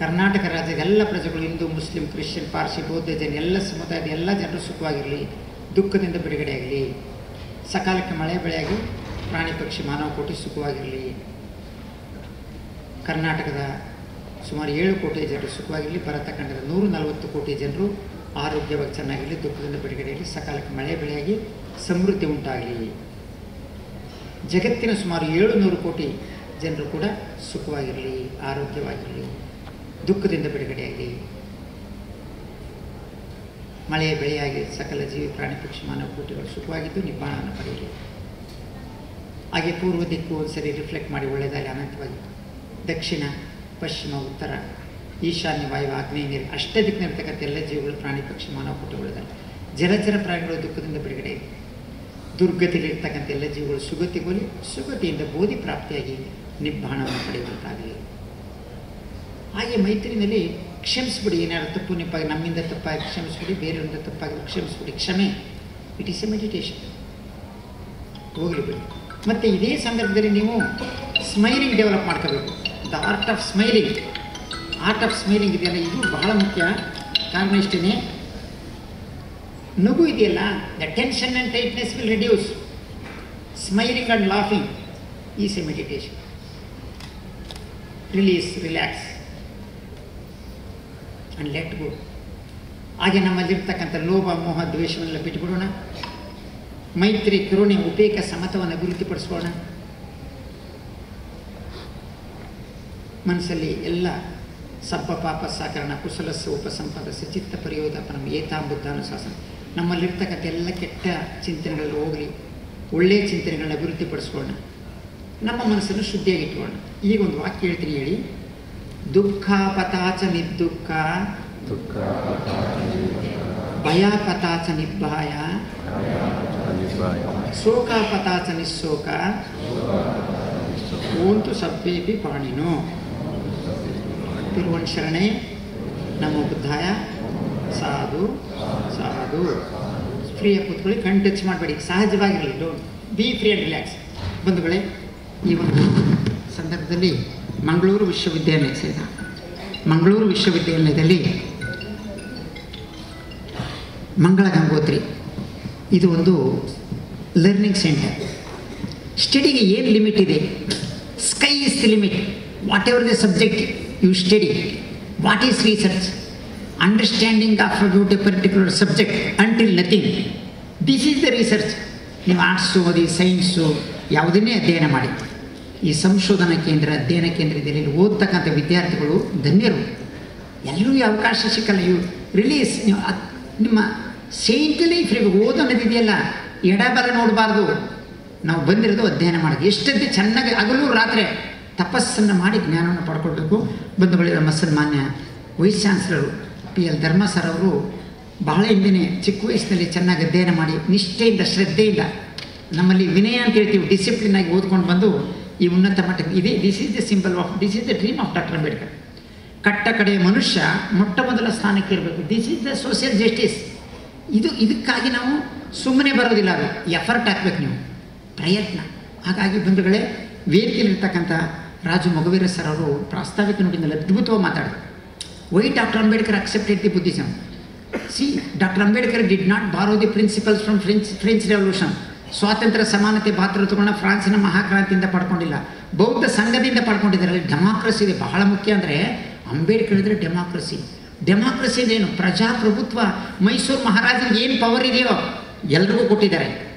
ಕರ್ನಾಟಕ ರಾಜ್ಯದ ಎಲ್ಲ ಪ್ರಜೆಗಳು, ಹಿಂದೂ, ಮುಸ್ಲಿಂ, ಕ್ರಿಶ್ಚಿಯನ್, ಪಾರ್ಸಿ, ಬೌದ್ಧ ಜನ ಎಲ್ಲ ಸಮುದಾಯದ ಎಲ್ಲ ಜನರು ಸುಖವಾಗಿರಲಿ. ದುಃಖದಿಂದ ಬಿಡುಗಡೆಯಾಗಲಿ. ಸಕಾಲಕ್ಕೆ ಮಳೆ ಬೆಳೆಯಾಗಿ, ಪ್ರಾಣಿ ಪಕ್ಷಿ ಮಾನವ ಕೋಟಿ ಸುಖವಾಗಿರಲಿ. ಕರ್ನಾಟಕದ ಸುಮಾರು 7 ಕೋಟಿ ಜನರು ಸುಖವಾಗಿರಲಿ. ಭಾರತ ಖಂಡದ 140 ಕೋಟಿ ಜನರು ಆರೋಗ್ಯವಾಗಿ ಚೆನ್ನಾಗಿರಲಿ, ದುಃಖದಿಂದ ಬಿಡುಗಡೆಯಾಗಲಿ. ಸಕಾಲಕ್ಕೆ ಮಳೆ ಬೆಳೆಯಾಗಿ, ಸಮೃದ್ಧಿ ಉಂಟಾಗಲಿ. ಜಗತ್ತಿನ ಸುಮಾರು 700 ಕೋಟಿ ಜನರು ಕೂಡ ಸುಖವಾಗಿರಲಿ, ಆರೋಗ್ಯವಾಗಿರಲಿ, ದುಃಖದಿಂದ ಬಿಡುಗಡೆಯಾಗಲಿ. ಮಳೆಯ ಬೆಳೆಯಾಗಿ ಸಕಲ ಜೀವಿ, ಪ್ರಾಣಿ, ಪಕ್ಷಿ, ಮಾನವ ಕೋಟಿಗಳು ಸುಖವಾಗಿದ್ದು ನಿಬ್ಬಾಣವನ್ನು ಪಡೆಯಲಿ. ಹಾಗೆ ಪೂರ್ವ ದಿಕ್ಕು ಒಂದ್ಸರಿ ರಿಫ್ಲೆಕ್ಟ್ ಮಾಡಿ ಒಳ್ಳೆಯದಾಗಲಿ. ಅನಂತವಾಗಿ ದಕ್ಷಿಣ, ಪಶ್ಚಿಮ, ಉತ್ತರ, ಈಶಾನ್ಯ, ವಾಯು, ಆಗ್ನೇಯ, ನೀರು ಅಷ್ಟೇ ದಿಕ್ಕಿನಿರ್ತಕ್ಕಂಥ ಎಲ್ಲ ಜೀವಿಗಳು, ಪ್ರಾಣಿ, ಪಕ್ಷಿ, ಮಾನವ ಕೋಟಿಗಳಿದ್ದಾರೆ. ಜಲಚರ ಪ್ರಾಣಿಗಳು ದುಃಖದಿಂದ ಬಿಡುಗಡೆ. ದುರ್ಗತಿಯಲ್ಲಿರ್ತಕ್ಕಂಥ ಎಲ್ಲ ಜೀವಿಗಳು ಸುಗತಿಗೋಲಿ, ಸುಗತಿಯಿಂದ ಬೋಧಿ ಪ್ರಾಪ್ತಿಯಾಗಿ ನಿಬ್ಬಾಣವನ್ನು ಪಡೆಯುವಂತಾಗಲಿ. ಹಾಗೆ ಮೈತ್ರಿನಲ್ಲಿ ಕ್ಷಮಿಸ್ಬಿಡಿ. ಏನಾದ್ರು ತಪ್ಪು ನೆಪ್ಪಾಗಿ, ನಮ್ಮಿಂದ ತಪ್ಪಾಗಿ ಕ್ಷಮಿಸ್ಬಿಡಿ, ಬೇರೆಯವರಿಂದ ತಪ್ಪಾಗಿ ಕ್ಷಮಿಸ್ಬಿಡಿ. ಕ್ಷಮೆ, ಇಟ್ ಈಸ್ ಎ ಮೆಡಿಟೇಷನ್. ಹೋಗಲಿ ಬಿಡಿ. ಮತ್ತು ಇದೇ ಸಂದರ್ಭದಲ್ಲಿ ನೀವು ಸ್ಮೈಲಿಂಗ್ ಡೆವಲಪ್ ಮಾಡ್ಕೋಬೇಕು. The art of smiling. Art of smiling ಇದೆಯಲ್ಲ, ಇದು ಬಹಳ ಮುಖ್ಯ. ಕಾರಣ ಇಷ್ಟೇ, ನಗು ಇದೆಯಲ್ಲ, the tension and tightness will reduce. Smiling and laughing is A meditation. Release, relax and let ಗೋ. ಹಾಗೆ ನಮ್ಮಲ್ಲಿರ್ತಕ್ಕಂಥ ಲೋಭ, ಮೋಹ, ದ್ವೇಷವನ್ನೆಲ್ಲ ಬಿಟ್ಟುಬಿಡೋಣ. ಮೈತ್ರಿ, ಕರುಣೆ, ಉಪೇಕ್ಷ, ಸಮತವನ್ನು ಅಭಿವೃದ್ಧಿಪಡಿಸೋಣ. ಮನಸ್ಸಲ್ಲಿ ಎಲ್ಲ ಸಬ್ಬ ಪಾಪ ಸಾಕರಣ ಕುಶಲಸ್ಯ ಉಪಸಂಪದಸ್ಯ ಚಿತ್ತ ಪರಿಯೋಧಾಪನ ಏತಾಂ ಬುದ್ಧಾನುಶಾಸನ. ನಮ್ಮಲ್ಲಿರ್ತಕ್ಕಂಥ ಎಲ್ಲ ಕೆಟ್ಟ ಚಿಂತನೆಗಳಲ್ಲಿ ಹೋಗಲಿ, ಒಳ್ಳೆಯ ಚಿಂತನೆಗಳನ್ನ ಅಭಿವೃದ್ಧಿಪಡಿಸ್ಕೊಳ್ಳೋಣ. ನಮ್ಮ ಮನಸ್ಸನ್ನು ಶುದ್ಧಿಯಾಗಿಟ್ಕೊಳ್ಳೋಣ. ಈಗ ಒಂದು ವಾಕ್ಯ ಹೇಳ್ತೀನಿ, ಹೇಳಿ. ದುಃಖ ಪತಾಚ ನಿರ್ದುಃಖ ಭಯಪತಾಚ ನಿಬ್ಬಾಯ ಶೋಕಪತಾಚ ನಿಶೋಕ ಓಂತು ಸಭ್ಯೇಪಿ ಪಾಣಿನೋ. ತಿರುವನ್ ಶರಣೆ ನಮೋ ಬುದ್ಧಾಯ. ಸಾಧು ಸಾಧು. ಫ್ರೀಯಾಗಿ ಕೂತ್ಕೊಳ್ಳಿ, ಕಣ್ ಟಚ್ ಮಾಡಬೇಡಿ, ಸಹಜವಾಗಿರಲಿ. Don't be free and relax. ಬಂಧುಗಳೇ, ಈ ಒಂದು ಸಂದರ್ಭದಲ್ಲಿ ಮಂಗಳೂರು ವಿಶ್ವವಿದ್ಯಾಲಯದಲ್ಲಿ ಮಂಗಳ ಗಂಗೋತ್ರಿ ಇದು ಒಂದು ಲರ್ನಿಂಗ್ ಸೆಂಟರ್. ಸ್ಟಡಿಗೆ ಏನು ಲಿಮಿಟ್ ಇದೆ? Sky is the limit. Whatever the subject you study, what is research, understanding of about a particular subject until nothing. This is the research. ನೀವು ಆರ್ಟ್ಸು ಓದಿ, ಸೈನ್ಸು ಯಾವುದನ್ನೇ ಅಧ್ಯಯನ ಮಾಡಿ, ಈ ಸಂಶೋಧನಾ ಕೇಂದ್ರ, ಅಧ್ಯಯನ ಕೇಂದ್ರದಲ್ಲಿ ಓದ್ತಕ್ಕಂಥ ವಿದ್ಯಾರ್ಥಿಗಳು ಧನ್ಯರು. ಎಲ್ಲರೂ ಈ ಅವಕಾಶ ಸಿಕ್ಕಲ್ಲ. ಇವು ರಿಲೀಸ್ ನಿಮ್ಮ ಸೇಂಟ್ ಲೈಫ್ ಓದೋದಿದೆಯಲ್ಲ, ಎಡಬಲ ನೋಡಬಾರ್ದು. ನಾವು ಬಂದಿರೋದು ಅಧ್ಯಯನ ಮಾಡೋದು. ಎಷ್ಟಂತೆ ಚೆನ್ನಾಗಿ ಹಗಲು ರಾತ್ರಿ ತಪಸ್ಸನ್ನು ಮಾಡಿ ಜ್ಞಾನವನ್ನು ಪಡ್ಕೊಳ್ಬೇಕು. ಬಂಧುಗಳೇ, ನಮ್ಮ ಸನ್ಮಾನ್ಯ ವೈಸ್ ಚಾನ್ಸಲರು PL ಧರ್ಮ ಸರ್ ಅವರು ಬಹಳ ಹಿಂದಿನೇ ಚಿಕ್ಕ ವಯಸ್ಸಿನಲ್ಲಿ ಚೆನ್ನಾಗಿ ಅಧ್ಯಯನ ಮಾಡಿ ನಿಷ್ಠೆಯಿಂದ, ಶ್ರದ್ಧೆಯಿಂದ, ನಮ್ಮಲ್ಲಿ ವಿನಯ ಅಂತ ಹೇಳ್ತೀವಿ, ಡಿಸಿಪ್ಲಿನ್ ಆಗಿ ಓದ್ಕೊಂಡು ಬಂದು ಈ ಉನ್ನತ ಮಟ್ಟಕ್ಕೆ ಇದೆ. This is the symbol of, this is the dream of doctor Ambedkar. ಕಟ್ಟ ಕಡೆಯ ಮನುಷ್ಯ ಮೊಟ್ಟ ಮೊದಲ ಸ್ಥಾನಕ್ಕೆ ಇರಬೇಕು. This is the social justice. ಇದಕ್ಕಾಗಿ ನಾವು ಸುಮ್ಮನೆ ಬರೋದಿಲ್ಲ, ಅದು ಎಫರ್ಟ್ ಹಾಕ್ಬೇಕು, ನೀವು ಪ್ರಯತ್ನ. ಹಾಗಾಗಿ ಬಂಧುಗಳೇ, ವೇದಿಕೆಯಲ್ಲಿರ್ತಕ್ಕಂಥ ರಾಜು ಮೊಗವೀರ ಸರ್ ಅವರು ಪ್ರಾಸ್ತಾವಿಕ ನುಡಿನಲ್ಲಿ ಅದ್ಭುತವಾಗಿ ಮಾತಾಡಿದರು. Why doctor Ambedkar accepted the Buddhism. See, doctor Ambedkar did not borrow the principles from French revolution. ಸ್ವಾತಂತ್ರ್ಯ, ಸಮಾನತೆ, ಭಾತೃತ್ವಗಳನ್ನ ಫ್ರಾನ್ಸಿನ ಮಹಾಕ್ರಾಂತಿಯಿಂದ ಪಡ್ಕೊಂಡಿಲ್ಲ, ಬೌದ್ಧ ಸಂಘದಿಂದ ಪಡ್ಕೊಂಡಿದ್ದಾರೆ. ಅಲ್ಲಿ ಡೆಮಾಕ್ರಸಿ ಇದೆ. ಬಹಳ ಮುಖ್ಯ ಅಂದರೆ ಅಂಬೇಡ್ಕರ್ ಇದ್ರೆ ಡೆಮಾಕ್ರಸಿ. ಡೆಮಾಕ್ರಸಿ ಏನು? ಪ್ರಜಾಪ್ರಭುತ್ವ. ಮೈಸೂರು ಮಹಾರಾಜರಿಗೆ ಏನು ಪವರ್ ಇದೆಯೋ ಎಲ್ರಿಗೂ ಕೊಟ್ಟಿದ್ದಾರೆ.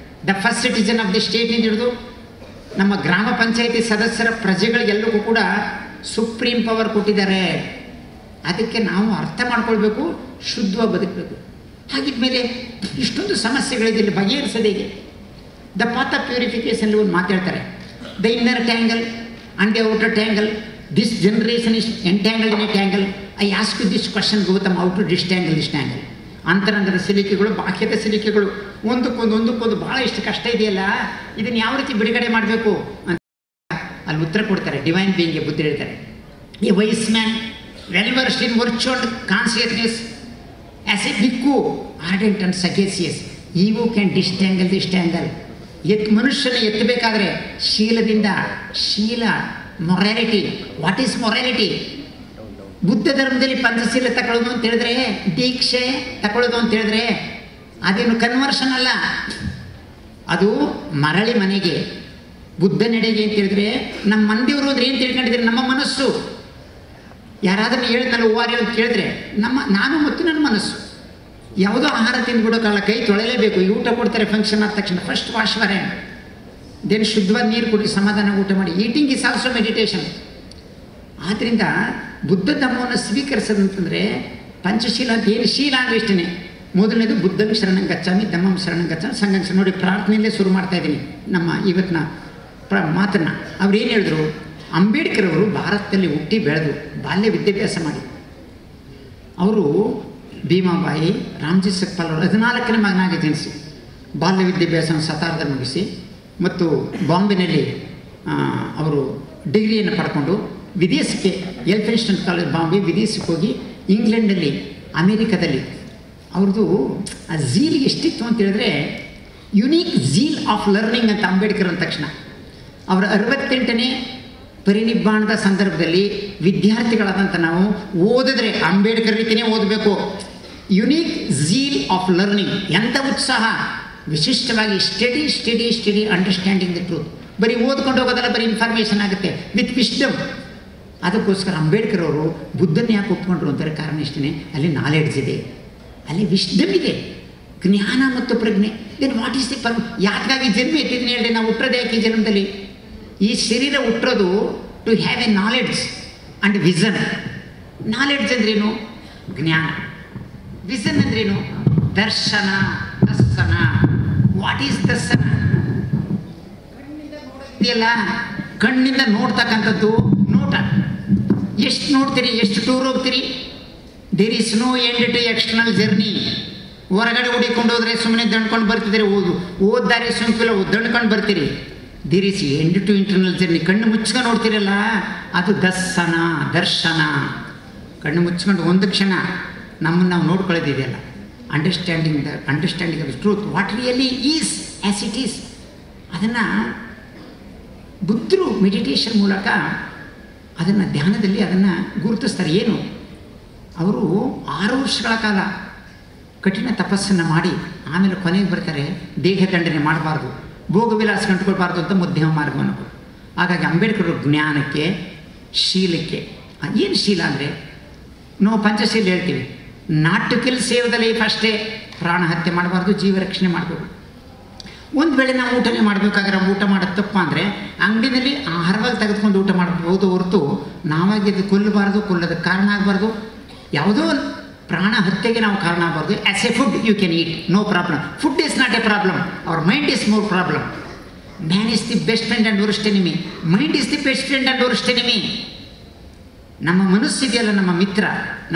The first citizen of the ಸ್ಟೇಟ್ನಿಂದ ಹಿಡಿದು ನಮ್ಮ ಗ್ರಾಮ ಪಂಚಾಯಿತಿ ಸದಸ್ಯರ ಪ್ರಜೆಗಳಿಗೆಲ್ಲರಿಗೂ ಕೂಡ ಸುಪ್ರೀಂ ಪವರ್ ಕೊಟ್ಟಿದ್ದಾರೆ. ಅದಕ್ಕೆ ನಾವು ಅರ್ಥ ಮಾಡ್ಕೊಳ್ಬೇಕು, ಶುದ್ಧವಾಗಿ ಬದುಕಬೇಕು. ಹಾಗಿದ್ಮೇಲೆ ಇಷ್ಟೊಂದು ಸಮಸ್ಯೆಗಳಿದೆ, ಇಲ್ಲಿ ಬಗೆಹರಿಸೋದೇಗೆ? ದ ಪಾತ್ ಆಫ್ ಪ್ಯೂರಿಫಿಕೇಶನ್ ಒಂದು ಮಾತಾಡ್ತಾರೆ. The inner tangle and the outer tangle. This generation is entangled in a tangle. I ask you this question Gautam, how to ಡಿಸ್ಟ್ಯಾಂಗಲ್ this ಟ್ಯಾಂಗಲ್. ಅಂತರಂಗದ ಸಿಲಿಕೆಗಳು, ಬಾಹ್ಯದ ಸಿಲಿಕೆಗಳು, ಒಂದಕ್ಕೊಂದು ಭಾಳ ಇಷ್ಟು ಕಷ್ಟ ಇದೆಯಲ್ಲ, ಇದನ್ನು ಯಾವ ರೀತಿ ಬಿಡುಗಡೆ ಮಾಡಬೇಕು ಅಂತ ಅಲ್ಲಿ ಉತ್ತರ ಕೊಡ್ತಾರೆ. ಡಿವೈನ್ ಬೀಯಿಂಗ್ಗೆ ಬುದ್ಧಿ ಹೇಳ್ತಾರೆ. A wise man well versed in virtual consciousness as a bhikkhu ardent and sagacious he who can disentangle this tangle. ಮನುಷ್ಯನ ಎತ್ತಬೇಕಾದ್ರೆ ಶೀಲದಿಂದ, ಶೀಲ, morality. What is morality? Buddha ಧರ್ಮದಲ್ಲಿ ಪಂಚಶೀಲ ತಗೊಳ್ಳೋದು ಅಂತ ಹೇಳಿದ್ರೆ, ದೀಕ್ಷೆ ತಗೊಳ್ಳೋದು ಅಂತ ಹೇಳಿದ್ರೆ ಅದೇನು ಕನ್ವರ್ಷನ್ ಅಲ್ಲ, ಅದು ಮರಳಿ ಮನೆಗೆ, ಬುದ್ಧ ನಡೆಗೆ ಅಂತ ಹೇಳಿದ್ರೆ. ನಮ್ಮ ಮಂದಿಯವರು ಅಂದ್ರೆ ಏನು ತಿಳ್ಕೊಂಡಿದ್ರೆ, ನಮ್ಮ ಮನಸ್ಸು. ಯಾರಾದ್ರೂ ಹೇಳಿದ್ನಲ್ಲ ಹೂವಾರಿ ಅಂತ ಕೇಳಿದ್ರೆ ನಾನು ಮತ್ತು ನನ್ನ ಮನಸ್ಸು. ಯಾವುದೋ ಆಹಾರ ತಿಂದ್ಬಿಡೋಕ್ಕಲ್ಲ, ಕೈ ತೊಳೆಯಲೇಬೇಕು. ಈ ಊಟ ಕೊಡ್ತಾರೆ ಫಂಕ್ಷನ್ ಆದ ತಕ್ಷಣ, first wash your hand, then ಶುದ್ಧವಾದ ನೀರು ಕೊಡಿ, ಸಮಾಧಾನ ಊಟ ಮಾಡಿ. Eating is also meditation. ಆದ್ದರಿಂದ ಬುದ್ಧ ಧರ್ಮವನ್ನು ಸ್ವೀಕರಿಸೋದಂತಂದರೆ ಪಂಚಶೀಲ ಅಂತ ಏನು? ಶೀಲ ಅಂದರೆ ಇಷ್ಟೇ. ಮೊದಲನೇದು ಬುದ್ಧಂ ಶರಣಂ ಗಚ್ಚಾಮಿ, ಧಮ್ಮಂ ಶರಣಂ ಗಚ್ಚಾಮಿ, ಸಂಘಂ ಶರಣ. ನೋಡಿ, ಪ್ರಾರ್ಥನೆಯಲ್ಲೇ ಶುರು ಮಾಡ್ತಾ ಇದ್ದೀನಿ ನಮ್ಮ ಇವತ್ತಿನ ಮಾತನ್ನು. ಅವ್ರು ಏನು ಹೇಳಿದ್ರು? ಅಂಬೇಡ್ಕರ್ ಅವರು ಭಾರತದಲ್ಲಿ ಹುಟ್ಟಿ ಬೆಳೆದು ಬಾಲ್ಯ ವಿದ್ಯಾಭ್ಯಾಸ ಮಾಡಿ, ಅವರು ಭೀಮಾಬಾಯಿ, ರಾಮ್ಜಿ ಸಕ್ಪಾಲ್ ಅವರು 14ನೇ ಮಗನಾಗಿ ಜನಿಸಿ ಬಾಲ್ಯ ವಿದ್ಯಾಭ್ಯಾಸನ ಸತಾರದಲ್ಲಿ ಮುಗಿಸಿ, ಮತ್ತು ಬಾಂಬೆನಲ್ಲಿ ಅವರು ಡಿಗ್ರಿಯನ್ನು ಪಡ್ಕೊಂಡು ವಿದೇಶಕ್ಕೆ, ಎಲ್ಫಿನ್ಸ್ಟನ್ ಕಾಲೇಜ್ ಬಾಂಬೆ, ವಿದೇಶಕ್ಕೆ ಹೋಗಿ ಇಂಗ್ಲೆಂಡಲ್ಲಿ, ಅಮೇರಿಕಾದಲ್ಲಿ ಅವ್ರದ್ದು ಆ ಝೀಲ್ ಎಷ್ಟಿತ್ತು ಅಂತ ಹೇಳಿದ್ರೆ, ಯುನೀಕ್ ಝೀಲ್ ಆಫ್ ಲರ್ನಿಂಗ್ ಅಂತ ಅಂಬೇಡ್ಕರ್ ಅಂದ ತಕ್ಷಣ. ಅವರ 68ನೇ ಪರಿನಿಬ್ಬಾಣದ ಸಂದರ್ಭದಲ್ಲಿ ವಿದ್ಯಾರ್ಥಿಗಳಾದಂಥ ನಾವು ಓದಿದ್ರೆ ಅಂಬೇಡ್ಕರ್ ರೀತಿಯೇ ಓದಬೇಕು. Unique zeal of learning. ಎಂಥ ಉತ್ಸಾಹ! ವಿಶಿಷ್ಟವಾಗಿ study study study understanding the truth. ಬರೀ ಓದ್ಕೊಂಡು ಹೋಗೋದಲ್ಲ, ಬರೀ ಇನ್ಫಾರ್ಮೇಷನ್ ಆಗುತ್ತೆ ವಿತ್ ವಿಸ್ಡಮ್. ಅದಕ್ಕೋಸ್ಕರ ಅಂಬೇಡ್ಕರ್ ಅವರು ಬುದ್ಧನ ಯಾಕೆ ಒಪ್ಕೊಂಡ್ರು ಅಂತಾರೆ? ಕಾರಣ ಇಷ್ಟೇ, ಅಲ್ಲಿ ನಾಲೆಡ್ಜ್ ಇದೆ, ಅಲ್ಲಿ ವಿಸ್ಡಮ್ ಇದೆ, ಜ್ಞಾನ ಮತ್ತು ಪ್ರಜ್ಞೆ. ದೆನ್ ವಾಟ್ ಈಸ್ ದಿ ಯಾಕಾಗಿ ಜನ್ಮ ಎತ್ತಿದ್ದೀನಿ ಹೇಳಿ? ನಾವು ಹುಟ್ಟೋದು ಯಾಕೆ ಈ ಜನ್ಮದಲ್ಲಿ? ಈ ಶರೀರ ಹುಟ್ಟೋದು to have a knowledge and vision. Knowledge ಅಂದ್ರೇನು? ಜ್ಞಾನ. ವಿಷನ್ ಅಂದ್ರೇನು? ದರ್ಶನ, ದರ್ಶನ. ವಾಟ್ ಈಸ್ ದರ್ಶನ? ಇದೆಯಲ್ಲ, ಕಣ್ಣಿಂದ ನೋಡ್ತಕ್ಕಂಥದ್ದು ನೋಟ. ಎಷ್ಟು ನೋಡ್ತೀರಿ? ಎಷ್ಟು ಟೂರ್ ಹೋಗ್ತೀರಿ? There is no end to external journey. ಹೊರಗಡೆ ಹುಡಿಕೊಂಡು ಹೋದರೆ ಸುಮ್ಮನೆ ದಂಡ್ಕೊಂಡು ಬರ್ತಿದ್ದೀರಿ, ಓದ್ದಾರಿ ಸುಂಕಿಲ್ಲ ದಂಡ್ಕೊಂಡು ಬರ್ತೀರಿ. There is end to internal journey. ಕಣ್ಣು ಮುಚ್ಕೊಂಡು ನೋಡ್ತೀರಲ್ಲ, ಅದು ದರ್ಶನ. ಕಣ್ಣು ಮುಚ್ಕೊಂಡು ಒಂದು ಕ್ಷಣ ನಮ್ಮನ್ನು ನಾವು ನೋಡ್ಕೊಳ್ಳೋದಿದೆಯಲ್ಲ, understanding of truth, what really is as it is. ಅದನ್ನು ಬುದ್ಧರು ಮೆಡಿಟೇಷನ್ ಮೂಲಕ ಅದನ್ನು ಧ್ಯಾನದಲ್ಲಿ ಅದನ್ನು ಗುರುತಿಸ್ತಾರೆ. ಏನು, ಅವರು 6 ವರ್ಷಗಳ ಕಾಲ ಕಠಿಣ ತಪಸ್ಸನ್ನು ಮಾಡಿ ಆಮೇಲೆ ಕೊನೆಗೆ ಬರ್ತಾರೆ, ದೇಹ ದಂಡನೆ ಮಾಡಬಾರ್ದು, ಭೋಗವಿಲಾಸ ಕಂಡುಕೊಳ್ಬಾರ್ದು ಅಂತ ಮಧ್ಯಮ ಮಾರ್ಗವನ್ನು. ಹಾಗಾಗಿ ಅಂಬೇಡ್ಕರ್ ಜ್ಞಾನಕ್ಕೆ, ಶೀಲಕ್ಕೆ, ಏನು ಶೀಲ ಅಂದರೆ ನಾವು ಪಂಚಶೀಲ ಹೇಳ್ತೀವಿ, not to kill save the life ಅಷ್ಟೇ. ಪ್ರಾಣ ಹತ್ಯೆ ಮಾಡಬಾರ್ದು, ಜೀವ ರಕ್ಷಣೆ ಮಾಡಬೇಕು. ಒಂದು ವೇಳೆ ನಾವು ಊಟನೇ ಮಾಡಬೇಕಾದ್ರೆ ಊಟ ಮಾಡೋದು ತಪ್ಪ ಅಂದರೆ ಅಂಗಡಿನಲ್ಲಿ ಆಹಾರವಾಗಿ ತೆಗೆದುಕೊಂಡು ಊಟ ಮಾಡಬಹುದು ಹೊರತು ನಾವಾಗಿ ಕೊಲ್ಲೋದಕ್ಕೆ ಕಾರಣ ಆಗಬಾರ್ದು. ಯಾವುದೋ ಪ್ರಾಣ ಹತ್ಯೆಗೆ ನಾವು ಕಾರಣ ಆಗಬಾರ್ದು. As a food you can eat, no problem. Food is not a problem, our mind is more problem. Man is the best friend and worst enemy, mind is the best friend and worst enemy. ನಮ್ಮ ಮನಸ್ಸಿದೆಯಲ್ಲ ನಮ್ಮ ಮಿತ್ರ,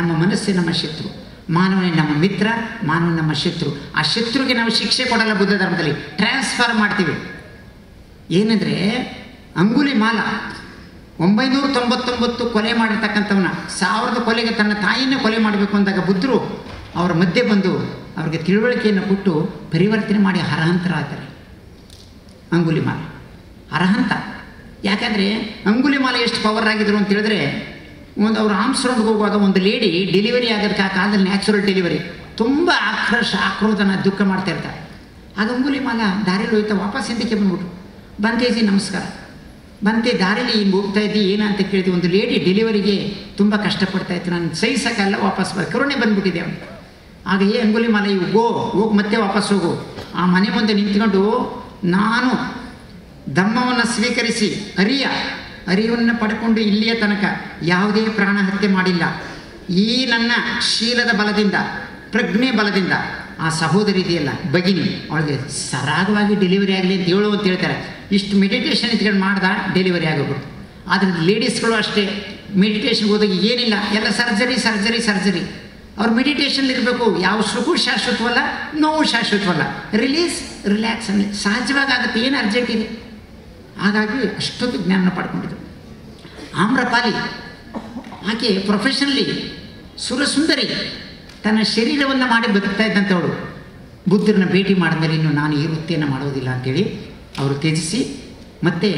ನಮ್ಮ ಮನಸ್ಸೇ ನಮ್ಮ ಶತ್ರು. ಮಾನವನೇ ನಮ್ಮ ಮಿತ್ರ, ಮಾನವ ನಮ್ಮ ಶತ್ರು. ಆ ಶತ್ರುಗೆ ನಾವು ಶಿಕ್ಷೆ ಕೊಡಲ್ಲ ಬುದ್ಧ ಧರ್ಮದಲ್ಲಿ, ಟ್ರಾನ್ಸ್ಫರ್ ಮಾಡ್ತೀವಿ. ಏನಂದರೆ ಅಂಗುಲಿಮಾಲ 999 ಕೊಲೆ ಮಾಡಿರ್ತಕ್ಕಂಥವನ್ನ 1000 ಕೊಲೆಗೆ ತನ್ನ ತಾಯಿಯನ್ನು ಕೊಲೆ ಮಾಡಬೇಕು ಅಂದಾಗ ಬುದ್ಧರು ಅವರ ಮಧ್ಯೆ ಬಂದು ಅವ್ರಿಗೆ ತಿಳುವಳಿಕೆಯನ್ನು ಕೊಟ್ಟು ಪರಿವರ್ತನೆ ಮಾಡಿ ಹರಹಂತರಾಗ್ತಾರೆ. ಅಂಗುಲಿಮಾಲ ಅರಹಂತ. ಯಾಕಂದರೆ ಅಂಗುಲಿಮಾಲ ಎಷ್ಟು ಪವರ್ ಆಗಿದ್ರು ಅಂತ ಹೇಳಿದ್ರೆ, ಅವ್ರು ಆಮ್ಸ್ಟ್ರಾಂಗ್ಗೆ ಹೋಗುವಾಗ ಒಂದು ಲೇಡಿ ಡೆಲಿವರಿ ಆಗೋದಕ್ಕೆ, ಆ ಕಾಲದಲ್ಲಿ ನ್ಯಾಚುರಲ್ ಡೆಲಿವರಿ, ತುಂಬ ಆಕ್ರೋಧನ ದುಃಖ ಮಾಡ್ತಾ ಇರ್ತಾರೆ. ಆಗ ಅಂಗುಲಿಮಾಲ ದಾರಿಯಲ್ಲಿ ಹೋಯ್ತಾ ವಾಪಸ್ ಹಿಂದಕ್ಕೆ ಬಂದ್ಬಿಟ್ರು. ಬಂತೇಜಿ ನಮಸ್ಕಾರ, ಬಂತೆ ದಾರಿಲಿ ಹಿಂಗೆ ಹೋಗ್ತಾ ಇದ್ದಿ ಏನಂತ ಕೇಳಿದ್ವಿ. ಒಂದು ಲೇಡಿ ಡೆಲಿವರಿಗೆ ತುಂಬ ಕಷ್ಟಪಡ್ತಾ ಇತ್ತು, ನಾನು ಸಹಿಸೋಕ್ಕಲ್ಲ, ವಾಪಸ್ ಕರುಣೆ ಬಂದ್ಬಿಟ್ಟಿದೆ ಅವನು. ಆಗ ಅಂಗುಲಿಮಾಲ ಹೋಗಿ ಮತ್ತೆ ವಾಪಸ್ ಹೋಗು. ಆ ಮನೆ ಮುಂದೆ ನಿಂತ್ಕೊಂಡು, ನಾನು ಧಮ್ಮವನ್ನು ಸ್ವೀಕರಿಸಿ ಅರಿವನ್ನು ಪಡ್ಕೊಂಡು ಇಲ್ಲಿಯ ತನಕ ಯಾವುದೇ ಪ್ರಾಣ ಹತ್ಯೆ ಮಾಡಿಲ್ಲ. ಈ ನನ್ನ ಶೀಲದ ಬಲದಿಂದ, ಪ್ರಜ್ಞೆ ಬಲದಿಂದ ಆ ಸಹೋದರಿ ಇದೆಯಲ್ಲ ಭಗಿನಿ, ಅವಳಿಗೆ ಸರಾಗವಾಗಿ ಡೆಲಿವರಿ ಆಗಲಿ ಅಂತ ಹೇಳ್ತಾರೆ. ಇಷ್ಟು ಮೆಡಿಟೇಷನ್ ಇಟ್ಕೊಂಡು ಮಾಡ್ದ ಡೆಲಿವರಿ ಆಗೋಗ್ಬಿಟ್ಟು. ಆದರೆ ಲೇಡೀಸ್ಗಳು ಅಷ್ಟೇ, ಮೆಡಿಟೇಷನ್ಗೆ ಹೋದಾಗ ಏನಿಲ್ಲ, ಎಲ್ಲ ಸರ್ಜರಿ. ಅವ್ರು ಮೆಡಿಟೇಷನ್ ಇರಬೇಕು. ಯಾವ ಸುಖೂ ಶಾಶ್ವತವಲ್ಲ, ನೋವು ಶಾಶ್ವತವಲ್ಲ. ರಿಲ್ಯಾಕ್ಸ್ ಅಂದರೆ ಸಹಜವಾಗಿ ಆಗುತ್ತೆ, ಏನು ಅರ್ಜೆಂಟ್ ಇದೆ. ಹಾಗಾಗಿ ಅಷ್ಟೊಂದು ಜ್ಞಾನ ಪಡ್ಕೊಂಡಿದ್ರು. ಆಮ್ರಪಾಲಿ ಆಕೆ ಪ್ರೊಫೆಷನಲಿ ಸುರಸುಂದರಿ, ತನ್ನ ಶರೀರವನ್ನು ಮಾಡಿ ಬದುಕ್ತಾ ಇದ್ದಂಥವಳು. ಬುದ್ಧರನ್ನ ಭೇಟಿ ಮಾಡಿದ್ಮೇಲೆ ಇನ್ನು ನಾನು ಈ ವೃತ್ತಿಯನ್ನು ಮಾಡೋದಿಲ್ಲ ಅಂಥೇಳಿ ಅವರು ತ್ಯಜಿಸಿ, ಮತ್ತು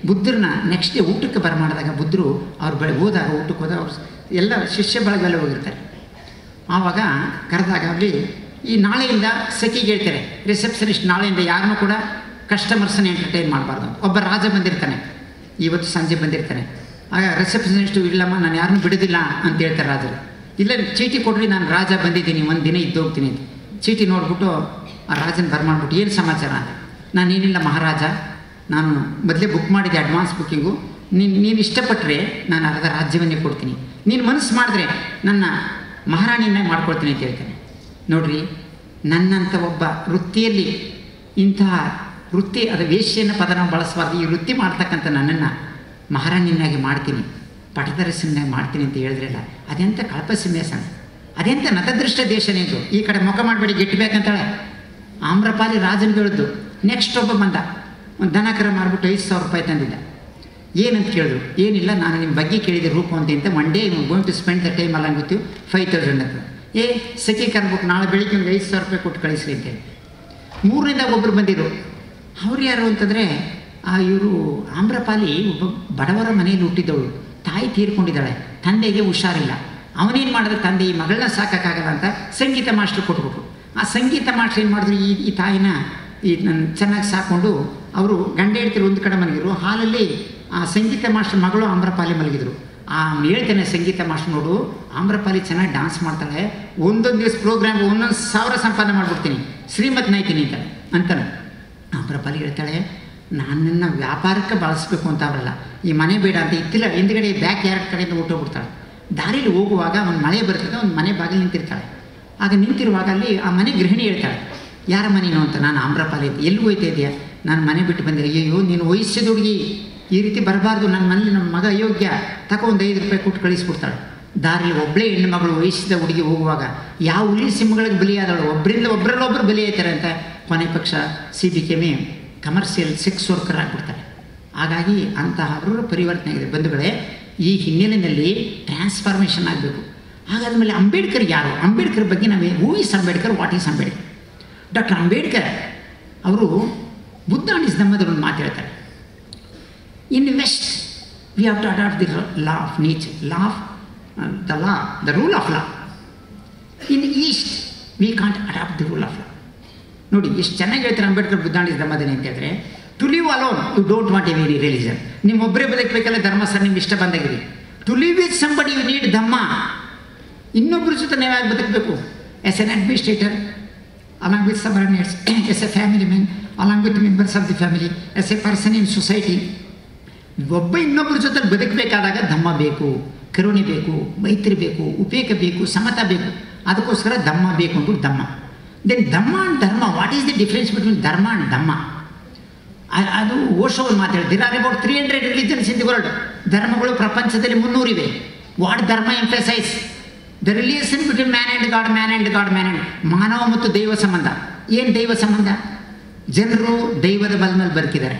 ಬುದ್ಧರನ್ನ ನೆಕ್ಸ್ಟ್ ಡೇ ಊಟಕ್ಕೆ ಬರಮಾಡಿದಾಗ ಬುದ್ಧರು ಅವ್ರು ಹೋದಾಗ ಊಟಕ್ಕೆ ಹೋದಾಗ ಅವ್ರು ಎಲ್ಲ ಶಿಷ್ಯ ಬಳಗಲ್ಲೇ ಹೋಗಿರ್ತಾರೆ. ಆವಾಗ ಕರೆದಾಗಲಿ ಈ ನಾಳೆಯಿಂದ ಸಖಿಗೆ ಹೇಳ್ತಾರೆ, ರಿಸೆಪ್ಷನಿಸ್ಟ್ ನಾಳೆಯಿಂದ ಯಾರನ್ನೂ ಕೂಡ ಕಸ್ಟಮರ್ಸನ್ನ ಎಂಟರ್ಟೈನ್ ಮಾಡಬಾರ್ದು. ಒಬ್ಬ ರಾಜ ಬಂದಿರ್ತಾನೆ, ಇವತ್ತು ಸಂಜೆ ಬಂದಿರ್ತಾನೆ. ಆಗ ರಿಸೆಪ್ಷನಿಸ್ಟು, ಇಲ್ಲಮ್ಮ ನಾನು ಯಾರನ್ನೂ ಬಿಡೋದಿಲ್ಲ ಅಂತ ಹೇಳ್ತಾರೆ ರಾಜರು. ಇಲ್ಲ ಚೀಟಿ ಕೊಡ್ರಿ, ನಾನು ರಾಜ ಬಂದಿದ್ದೀನಿ, ಒಂದು ದಿನ ಇದ್ದೋಗ್ತೀನಿ ಅಂತ. ಚೀಟಿ ನೋಡ್ಬಿಟ್ಟು ಆ ರಾಜನ ಬರ್ಮಾಡ್ಬಿಟ್ಟು, ಏನು ಸಮಾಚಾರ ಅಂತ. ನಾನೇನಿಲ್ಲ ಮಹಾರಾಜ, ನಾನು ಮೊದಲೇ ಬುಕ್ ಮಾಡಿದ್ದೆ ಅಡ್ವಾನ್ಸ್ ಬುಕ್ಕಿಂಗು, ನೀನು ಇಷ್ಟಪಟ್ಟರೆ ನಾನು ಅರ್ಧ ರಾಜ್ಯವನ್ನೇ ಕೊಡ್ತೀನಿ, ನೀನು ಮನಸ್ಸು ಮಾಡಿದ್ರೆ ನನ್ನ ಮಹಾರಾಣಿಯನ್ನೇ ಮಾಡ್ಕೊಳ್ತೀನಿ ಅಂತ ಹೇಳ್ತಾನೆ. ನೋಡ್ರಿ, ನನ್ನಂಥ ಒಬ್ಬ ವೃತ್ತಿಯಲ್ಲಿ ಇಂತಹ ವೃತ್ತಿ, ಅದು ವೇಶ್ಯನ ಪದ ನಾವು ಬಳಸಬಾರ್ದು, ಈ ವೃತ್ತಿ ಮಾಡ್ತಕ್ಕಂಥ ನನ್ನನ್ನು ಮಹಾರಾಣಿಯನ್ನಾಗಿ ಮಾಡ್ತೀನಿ, ಪಟದರಸನ್ನಾಗಿ ಮಾಡ್ತೀನಿ ಅಂತ ಹೇಳಿದ್ರಲ್ಲ, ಅದೆಂಥ ಕಳಪಸಿಮೇಸನ, ಅದೆಂಥ ನತದೃಷ್ಟ ದೇಶನೇ ಇದು. ಈ ಕಡೆ ಮುಖ ಮಾಡಬೇಡಿ ಗೆಟ್ಟಬೇಕಂತಾಳೆ ಆಮ್ರಪಾಲಿ ರಾಜನಿಗೆ ಹೇಳಿದ್ದು. ನೆಕ್ಸ್ಟ್ ಒಬ್ಬ ಬಂದ, ಒಂದು ದನಕರ ಮಾರ್ಬಿಟ್ಟು 5,000 ರೂಪಾಯಿ ತಂದಿದ್ದ. ಏನಂತ ಕೇಳಿದ್ರು, ಏನಿಲ್ಲ, ನಾನು ನಿಮ್ಮ ಬಗ್ಗೆ ಕೇಳಿದೆ ರೂಪ ಅಂತ one day going to spend the time ಅಲ್ಲ ಗೊತ್ತೀವಿ 5,000 ಅಂತ. ಸಖಿ ಕರ್ಬಿಟ್ಟು ನಾಳೆ ಬೆಳಿಗ್ಗೆ ಒಂದು 5,000 ರೂಪಾಯಿ ಕೊಟ್ಟು ಕಳಿಸ್ರಿ ಅಂತೇಳಿ. 3ನೇದಾಗ ಒಬ್ಬರು ಬಂದಿರು. ಅವ್ರು ಯಾರು ಅಂತಂದರೆ, ಇವರು ಆಮ್ರಪಾಲಿ ಒಬ್ಬ ಬಡವರ ಮನೆಯಲ್ಲಿ ಹುಟ್ಟಿದವಳು, ತಾಯಿ ತೀರ್ಕೊಂಡಿದ್ದಾಳೆ, ತಂದೆಗೆ ಹುಷಾರಿಲ್ಲ. ಅವನೇನು ಮಾಡಿದ್ರೆ, ತಂದೆ ಈ ಮಗಳನ್ನ ಸಾಕೋಕ್ಕಾಗಲ್ಲ ಅಂತ ಸಂಗೀತ ಮಾಸ್ಟ್ರು ಕೊಟ್ಬಿಟ್ರು. ಆ ಸಂಗೀತ ಮಾಸ್ಟ್ರು ಏನು ಮಾಡಿದ್ರು, ಈ ತಾಯಿನ ನನ್ನ ಚೆನ್ನಾಗಿ ಸಾಕೊಂಡು ಅವರು ಗಂಡ ಹೆಂಡತಿರು ಒಂದು ಕಡೆ ಮಲಗಿದ್ರು. ಹಾಲಲ್ಲಿ ಆ ಸಂಗೀತ ಮಾಸ್ಟರ್ ಮಗಳು ಆಮ್ರಪಾಲಿ ಮಲಗಿದ್ರು. ಹೇಳ್ತೇನೆ ಸಂಗೀತ ಮಾಸ್ಟರ್, ನೋಡು ಆಮ್ರಪಾಲಿ ಚೆನ್ನಾಗಿ ಡ್ಯಾನ್ಸ್ ಮಾಡ್ತಾಳೆ, ಒಂದೊಂದು ದಿವಸ ಪ್ರೋಗ್ರಾಮ್ಗೆ 1,000 ಸಂಪಾದನೆ ಮಾಡಿಬಿಡ್ತೀನಿ, ಶ್ರೀಮತ್ ನಾಯ್ತೀನಿ ಅಂತಾನೆ. ಆಮ್ರಪಾಲಿ ಹೇಳ್ತಾಳೆ, ನನ್ನನ್ನು ವ್ಯಾಪಾರಕ್ಕೆ ಬಳಸಬೇಕು ಅಂತ ಅವರಲ್ಲ, ಈ ಮನೆ ಬೇಡ ಅಂತ ಇತ್ತಿಲ್ಲ. ಹಿಂದ್ಗಡೆ ಬ್ಯಾಕ್ ಯಾರ್ಡ್ ಕಡೆಯಿಂದ ಹೊಟ್ಟೋಗ್ಬಿಡ್ತಾಳೆ. ದಾರಿಲಿ ಹೋಗುವಾಗ ಒಂದು ಮಳೆ ಬರ್ತದೆ, ಒಂದು ಮನೆ ಬಾಗಿಲು ನಿಂತಿರ್ತಾಳೆ. ಆಗ ನಿಂತಿರುವಾಗ ಅಲ್ಲಿ ಆ ಮನೆ ಗೃಹಿಣಿ ಹೇಳ್ತಾಳೆ, ಯಾರ ಮನೇನು ಅಂತ. ನಾನು ಆಮ್ರಪಾಲಿ ಅಂತ. ಎಲ್ಲಿ ಹೋಯ್ತಾ ಇದೆಯಾ? ನಾನು ಮನೆ ಬಿಟ್ಟು ಬಂದೆ. ಅಯ್ಯೋ, ನೀನು ವಯಸ್ಸಿದ ಹುಡುಗಿ, ಈ ರೀತಿ ಬರಬಾರ್ದು, ನನ್ನ ಮನೇಲಿ ನಮ್ಮ ಮಗ ಅಯೋಗ್ಯ, ತಗೋ ಒಂದು 5 ರೂಪಾಯಿ ಕೊಟ್ಟು ಕಳಿಸ್ಬಿಡ್ತಾಳೆ. ದಾರಿಯಲ್ಲಿ ಒಬ್ಬಳೇ ಹೆಣ್ಣುಮಗಳು ವಯಸ್ಸಿದ ಹುಡುಗಿ ಹೋಗುವಾಗ ಯಾವ ಹುಲಿ ಸಿಂಹಗಳಿಗೆ ಬಲಿಯಾದಳು, ಒಬ್ಬರಲ್ಲೊಬ್ಬರು ಬಲಿ ಆಯ್ತಾರೆ ಅಂತ ಕೊನೆ ಪಕ್ಷ CBKM ಕಮರ್ಷಿಯಲ್ ಸೆಕ್ಸ್ ವರ್ಕರ್ ಆಗಿಬಿಡ್ತಾರೆ. ಹಾಗಾಗಿ ಅಂತಹವರು ಪರಿವರ್ತನೆ ಆಗಿದೆ. ಬಂಧುಗಳೇ, ಈ ಹಿನ್ನೆಲೆಯಲ್ಲಿ ಟ್ರಾನ್ಸ್ಫಾರ್ಮೇಷನ್ ಆಗಬೇಕು. ಹಾಗಾದ್ಮೇಲೆ ಅಂಬೇಡ್ಕರ್ ಯಾರು? ಅಂಬೇಡ್ಕರ್ ಬಗ್ಗೆ ನಾವು who is Ambedkar, what is Ambedkar? Doctor Ambedkar ಅವರು ಬುದ್ಧ ಅಂಡ್ ಇಸ್ ಧಮ್ಮದ ಒಂದು ಮಾತು ಹೇಳ್ತಾರೆ. In west we have to adapt the law of nature, the rule of law. In east we can't adapt the rule of law. ನೋಡಿ ಎಷ್ಟು ಚೆನ್ನಾಗಿ ಹೇಳ್ತಾರೆ ಅಂಬೇಡ್ಕರ್ ಬುದ್ಧ ಅಂಡ್ ಇಸ್ ಧಮ್ಮದನೆ ಅಂತ ಹೇಳಿದ್ರೆ, to live alone you don't want a very religion. ನಿಮ್ಮೊಬ್ಬರೇ ಬದುಕಬೇಕಲ್ಲ ಧರ್ಮ ಸರ್, ನಿಮ್ಗೆ ಇಷ್ಟ ಬಂದಾಗಿರಿ. To live with somebody you need Dhamma. ಇನ್ನೊಬ್ಬರ ಜೊತೆ ನೀವಾಗಿ ಬದುಕಬೇಕು. As an administrator along with subordinates, as a family man, along with members of the family, as a person in society. ಒಬ್ಬ ಇನ್ನೊಬ್ಬರ ಜೊತೆ ಬದುಕಬೇಕಾದಾಗ ಧಮ್ಮ ಬೇಕು, ಕರುಣೆ ಬೇಕು, ಮೈತ್ರಿ ಬೇಕು, ಉಪೇಕ ಬೇಕು, ಸಮತ ಬೇಕು. ಅದಕ್ಕೋಸ್ಕರ ಧಮ್ಮ ಬೇಕು ಅಂದ್ಬಿಟ್ಟು ಧಮ್ಮ. ದೆನ್ ಧಮ್ಮ ಆ್ಯಂಡ್ ಧರ್ಮ, what is the difference between ಧರ್ಮ ಆ್ಯಂಡ್ ಧಮ್ಮ? ಅದು ಓಶೋ ಒಂದು ಮಾತಾಡಿ, there are about 300 religions in the world. ಧರ್ಮಗಳು ಪ್ರಪಂಚದಲ್ಲಿ 300 ಇವೆ. ವಾಟ್ ಧರ್ಮ emphasise? The relation between man and God, man and God, man and ಮಾನವ ಮತ್ತು ದೈವ ಸಂಬಂಧ. ಏನು ದೈವ ಸಂಬಂಧ? ಜನರು ದೈವದ ಬಲ ಮೇಲೆ ಬದುಕಿದ್ದಾರೆ,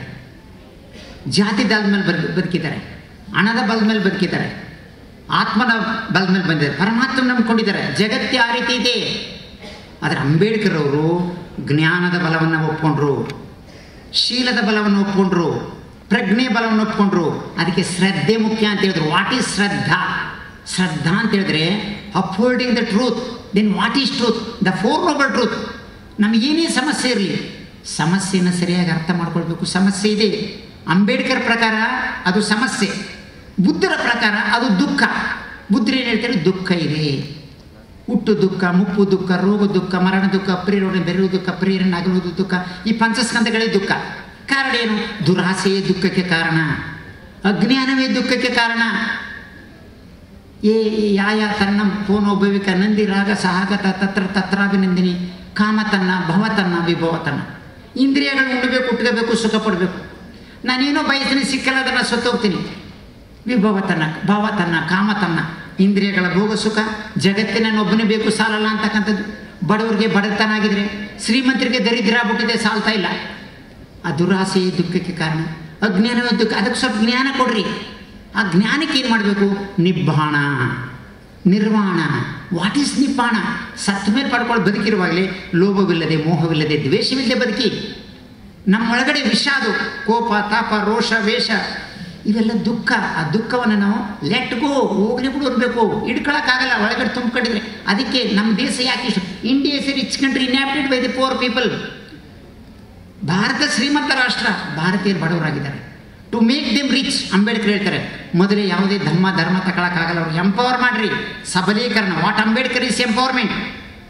ಜಾತಿ ಬಲದ ಮೇಲೆ ಬದುಕಿದ್ದಾರೆ, ಹಣದ ಬಲದ ಮೇಲೆ ಬದುಕಿದ್ದಾರೆ, ಆತ್ಮನ ಬಲದ ಮೇಲೆ ಬಂದಿದ್ದಾರೆ, ಪರಮಾತ್ಮ ನಂಬಿಕೊಂಡಿದ್ದಾರೆ. ಜಗತ್ತೇ ಆ ರೀತಿ ಇದೆ. ಆದರೆ ಅಂಬೇಡ್ಕರ್ ಅವರು ಜ್ಞಾನದ ಬಲವನ್ನು ಒಪ್ಕೊಂಡ್ರು, ಶೀಲದ ಬಲವನ್ನು ಒಪ್ಕೊಂಡ್ರು, ಪ್ರಜ್ಞೆ ಬಲವನ್ನು ಒಪ್ಕೊಂಡ್ರು. ಅದಕ್ಕೆ ಶ್ರದ್ಧೆ ಮುಖ್ಯ ಅಂತ ಹೇಳಿದ್ರು. ವಾಟ್ ಈಸ್ ಶ್ರದ್ಧಾ? ಶ್ರದ್ಧಾ ಅಂತ ಹೇಳಿದ್ರೆ upholding the truth. Then what is truth? The four noble truth. ನಮಗೇನೇ ಸಮಸ್ಯೆ ಇರಲಿ, ಸಮಸ್ಯೆಯನ್ನು ಸರಿಯಾಗಿ ಅರ್ಥ ಮಾಡ್ಕೊಳ್ಬೇಕು. ಸಮಸ್ಯೆ ಇದೆ, ಅಂಬೇಡ್ಕರ್ ಪ್ರಕಾರ ಅದು ಸಮಸ್ಯೆ, ಬುದ್ಧರ ಪ್ರಕಾರ ಅದು ದುಃಖ. ಬುದ್ಧರು ಏನು ಹೇಳ್ತಾರೆ? ದುಃಖ ಇದೆ, ಹುಟ್ಟು ದುಃಖ, ಮುಪ್ಪು ದುಃಖ, ರೋಗ ದುಃಖ, ಮರಣ ದುಃಖ, ಪ್ರೇರಣೆ ಬೆರೆಯುವ ದುಃಖ, ಪ್ರೇರಣೆ ಆಗುವುದು ದುಃಖ. ಈ ಪಂಚಸ್ಕಂದಗಳೇ ದುಃಖ. ಕಾರಣ ಏನು? ದುರಾಸೆಯೇ ದುಃಖಕ್ಕೆ ಕಾರಣ, ಅಜ್ಞಾನವೇ ದುಃಖಕ್ಕೆ ಕಾರಣ. ಯಾಯ ತನ್ನ ಪೋನೋಭವಿಕ ನಂದಿ ರಾಗ ಸಹಾಗತ ತತ್ರ ತತ್ರಾಭಿನಂದಿನಿ ಕಾಮತನ್ನ ಭವತನ್ನ ವಿಭವತನ್ನ. ಇಂದ್ರಿಯಗಳು ಉಣ್ಣಬೇಕು, ಉಟ್ಕೋಬೇಕು, ಸುಖ ಪಡಬೇಕು. ನಾನೇನೋ ಬಯಸ್ತೀನಿ, ಸಿಕ್ಕಲ್ಲ, ಅದನ್ನು ಸತ್ತೋಗ್ತೀನಿ. ವಿಭವತನ್ನ, ಭಾವತನ್ನ, ಕಾಮತನ್ನ, ಇಂದ್ರಿಯಗಳ ಭೋಗ ಸುಖ. ಜಗತ್ತಿನ ಒಬ್ಬನೇ ಬೇಕು, ಸಾಲಲ್ಲ ಅಂತಕ್ಕಂಥದ್ದು. ಬಡವರಿಗೆ ಬಡತನ ಆಗಿದ್ರೆ, ಶ್ರೀಮಂತರಿಗೆ ದರಿದ್ರ ಆಗ್ಬಿಟ್ಟಿದೆ, ಸಾಲ್ತಾ ಇಲ್ಲ. ಆ ದುರಾಸೆ ದುಃಖಕ್ಕೆ ಕಾರಣ, ಅಜ್ಞಾನವೇ ದುಃಖ. ಅದಕ್ಕೆ ಸ್ವಲ್ಪ ಜ್ಞಾನ ಕೊಡ್ರಿ. ಆ ಜ್ಞಾನಕ್ಕೆ ಏನು ಮಾಡಬೇಕು? ನಿಬ್ಬಾಣ, ನಿರ್ವಾಣ. What is Nibbana? ಸತ್ತ ಮೇಲೆ ಪಡ್ಕೊಂಡು ಬದುಕಿರುವಾಗಲೇ ಲೋಭವಿಲ್ಲದೆ, ಮೋಹವಿಲ್ಲದೆ, ದ್ವೇಷವಿಲ್ಲದೆ ಬದುಕಿ. ನಮ್ಮೊಳಗಡೆ ವಿಷ, ಅದು ಕೋಪ, ತಾಪ, ರೋಷ, ವೇಷ, ಇವೆಲ್ಲ ದುಃಖ. ಆ ದುಃಖವನ್ನು ನಾವು ಲೆಟ್ ಗೋ, ಹೋಗ್ಲಿ ಬಿಡು ಅನ್ಬೇಕು. ಹಿಡ್ಕೊಳಕ್ಕಾಗಲ್ಲ, ಒಳಗಡೆ ತುಂಬಿಕೊಂಡಿದ್ರೆ. ಅದಕ್ಕೆ ನಮ್ಮ ದೇಶ ಯಾಕೆ ಇಷ್ಟು? India is a rich country inhabited by the poor people. Bharat ಶ್ರೀಮಂತ ರಾಷ್ಟ್ರ, ಭಾರತೀಯರು ಬಡವರಾಗಿದ್ದಾರೆ. To make them rich, Ambedkar ಹೇಳ್ತಾರೆ, ಮೊದಲೇ ಯಾವುದೇ ಧರ್ಮ ತಗೊಳಕ್ಕಾಗಲ್ಲ. ಅವ್ರು ಎಂಪವರ್ ಮಾಡ್ರಿ, ಸಬಲೀಕರಣ. What Ambedkar is empowerment.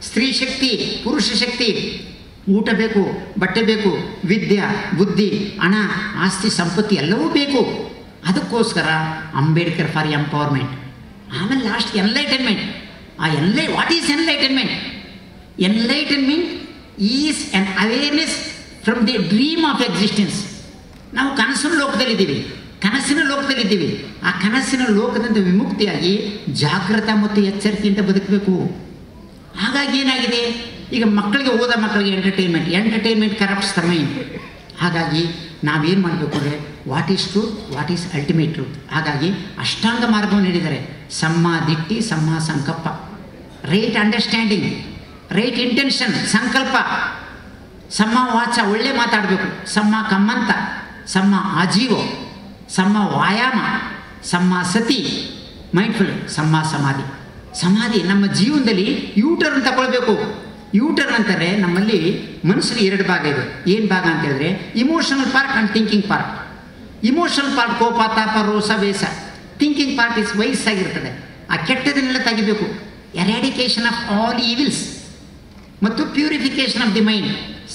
ಸ್ತ್ರೀ ಶಕ್ತಿ, ಪುರುಷ ಶಕ್ತಿ. ಊಟ ಬೇಕು, ಬಟ್ಟೆ ಬೇಕು, ವಿದ್ಯೆ, ಬುದ್ಧಿ, ಹಣ, ಆಸ್ತಿ, ಸಂಪತ್ತಿ ಎಲ್ಲವೂ ಬೇಕು. ಅದಕ್ಕೋಸ್ಕರ ಅಂಬೇಡ್ಕರ್ ಫಾರ್ ಎಂಪವರ್ಮೆಂಟ್. ಆಮೇಲೆ last enlightenment. What is enlightenment? Enlightenment is on awareness from the dream of existence. ನಾವು ಕನಸಿನ ಲೋಕದಲ್ಲಿದ್ದೀವಿ, ಆ ಕನಸಿನ ಲೋಕದಿಂದ ವಿಮುಕ್ತಿಯಾಗಿ ಜಾಗೃತ ಮತ್ತು ಎಚ್ಚರಿಕೆಯಿಂದ ಬದುಕಬೇಕು. ಹಾಗಾಗಿ ಏನಾಗಿದೆ, ಈಗ ಓದೋ ಮಕ್ಕಳಿಗೆ ಎಂಟರ್ಟೈನ್ಮೆಂಟ್ ಕರಪ್ಟ್ಸ್ ದ ಮೈಂಡ್. ಹಾಗಾಗಿ ನಾವೇನು ಮಾಡಬೇಕು ಅಂದರೆ, what is truth, what is ultimate truth. ಹಾಗಾಗಿ ಅಷ್ಟಾಂಗ ಮಾರ್ಗವನ್ನು ನೀಡಿದ್ದಾರೆ. ಸಮ್ಮ ದಿಟ್ಟಿ, ಸಮ್ಮ ಸಂಕಲ್ಪ, ರೈಟ್ ಅಂಡರ್ಸ್ಟ್ಯಾಂಡಿಂಗ್, ರೈಟ್ ಇಂಟೆನ್ಷನ್, ಸಂಕಲ್ಪ. ಸಮ್ಮ ವಾಚ, ಒಳ್ಳೆ ಮಾತಾಡಬೇಕು. ಸಮ್ಮ ಕಮ್ಮಂತ, ಸಮ್ಮ ಆಜೀವ, ಸಮ್ಮ ವಾಯಾಮ, ಸಮ್ಮ ಸತಿ, ಮೈಂಡ್ಫುಲ್, ಸಮ್ಮ ಸಮಾಧಿ. ನಮ್ಮ ಜೀವನದಲ್ಲಿ ಯೂಟರ್ನ್ ತಗೊಳ್ಬೇಕು. ಯೂಟರ್ನ್ ಅಂತಾರೆ, ನಮ್ಮಲ್ಲಿ ಮನುಷ್ಯರಿಗೆ 2 ಭಾಗ ಇದೆ. ಏನು ಭಾಗ ಅಂತ ಹೇಳಿದ್ರೆ, emotional part and thinking part. Emotional part ಕೋಪ, ತಾಪ, ರೋಷ, ವೇಷ. ಥಿಂಕಿಂಗ್ ಪಾರ್ಟ್ ಇಸ್ ವಯಸ್ಸಾಗಿರ್ತದೆ. ಆ ಕೆಟ್ಟದನ್ನೆಲ್ಲ ತೆಗಿಬೇಕು. ಎರಾಡಿಕೇಶನ್ ಆಫ್ ಆಲ್ ಈವಿಲ್ಸ್ ಮತ್ತು ಪ್ಯೂರಿಫಿಕೇಶನ್ ಆಫ್ ದಿ ಮೈಂಡ್.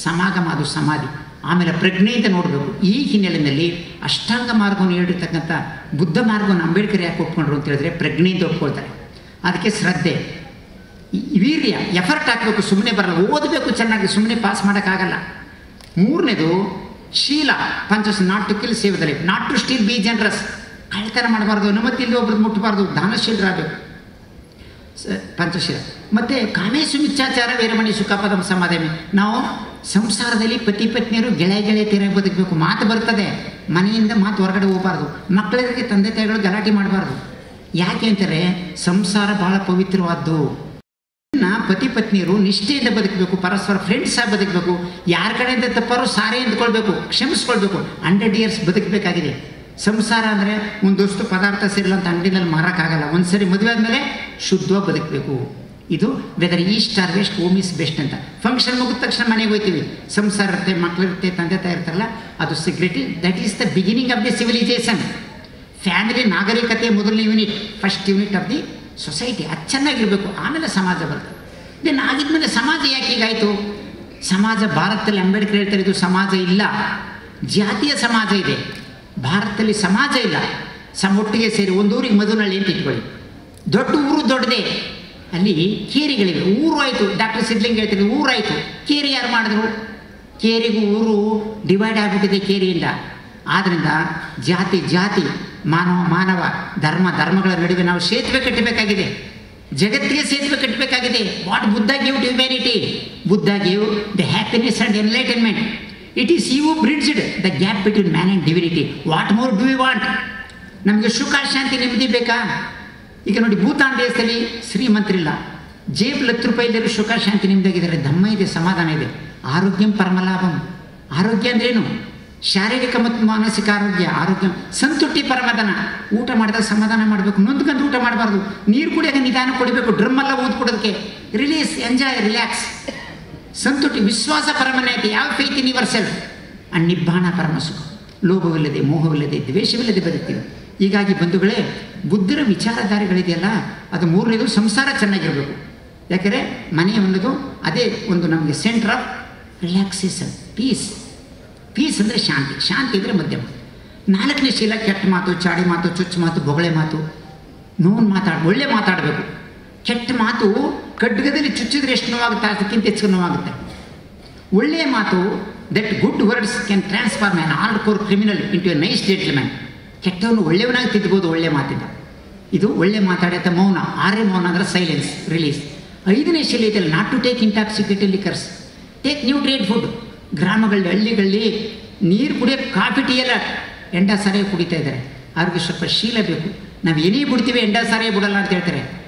ಸಮಾಗಮ, ಅದು ಸಮಾಧಿ. ಆಮೇಲೆ ಪ್ರಜ್ಞೆಯಿಂದ ನೋಡಬೇಕು. ಈ ಹಿನ್ನೆಲೆಯಲ್ಲಿ ಅಷ್ಟಾಂಗ ಮಾರ್ಗವನ್ನು ಹೇಳಿರ್ತಕ್ಕಂಥ ಬುದ್ಧ ಮಾರ್ಗವನ್ನು ಅಂಬೇಡ್ಕರ್ ಯಾಕೆ ಒಪ್ಕೊಂಡ್ರು ಅಂತ ಹೇಳಿದ್ರೆ, ಪ್ರಜ್ಞೆಯಿಂದ ಒಪ್ಕೊಳ್ತಾರೆ. ಅದಕ್ಕೆ ಶ್ರದ್ಧೆ, ವೀರ್ಯ, ಎಫರ್ಟ್ ಹಾಕಬೇಕು. ಸುಮ್ಮನೆ ಬರಲ್ಲ, ಓದಬೇಕು ಚೆನ್ನಾಗಿ, ಸುಮ್ಮನೆ ಪಾಸ್ ಮಾಡೋಕ್ಕಾಗಲ್ಲ. 3ನೇದು ಶೀಲ, ಪಂಚಸ್, not to kill, save the life, not to steal, be generous. ಕಳ್ತನ ಮಾಡಬಾರ್ದು, ಅನುಮತಿ ಇಲ್ಲದೆ ಒಬ್ರದ್ದು ಮುಟ್ಟಬಾರ್ದು, ದಾನಶೀಲರಾಗಬೇಕು. ಪಂಚಶೀಲ. ಮತ್ತು ಕಾಮೇಶು ಮಿಚ್ಚಾಚಾರ ವೀರಮಣಿ ಸುಖಪದಂ ಸಮಾಧಾನ. ನಾವು ಸಂಸಾರದಲ್ಲಿ ಪತಿ ಪತ್ನಿಯರು ಗೆಳೆಯತಿಯರಾಗಿ ಬದುಕಬೇಕು. ಮಾತು ಬರ್ತದೆ, ಮನೆಯಿಂದ ಮಾತು ಹೊರಗಡೆ ಹೋಗಬಾರ್ದು. ಮಕ್ಕಳಿಗೆ ತಂದೆ ತಾಯಿಗಳು ಗಲಾಟೆ ಮಾಡಬಾರ್ದು. ಯಾಕೆ ಅಂತಾರೆ, ಸಂಸಾರ ಬಹಳ ಪವಿತ್ರವಾದ್ದು. ಪತಿ ಪತ್ನಿಯರು ನಿಷ್ಠೆಯಿಂದ ಬದುಕಬೇಕು, ಪರಸ್ಪರ ಫ್ರೆಂಡ್ಸ್ ಆಗಿ ಬದುಕಬೇಕು. ಯಾರ ಕಡೆಯಿಂದ ತಪ್ಪಾರು ಸಾರಿ ಅಂದ್ಕೊಳ್ಬೇಕು, ಕ್ಷಮಿಸ್ಕೊಳ್ಬೇಕು. 100 years ಬದುಕಬೇಕಾಗಿದೆ. ಸಂಸಾರ ಅಂದರೆ ಒಂದಷ್ಟು ಪದಾರ್ಥ ಸೇರಿಲ್ಲ ಅಂತ ಅಂಗಡಿನಲ್ಲಿ ಮಾರೋಕ್ಕಾಗಲ್ಲ. ಒಂದು ಸರಿ ಮದುವೆ ಆದಮೇಲೆ ಶುದ್ಧವಾಗಿ ಬದುಕಬೇಕು. ಇದು whether east or west, home is best ಅಂತ. ಫಂಕ್ಷನ್ ಮುಗಿದ ತಕ್ಷಣ ಮನೆಗೆ ಹೋಗ್ತೀವಿ, ಸಂಸಾರ ಇರುತ್ತೆ, ಮಕ್ಕಳಿರುತ್ತೆ, ತಂದೆ ತಾಯಿ ಇರ್ತಾರಲ್ಲ, ಅದು secret. That is the beginning of the civilisation. Family ನಾಗರಿಕತೆ ಮೊದಲನೇ unit, first unit of the society. ಅದು ಚೆನ್ನಾಗಿರಬೇಕು, ಆಮೇಲೆ ಸಮಾಜ ಬರ್ತದೆ. ದೆನ್ ಆಗಿದ್ಮೇಲೆ ಸಮಾಜ ಯಾಕೆ ಹೀಗಾಯಿತು? ಸಮಾಜ ಭಾರತದಲ್ಲಿ ಅಂಬೇಡ್ಕರ್ ಹೇಳ್ತಾರೆ ಇದು ಸಮಾಜ ಇಲ್ಲ, ಜಾತಿಯ ಸಮಾಜ ಇದೆ. ಭಾರತದಲ್ಲಿ ಸಮಾಜ ಇಲ್ಲ. ಒಟ್ಟಿಗೆ ಸೇರಿ ಒಂದು ಊರಿಗೆ ಮಧುನಳ್ಳಿ ಅಂತ ಇಟ್ಕೊಳ್ಳಿ. ದೊಡ್ಡ ಊರು ದೊಡ್ಡದೇ, ಅಲ್ಲಿ ಕೇರಿಗಳಿವೆ. ಊರು ಆಯಿತು, ಡಾಕ್ಟರ್ ಸಿದ್ಲಿಂಗ್ ಹೇಳ್ತಾರೆ ಊರಾಯಿತು. ಕೇರಿ ಯಾರು ಮಾಡಿದ್ರು? ಕೇರಿಗೂ ಊರು ಡಿವೈಡ್ ಆಗಿಬಿಟ್ಟಿದೆ ಕೇರಿಯಿಂದ. ಆದ್ದರಿಂದ ಜಾತಿ ಜಾತಿ, ಮಾನವ ಮಾನವ, ಧರ್ಮ ಧರ್ಮಗಳ ನಡುವೆ ನಾವು ಸೇತುವೆ ಕಟ್ಟಬೇಕಾಗಿದೆ. ಜಗತ್ತಿಗೆ ಸೇತುವೆ ಕಟ್ಟಬೇಕಾಗಿದೆ. What Buddha give to humanity? Buddha give the happiness and enlightenment. It is you bridged the gap between man and divinity. What more do we want? ನಮಗೆ ಸುಖ ಶಾಂತಿ ನೆಮ್ಮದಿ ಬೇಕಾ? ಈಗ ನೋಡಿ, ಭೂತಾನ್ ದೇಶದಲ್ಲಿ ಶ್ರೀಮಂತರಿಲ್ಲ, ಜೇಬ್ ₹10 ಸುಖ ಶಾಂತಿ ನೆಮ್ಮದಿಯಾಗಿದ್ದಾರೆ. ಧಮ್ಮ ಇದೆ, ಸಮಾಧಾನ ಇದೆ. ಆರೋಗ್ಯಂ ಪರಮಲಾಭಂ. ಆರೋಗ್ಯ ಅಂದ್ರೇನು? ಶಾರೀರಿಕ ಮತ್ತು ಮಾನಸಿಕ ಆರೋಗ್ಯ. ಆರೋಗ್ಯ ಸಂತುಷ್ಟಿ ಪರಮಧನ. ಊಟ ಮಾಡಿದಾಗ ಸಮಾಧಾನ ಮಾಡಬೇಕು, ನೊಂದ್ಕೊಂಡು ಊಟ ಮಾಡಬಾರ್ದು. ನೀರು ಕುಡಿಯೋಕೆ ನಿಧಾನ ಕೊಡಬೇಕು, ಡ್ರಮ್ಮೆಲ್ಲ ಊದ್ಕೊಡೋದಕ್ಕೆ. Release, enjoy, relax. ಸಂತುಷ್ಟಿ, ವಿಶ್ವಾಸ ಪರಮನೈತಿ. ಯಾವ faith in yourself. And Nibbana ಪರಮಸುಖ. ಲೋಭವಿಲ್ಲದೆ, ಮೋಹವಿಲ್ಲದೆ, ದ್ವೇಷವಿಲ್ಲದೆ ಬದುಕ್ತೀವಿ. ಹೀಗಾಗಿ ಬಂಧುಗಳೇ, ಬುದ್ಧರ ವಿಚಾರಧಾರೆಗಳಿದೆಯಲ್ಲ, ಅದು ಮೂರನೇದು ಸಂಸಾರ ಚೆನ್ನಾಗಿರಬೇಕು. ಯಾಕೆಂದರೆ ಮನೆ ಅನ್ನೋದು ಅದೇ ಒಂದು ನಮಗೆ centre of relaxation, peace. Peace ಅಂದರೆ ಶಾಂತಿ, ಶಾಂತಿ ಅಂದರೆ ಮಧ್ಯಮ. 4ನೇ ಶೀಲ ಕೆಟ್ಟ ಮಾತು, ಚಾಡಿ ಮಾತು, ಚುಚ್ಚು ಮಾತು, ಬೊಗಳೆ ಮಾತು. ಒಳ್ಳೆ ಮಾತಾಡಬೇಕು. ಕೆಟ್ಟ ಮಾತು ಖಡ್ಗದಲ್ಲಿ ಚುಚ್ಚಿದ್ರೆ ಎಷ್ಟು ನೋವಾಗುತ್ತೆ, ಅದಕ್ಕಿಂತ ಹೆಚ್ಚು ನೋವಾಗುತ್ತೆ. ಒಳ್ಳೆಯ ಮಾತು, that good words can transform an hard core criminal into a nice gentleman. ಕೆಟ್ಟವನು ಒಳ್ಳೆಯವನಾಗಿ ತಿದ್ದಬಹುದು ಒಳ್ಳೆ ಮಾತಿಂದ. ಇದು ಒಳ್ಳೆ ಮಾತಾಡತ್ತೆ ಮೌನ. 6ನೇ ಮೌನ ಅಂದರೆ ಸೈಲೆನ್ಸ್, ರಿಲೀಸ್. 5ನೇ ಶೀಲ ಇದೆಯಲ್ಲ, not to take intoxicated liquors, take nutrient food. ಗ್ರಾಮಗಳಲ್ಲಿ, ಹಳ್ಳಿಗಳಲ್ಲಿ ನೀರು ಕುಡಿಯೋಕ್ಕೆ ಕಾಫಿ ಟೀ ಎಲ್ಲ ಎಂಡ ಸಾರೇ ಕುಡಿತಾ ಇದ್ದಾರೆ. ಅವ್ರಿಗೆ ಸ್ವಲ್ಪ ಶೀಲ ಬೇಕು. ನಾವು ಏನೇ ಬಿಡ್ತೀವಿ, ಎಂಡ ಸಾರೇ ಬಿಡಲ್ಲ ಅಂತ ಹೇಳ್ತಾರೆ.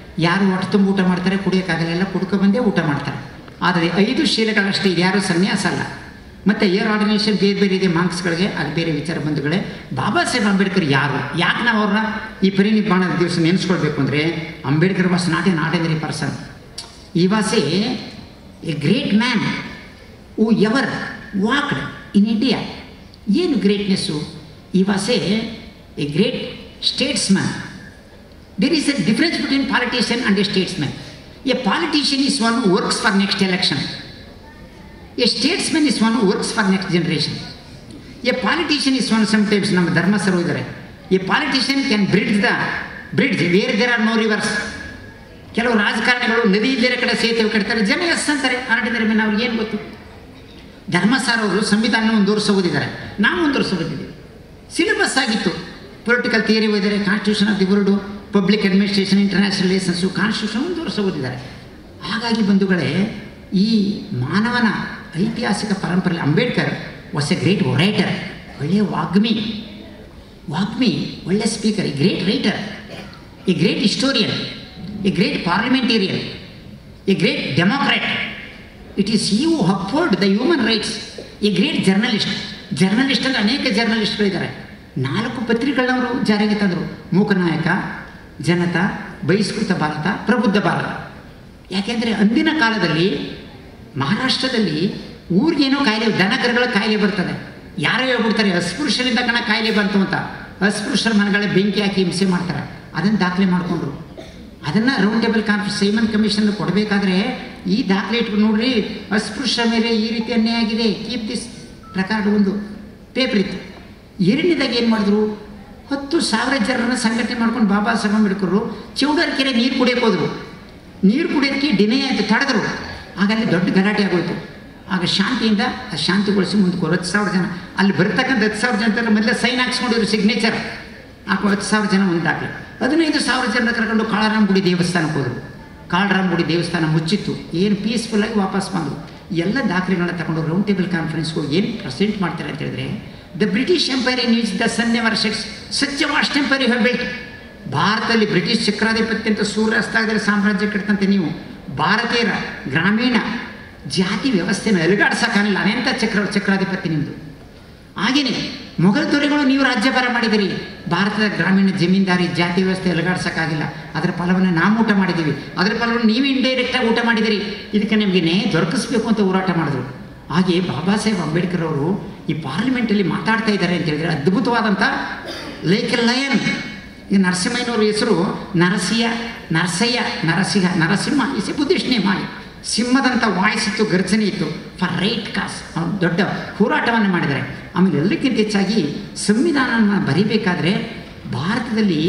ಯಾರು ಹೊಟ್ಟೆ ತುಂಬ ಊಟ ಮಾಡ್ತಾರೆ, ಕುಡಿಯೋಕ್ಕಾಗಲ್ಲ, ಎಲ್ಲ ಕುಡ್ಕೊಂಬಂದೇ ಊಟ ಮಾಡ್ತಾರೆ. ಆದರೆ 5 ಶೀಲಗಳಷ್ಟೇ, ಇದು ಯಾರು ಸನ್ಯಾಸ ಅಲ್ಲ. ಮತ್ತು ಏರ್ ಆರ್ಡಿನೇಷನ್ ಬೇರೆ ಬೇರೆ ಇದೆ ಮಾರ್ಕ್ಸ್ಗಳಿಗೆ, ಅದು ಬೇರೆ ವಿಚಾರ. ಬಂಧುಗಳೇ, ಬಾಬಾ ಸಾಹೇಬ್ ಅಂಬೇಡ್ಕರ್ ಯಾರು? ಯಾಕೆ ನಾವು ಅವ್ರನ್ನ ಈ ಪರಿನಿಬ್ಬಾಣದ ದಿವಸ ನೆನೆಸ್ಕೊಳ್ಬೇಕು ಅಂದರೆ, Ambedkar was not an ordinary person. He was a great man who ever walked in India. ಏನು greatness? He was a great statesman. There is a difference between politician and a statesman. A politician is one who works for next election. A statesman is one who works for next generation. A politician is one, sometimes ನಮ್ಮ ಧರ್ಮ sir ಇದ್ದಾರೆ, a politician can bridge where there are no rivers. ಕೆಲವು ರಾಜಕಾರಣಿಗಳು ನದಿ ಇಲ್ಲದ ಕಡೆ ಸೇತುವೆ ಕಟ್ತಾರೆ, ಜನ ಎಸ್ ಅಂತಾರೆ, ಆರ್ಡಿನರಿ ಮೇಲೆ ಅವ್ರಿಗೆ ಏನು ಗೊತ್ತು? ಧರ್ಮ ಸರ್ ಅವರು ಸಂವಿಧಾನ 1 ವರ್ಷ ಓದಿದ್ದಾರೆ, ನಾವು 1 ವರ್ಷ ಓದಿದ್ದೀವಿ. ಸಿಲೆಬಸ್ ಆಗಿತ್ತು. ಪೊಲಿಟಿಕಲ್ ಥಿಯರಿ ಓದಿದ್ದಾರೆ, constitution of the world, public administration, international relations, constitution 1 ವರ್ಷ ಓದಿದ್ದಾರೆ. ಹಾಗಾಗಿ ಬಂಧುಗಳೇ, ಈ ಮಾನವನ ಐತಿಹಾಸಿಕ ಪರಂಪರೆಯಲ್ಲಿ Ambedkar was a great orator. ಒಳ್ಳೆಯ ವಾಗ್ಮಿ, ಒಳ್ಳೆ speaker, a great writer, a great historian, a great parliamentarian, a great democrat. It is he who uphold the human rights. A great journalist. ಜರ್ನಲಿಸ್ಟಲ್ಲಿ ಅನೇಕ ಜರ್ನಲಿಸ್ಟ್ಗಳಿದ್ದಾರೆ. 4 ಪತ್ರಿಕೆಗಳವರು ಜಾರಿಗೆ ತಂದರು: ಮೂಕನಾಯಕ, ಜನತಾ, ಬಹಿಷ್ಕೃತ ಭಾರತ, ಪ್ರಬುದ್ಧ ಭಾರತ. ಯಾಕೆಂದರೆ ಅಂದಿನ ಕಾಲದಲ್ಲಿ ಮಹಾರಾಷ್ಟ್ರದಲ್ಲಿ ಊರಿಗೇನೋ ಕಾಯಿಲೆ, ದನಕರುಗಳ ಕಾಯಿಲೆ ಬರ್ತದೆ. ಯಾರೋ ಹೇಳ್ಬಿಡ್ತಾರೆ ಅಸ್ಪೃಶ್ಯರಿಂದ ಕಾಯಿಲೆ ಬಂತು ಅಂತ. ಅಸ್ಪೃಶ್ಯರ ಮನೆಗಳ ಬೆಂಕಿ ಹಾಕಿ ಹಿಂಸೆ ಮಾಡ್ತಾರೆ. ಅದನ್ನು ದಾಖಲೆ ಮಾಡಿಕೊಂಡ್ರು. ಅದನ್ನು round table conference, Simon commission ಕೊಡಬೇಕಾದ್ರೆ ಈ ದಾಖಲೆ ಇಟ್ಕೊಂಡು ನೋಡ್ರಿ, ಅಸ್ಪೃಶ್ಯರ ಮೇಲೆ ಈ ರೀತಿ ಅನ್ಯಾಯ ಆಗಿದೆ, ಕೀಪ್ ದಿಸ್ ಪ್ರಕಾರ ಒಂದು ಪೇಪರ್ ಇತ್ತು. 2ನೇದಾಗಿ ಏನು ಮಾಡಿದ್ರು, 10,000 ಜನರನ್ನು ಸಂಘಟನೆ ಮಾಡ್ಕೊಂಡು ಬಾಬಾ ಸಾಹೇಬ್ ಅಂಬೇಡ್ಕರ್ ಚೌಡರ್ ಕೆರೆ ನೀರು ಕುಡಿಯೋಕೆ ಹೋದರು. ನೀರು ಕುಡಿಯೋದಕ್ಕೆ ಡಿನೇ ಆಯಿತು, ತಡೆದ್ರು. ಆಗ ಅಲ್ಲಿ ದೊಡ್ಡ ಗಲಾಟೆ ಆಗೋಯ್ತು. ಆಗ ಶಾಂತಿಯಿಂದ ಶಾಂತಿಗೊಳಿಸಿ ಮುಂದಕ್ಕೆ 10,000 ಜನ ಅಲ್ಲಿ ಬರ್ತಕ್ಕಂಥ 10,000 ಜನ ಮೊದಲೇ ಸೈನ್ ಹಾಕ್ಸ್ಕೊಂಡಿದ್ರು, ಸಿಗ್ನೇಚರ್ ಹಾಕೋ 10,000 ಜನ ಒಂದು ದಾಖಲೆ. 15,000 ಜನರ ಕರ್ಕೊಂಡು ಕಾಳರಾಮ ಗುಡಿ ದೇವಸ್ಥಾನಕ್ಕೆ ಹೋದರು. ಕಾಳರಾಮಗುಡಿ ದೇವಸ್ಥಾನ ಮುಚ್ಚಿತ್ತು, ಏನು ಪೀಸ್ಫುಲ್ಲಾಗಿ ವಾಪಸ್ ಬಂದರು. ಎಲ್ಲ ದಾಖಲೆಗಳನ್ನ ತಗೊಂಡು ರೌಂಡ್ ಟೇಬಲ್ ಕಾನ್ಫರೆನ್ಸ್ಗೆ ಹೋಗಿ ಏನು ಪ್ರೆಸೆಂಟ್ ಮಾಡ್ತಾರೆ ಅಂತ ಹೇಳಿದ್ರೆ, the British empire in which the sun never sets such a vast empire you have built. ಭಾರತದಲ್ಲಿ ಬ್ರಿಟಿಷ್ ಚಕ್ರಾಧಿಪತ್ಯ ಅಂತ ಸೂರ್ಯಾಸ್ತ ಆಗಿದ್ರೆ ಸಾಮ್ರಾಜ್ಯ ಕಟ್ತಂತೆ ನೀವು ಭಾರತೀಯರ ಗ್ರಾಮೀಣ ಜಾತಿ ವ್ಯವಸ್ಥೆನ ಅಲುಗಾಡ್ಸೋಕ್ಕಾಗಲಿಲ್ಲ, ಅನೆಂಥ ಚಕ್ರಾಧಿಪತ್ಯ ನಿಮ್ಮದು. ಹಾಗೆಯೇ ಮೊಘಲ್ ದೊರೆಗಳು ನೀವು ರಾಜ್ಯಭಾರ ಮಾಡಿದಿರಿ, ಭಾರತದ ಗ್ರಾಮೀಣ ಜಮೀನ್ದಾರಿ ಜಾತಿ ವ್ಯವಸ್ಥೆ ಅಲುಗಾಡ್ಸೋಕ್ಕಾಗಿಲ್ಲ. ಅದರ ಫಲವನ್ನು ನಾವು ಊಟ ಮಾಡಿದ್ದೀವಿ, ಅದರ ಫಲವನ್ನು ನೀವು ಇಂಡೈರೆಕ್ಟಾಗಿ ಊಟ ಮಾಡಿದಿರಿ. ಇದಕ್ಕೆ ನಿಮಗೆ ನ್ಯಾಯ ದೊರಕಿಸ್ಬೇಕು ಅಂತ ಹೋರಾಟ ಮಾಡಿದ್ರು. ಹಾಗೆ ಬಾಬಾ ಸಾಹೇಬ್ ಅಂಬೇಡ್ಕರ್ ಅವರು ಈ ಪಾರ್ಲಿಮೆಂಟಲ್ಲಿ ಮಾತಾಡ್ತಾ ಇದ್ದಾರೆ ಅಂತ ಹೇಳಿದರೆ ಅದ್ಭುತವಾದಂಥ ಲೈಕ್ ಎ ಲಯನ್. ಈ ನರಸಿಂಹಯ್ಯನವ್ರ ಹೆಸರು Narasimha is A Buddhist name. ಹಾಗೆ ಸಿಂಹದಂಥ ವಾಯ್ಸ್ ಇತ್ತು, ಗರ್ಜನೆ ಇತ್ತು, ಫಾರ್ ರೈಟ್ ಕಾಸ್. ಅವರು ದೊಡ್ಡ ಹೋರಾಟವನ್ನು ಮಾಡಿದ್ದಾರೆ. ಆಮೇಲೆ ಎಲ್ಲಕ್ಕಿಂತ ಹೆಚ್ಚಾಗಿ ಸಂವಿಧಾನವನ್ನು ಬರೀಬೇಕಾದ್ರೆ ಭಾರತದಲ್ಲಿ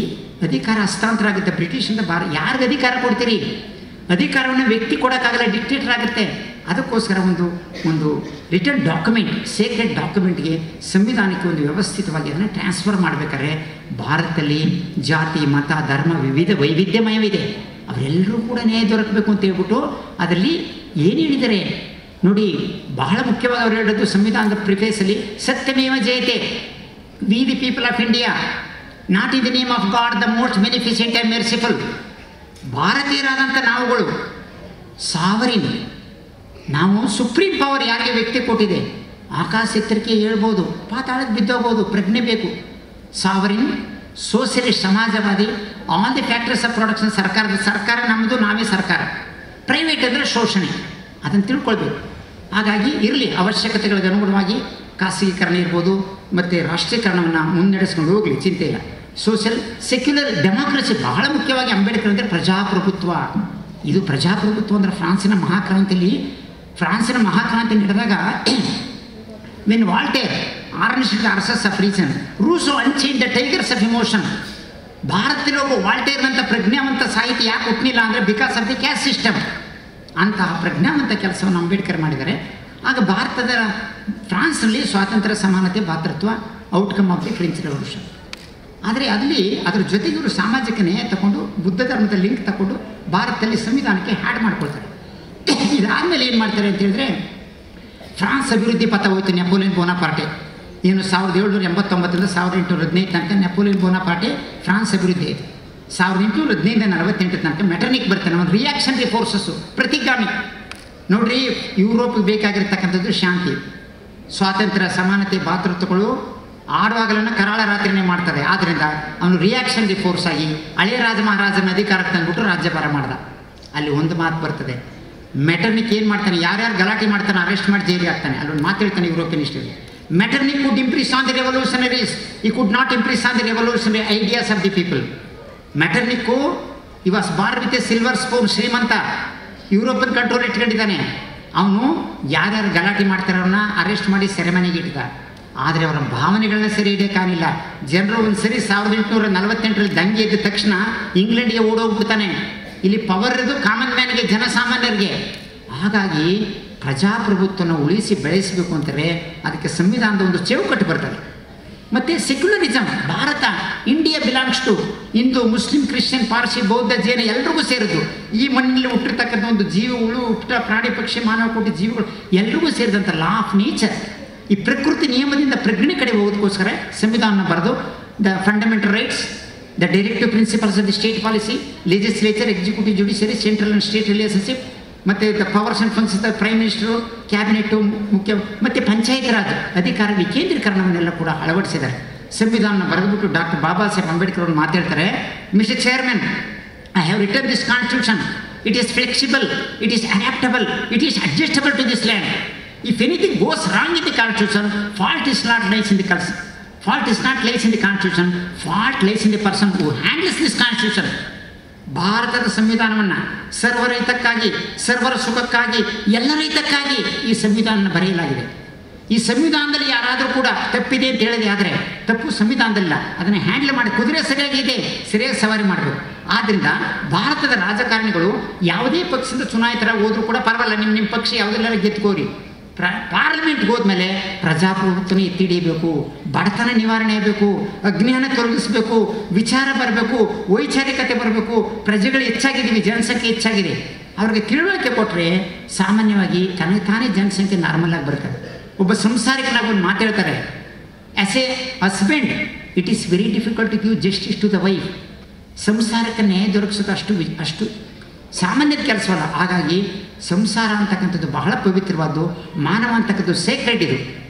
ಅಧಿಕಾರ ಹಸ್ತಾಂತರ ಆಗುತ್ತೆ ಬ್ರಿಟಿಷಿಂದ. ಯಾರಿಗೆ ಅಧಿಕಾರ ಕೊಡ್ತೀರಿ? ಅಧಿಕಾರವನ್ನು ವ್ಯಕ್ತಿ ಕೊಡೋಕ್ಕಾಗಲ್ಲ, ಡಿಕ್ಟೇಟರ್ ಆಗುತ್ತೆ. ಅದಕ್ಕೋಸ್ಕರ ಒಂದು ರಿಟರ್ನ್ ಡಾಕ್ಯುಮೆಂಟ್, ಸೇಕ್ರೆಡ್ ಡಾಕ್ಯುಮೆಂಟ್ಗೆ, ಸಂವಿಧಾನಕ್ಕೆ ಒಂದು ವ್ಯವಸ್ಥಿತವಾಗಿ ಅದನ್ನು ಟ್ರಾನ್ಸ್ಫರ್ ಮಾಡಬೇಕಾದ್ರೆ ಭಾರತದಲ್ಲಿ ಜಾತಿ, ಮತ, ಧರ್ಮ ವೈವಿಧ್ಯಮಯವಿದೆ. ಅವರೆಲ್ಲರೂ ಕೂಡ ನ್ಯಾಯ ದೊರಕಬೇಕು ಅಂತ ಹೇಳ್ಬಿಟ್ಟು ಅದರಲ್ಲಿ ಏನು ಹೇಳಿದ್ದಾರೆ ನೋಡಿ. ಬಹಳ ಮುಖ್ಯವಾಗಿ ಅವರು ಹೇಳೋದು ಸಂವಿಧಾನದ ಪ್ರಿಫೇಸಲ್ಲಿ, ಸತ್ಯಮೇವ ಜಯತೆ, we the people of India, not in the name of God the most beneficent and merciful. ಭಾರತೀಯರಾದಂಥ ನಾವುಗಳು ಸಾವರಿನ್, ನಾವು ಸುಪ್ರೀಂ ಪವರ್ ಯಾರಿಗೆ ವ್ಯಕ್ತಿ ಕೊಟ್ಟಿದೆ? ಆಕಾಶ ಎತ್ತರಕ್ಕೆ ಹೇಳ್ಬೋದು, ಪಾತಾಳಕ್ಕೆ ಬಿದ್ದೋಗ್ಬೋದು, ಪ್ರಜ್ಞೆ ಬೇಕು. Sovereign, socialist, Samajwadi, all the factors of production. ಸರ್ಕಾರ ನಮ್ಮದು, ನಾವೇ ಸರ್ಕಾರ. ಪ್ರೈವೇಟ್ ಅಂದರೆ ಶೋಷಣೆ, ಅದನ್ನು ತಿಳ್ಕೊಳ್ಬೇಕು. ಹಾಗಾಗಿ ಇರಲಿ, ಅವಶ್ಯಕತೆಗಳಿಗೆ ಅನುಗುಣವಾಗಿ ಖಾಸಗೀಕರಣ ಇರ್ಬೋದು, ಮತ್ತು ರಾಷ್ಟ್ರೀಕರಣವನ್ನು ಮುನ್ನಡೆಸ್ಕೊಂಡು ಹೋಗಲಿ, ಚಿಂತೆ ಇಲ್ಲ. ಸೋಷಿಯಲ್ ಸೆಕ್ಯುಲರ್ ಡೆಮಾಕ್ರಸಿ ಬಹಳ ಮುಖ್ಯವಾಗಿ. ಅಂಬೇಡ್ಕರ್ ಅಂದರೆ ಪ್ರಜಾಪ್ರಭುತ್ವ. ಇದು ಪ್ರಜಾಪ್ರಭುತ್ವ ಅಂದರೆ ಫ್ರಾನ್ಸಿನ ಮಹಾಕ್ರಾಂತಿ ನಡೆದಾಗ when Voltaire furnished forces of reason, Rousseau unchained the tigers of emotion. ಭಾರತದಲ್ಲಿ ಒಬ್ಬ ವಾಲ್ಟೇರ್ನಂಥ ಪ್ರಜ್ಞಾವಂತ ಸಾಹಿತಿ ಯಾಕೆ ಹುಟ್ಟಲಿಲ್ಲ ಅಂದರೆ because of the caste system. ಅಂತಹ ಪ್ರಜ್ಞಾವಂತ ಕೆಲಸವನ್ನು ಅಂಬೇಡ್ಕರ್ ಮಾಡಿದ್ದಾರೆ. ಆಗ ಫ್ರಾನ್ಸ್ನಲ್ಲಿ ಸ್ವಾತಂತ್ರ್ಯ, ಸಮಾನತೆ, ಭಾತೃತ್ವ outcome of the French revolution. ಆದರೆ ಅಲ್ಲಿ ಅದರ ಜೊತೆಗೆ ಇವರು ಸಾಮಾಜಿಕ ನ್ಯಾಯ ತಗೊಂಡು, ಬುದ್ಧ ಧರ್ಮದ ಲಿಂಕ್ ತಗೊಂಡು ಭಾರತದಲ್ಲಿ ಸಂವಿಧಾನಕ್ಕೆ ಹ್ಯಾಡ್ ಮಾಡ್ಕೊಳ್ತಾರೆ. ಇದಾದಮೇಲೆ ಏನು ಮಾಡ್ತಾರೆ ಅಂತ ಹೇಳಿದ್ರೆ, ಫ್ರಾನ್ಸ್ ಅಭಿವೃದ್ಧಿ ಪಥ ಹೋಯಿತು. ನೆಪೋಲಿಯನ್ ಬೋನಾಪಾರ್ಟೆ ಏನು 1789 1815 ತನಕ ನೆಪೋಲಿಯನ್ ಬೋನಾಪಾರ್ಟೆ ಫ್ರಾನ್ಸ್ ಅಭಿವೃದ್ಧಿ ಆಯಿತು. 1815 48 ತನಕ ಮೆಟರ್ನಿಕ್ ಬರ್ತಾನೆ, ಒಂದು ರಿಯಾಕ್ಷನರಿ ಫೋರ್ಸಸ್ಸು, ಪ್ರತಿಗಾಮಿ. ನೋಡ್ರಿ, ಯುರೋಪ್ಗೆ ಬೇಕಾಗಿರ್ತಕ್ಕಂಥದ್ದು ಶಾಂತಿ, ಸ್ವಾತಂತ್ರ್ಯ, ಸಮಾನತೆ, ಭಾತೃತ್ವಗಳು ಆಡುವಾಗಲನ್ನು ಕರಾಳ ರಾತ್ರಿನೇ ಮಾಡ್ತದೆ. ಆದ್ದರಿಂದ ಅವನು ರಿಯಾಕ್ಷನರಿ ಫೋರ್ಸ್ ಆಗಿ ಹಳೆಯ ಮಹಾರಾಜನ ಅಧಿಕಾರಕ್ಕೆ ತಂದುಬಿಟ್ಟು ರಾಜ್ಯಭಾರ ಮಾಡ್ದ. ಅಲ್ಲಿ ಒಂದು ಮಾತು ಬರ್ತದೆ, ಮೆಟರ್ನಿಕ್ ಏನು ಮಾಡ್ತಾನೆ, ಯಾರ್ಯಾರು ಗಲಾಟೆ ಮಾಡ್ತಾನೆ ಅರೆಸ್ಟ್ ಮಾಡಿ ಜೈಲಿಗೆ ಹಾಕ್ತಾನೆ. ಅಲ್ಲೊಂದು ಮಾತು ಹೇಳ್ತಾನೆ European history, Metternich could impress on the revolutionaries, he could not impress on the revolutionary ideas of the people. Metternich he was born with a silver spoon, ಶ್ರೀಮಂತ, ಯುರೋಪಿಯನ್ ಕಂಟ್ರೋಲ್ ಇಟ್ಕೊಂಡಿದ್ದಾನೆ. ಅವನು ಯಾರ್ಯಾರು ಗಲಾಟೆ ಮಾಡ್ತಾರೆ ಅವ್ರನ್ನ ಅರೆಸ್ಟ್ ಮಾಡಿ ಸೆರೆಮನೆಗೆ ಇಟ್ಟಿದ್ದ. ಆದರೆ ಅವರ ಭಾವನೆಗಳನ್ನ ಸರಿ ಹಿಡಿಯೋಕ್ಕಾಗಿಲ್ಲ. ಜನರು ಒಂದು ಸರಿ 1848 ದಂಗೆ ಎದ್ದ ತಕ್ಷಣ ಇಂಗ್ಲೆಂಡ್ಗೆ ಓಡೋಗ್ಬಿಡ್ತಾನೆ. ಇಲ್ಲಿ ಪವರ್ ಇರೋದು ಕಾಮನ್ ಮ್ಯಾನ್ಗೆ, ಜನಸಾಮಾನ್ಯರಿಗೆ. ಹಾಗಾಗಿ ಪ್ರಜಾಪ್ರಭುತ್ವನ ಉಳಿಸಿ ಬೆಳೆಸಬೇಕು ಅಂತಾರೆ ಅದಕ್ಕೆ ಸಂವಿಧಾನದ ಒಂದು ಚೌಕಟ್ಟು ಬರ್ತದೆ. ಮತ್ತು secularism, Bharat, India belongs to Hindu, Muslim, Christian, Parsi, Bauddha, Jain ಎಲ್ರಿಗೂ ಸೇರಿದ್ದು. ಈ ಮಣ್ಣಿನಲ್ಲಿ ಹುಟ್ಟಿರ್ತಕ್ಕಂಥ ಒಂದು ಜೀವಗಳು, ಪ್ರಾಣಿ, ಪಕ್ಷಿ, ಮಾನವ ಕೋಟಿ ಜೀವಿಗಳು ಎಲ್ರಿಗೂ ಸೇರಿದಂಥ ಲಾ ಆಫ್ ನೇಚರ್, ಈ ಪ್ರಕೃತಿ ನಿಯಮದಿಂದ ಪ್ರಜ್ಞೆ ಕಡೆ ಹೋಗೋದಕ್ಕೋಸ್ಕರ ಸಂವಿಧಾನ ಬರೆದು the fundamental rights, the directive principles of the state policy, legislature, executive, judiciary, central and state relationship, ಮತ್ತು the powers and functions the prime minister, cabinet ಮುಖ್ಯ, ಮತ್ತು ಪಂಚಾಯತ್ ರಾಜ್ ಅಧಿಕಾರ ವಿಕೇಂದ್ರೀಕರಣವನ್ನೆಲ್ಲ ಕೂಡ ಅಳವಡಿಸಿದ್ದಾರೆ. ಸಂವಿಧಾನ ಬರೆದುಬಿಟ್ಟು ಡಾಕ್ಟರ್ ಬಾಬಾ ಸಾಹೇಬ್ ಅಂಬೇಡ್ಕರ್ ಅವರು ಮಾತಾಡ್ತಾರೆ, mister chairman, I have return this constitution, it is flexible, it is adaptable, it is adjustable to this land. If anything goes wrong in the constitution, fault is not lies in the constitution, fault lies in the person who handles this constitution. ಭಾರತದ ಸಂವಿಧಾನವನ್ನು ಸರ್ವರ ಹಿತಕ್ಕಾಗಿ, ಸರ್ವರ ಸುಖಕ್ಕಾಗಿ, ಎಲ್ಲರ ಹಿತಕ್ಕಾಗಿ ಈ ಸಂವಿಧಾನ ಬರೆಯಲಾಗಿದೆ. ಈ ಸಂವಿಧಾನದಲ್ಲಿ ಯಾರಾದರೂ ಕೂಡ ತಪ್ಪಿದೆ ಅಂತ ಹೇಳಿದೆ ಆದರೆ ತಪ್ಪು ಸಂವಿಧಾನದಲ್ಲ, ಅದನ್ನು ಹ್ಯಾಂಡಲ್ ಮಾಡಿ, ಕುದುರೆ ಸರಿಯಾಗಿದೆ, ಸರಿಯಾಗಿ ಸವಾರಿ ಮಾಡಬೇಕು. ಆದ್ದರಿಂದ ಭಾರತದ ರಾಜಕಾರಣಿಗಳು ಯಾವುದೇ ಪಕ್ಷದಿಂದ ಚುನಾಯಿತರಾಗಿ ಹೋದರೂ ಕೂಡ ಪರವಾಗಿಲ್ಲ, ನಿಮ್ಮ ಪಕ್ಷ ಯಾವುದೆಲ್ಲ ಗೆದ್ಕೋರಿ, ಪಾರ್ಲಿಮೆಂಟ್ಗೆ ಹೋದ್ಮೇಲೆ ಪ್ರಜಾಪ್ರಭುತ್ವನ ಎತ್ತಿ ಹಿಡಿಯಬೇಕು, ಬಡತನ ನಿವಾರಣೆ ಆಗಬೇಕು, ಅಜ್ಞಾನ ತೊಲಗಿಸ್ಬೇಕು, ವಿಚಾರ ಬರಬೇಕು, ವೈಚಾರಿಕತೆ ಬರಬೇಕು. ಪ್ರಜೆಗಳು ಹೆಚ್ಚಾಗಿದ್ದೀವಿ, ಜನಸಂಖ್ಯೆ ಹೆಚ್ಚಾಗಿದೆ. ಅವ್ರಿಗೆ ತಿಳುವಳಿಕೆ ಕೊಟ್ಟರೆ ಸಾಮಾನ್ಯವಾಗಿ ತನಗೆ ತಾನೇ ಜನಸಂಖ್ಯೆ ನಾರ್ಮಲ್ ಆಗಿ ಬರ್ತದೆ. ಒಬ್ಬ ಸಂಸಾರಿಕನಾಗಿ ಒಂದು ಮಾತಾಡ್ತಾರೆ, as a husband it is very difficult to give justice to the wife. ಸಂಸಾರಕ್ಕೆ ನ್ಯಾಯ ದೊರಕಿಸೋದು ಅಷ್ಟು ಸಾಮಾನ್ಯದ ಕೆಲಸವಲ್ಲ. ಹಾಗಾಗಿ ಸಂಸಾರ ಅಂತಕ್ಕಂಥದ್ದು ಬಹಳ ಪವಿತ್ರವಾದ್ದು, ಮಾನವ ಅಂತಕ್ಕಂಥದ್ದು ಸೇಕ್ರೆಡ್.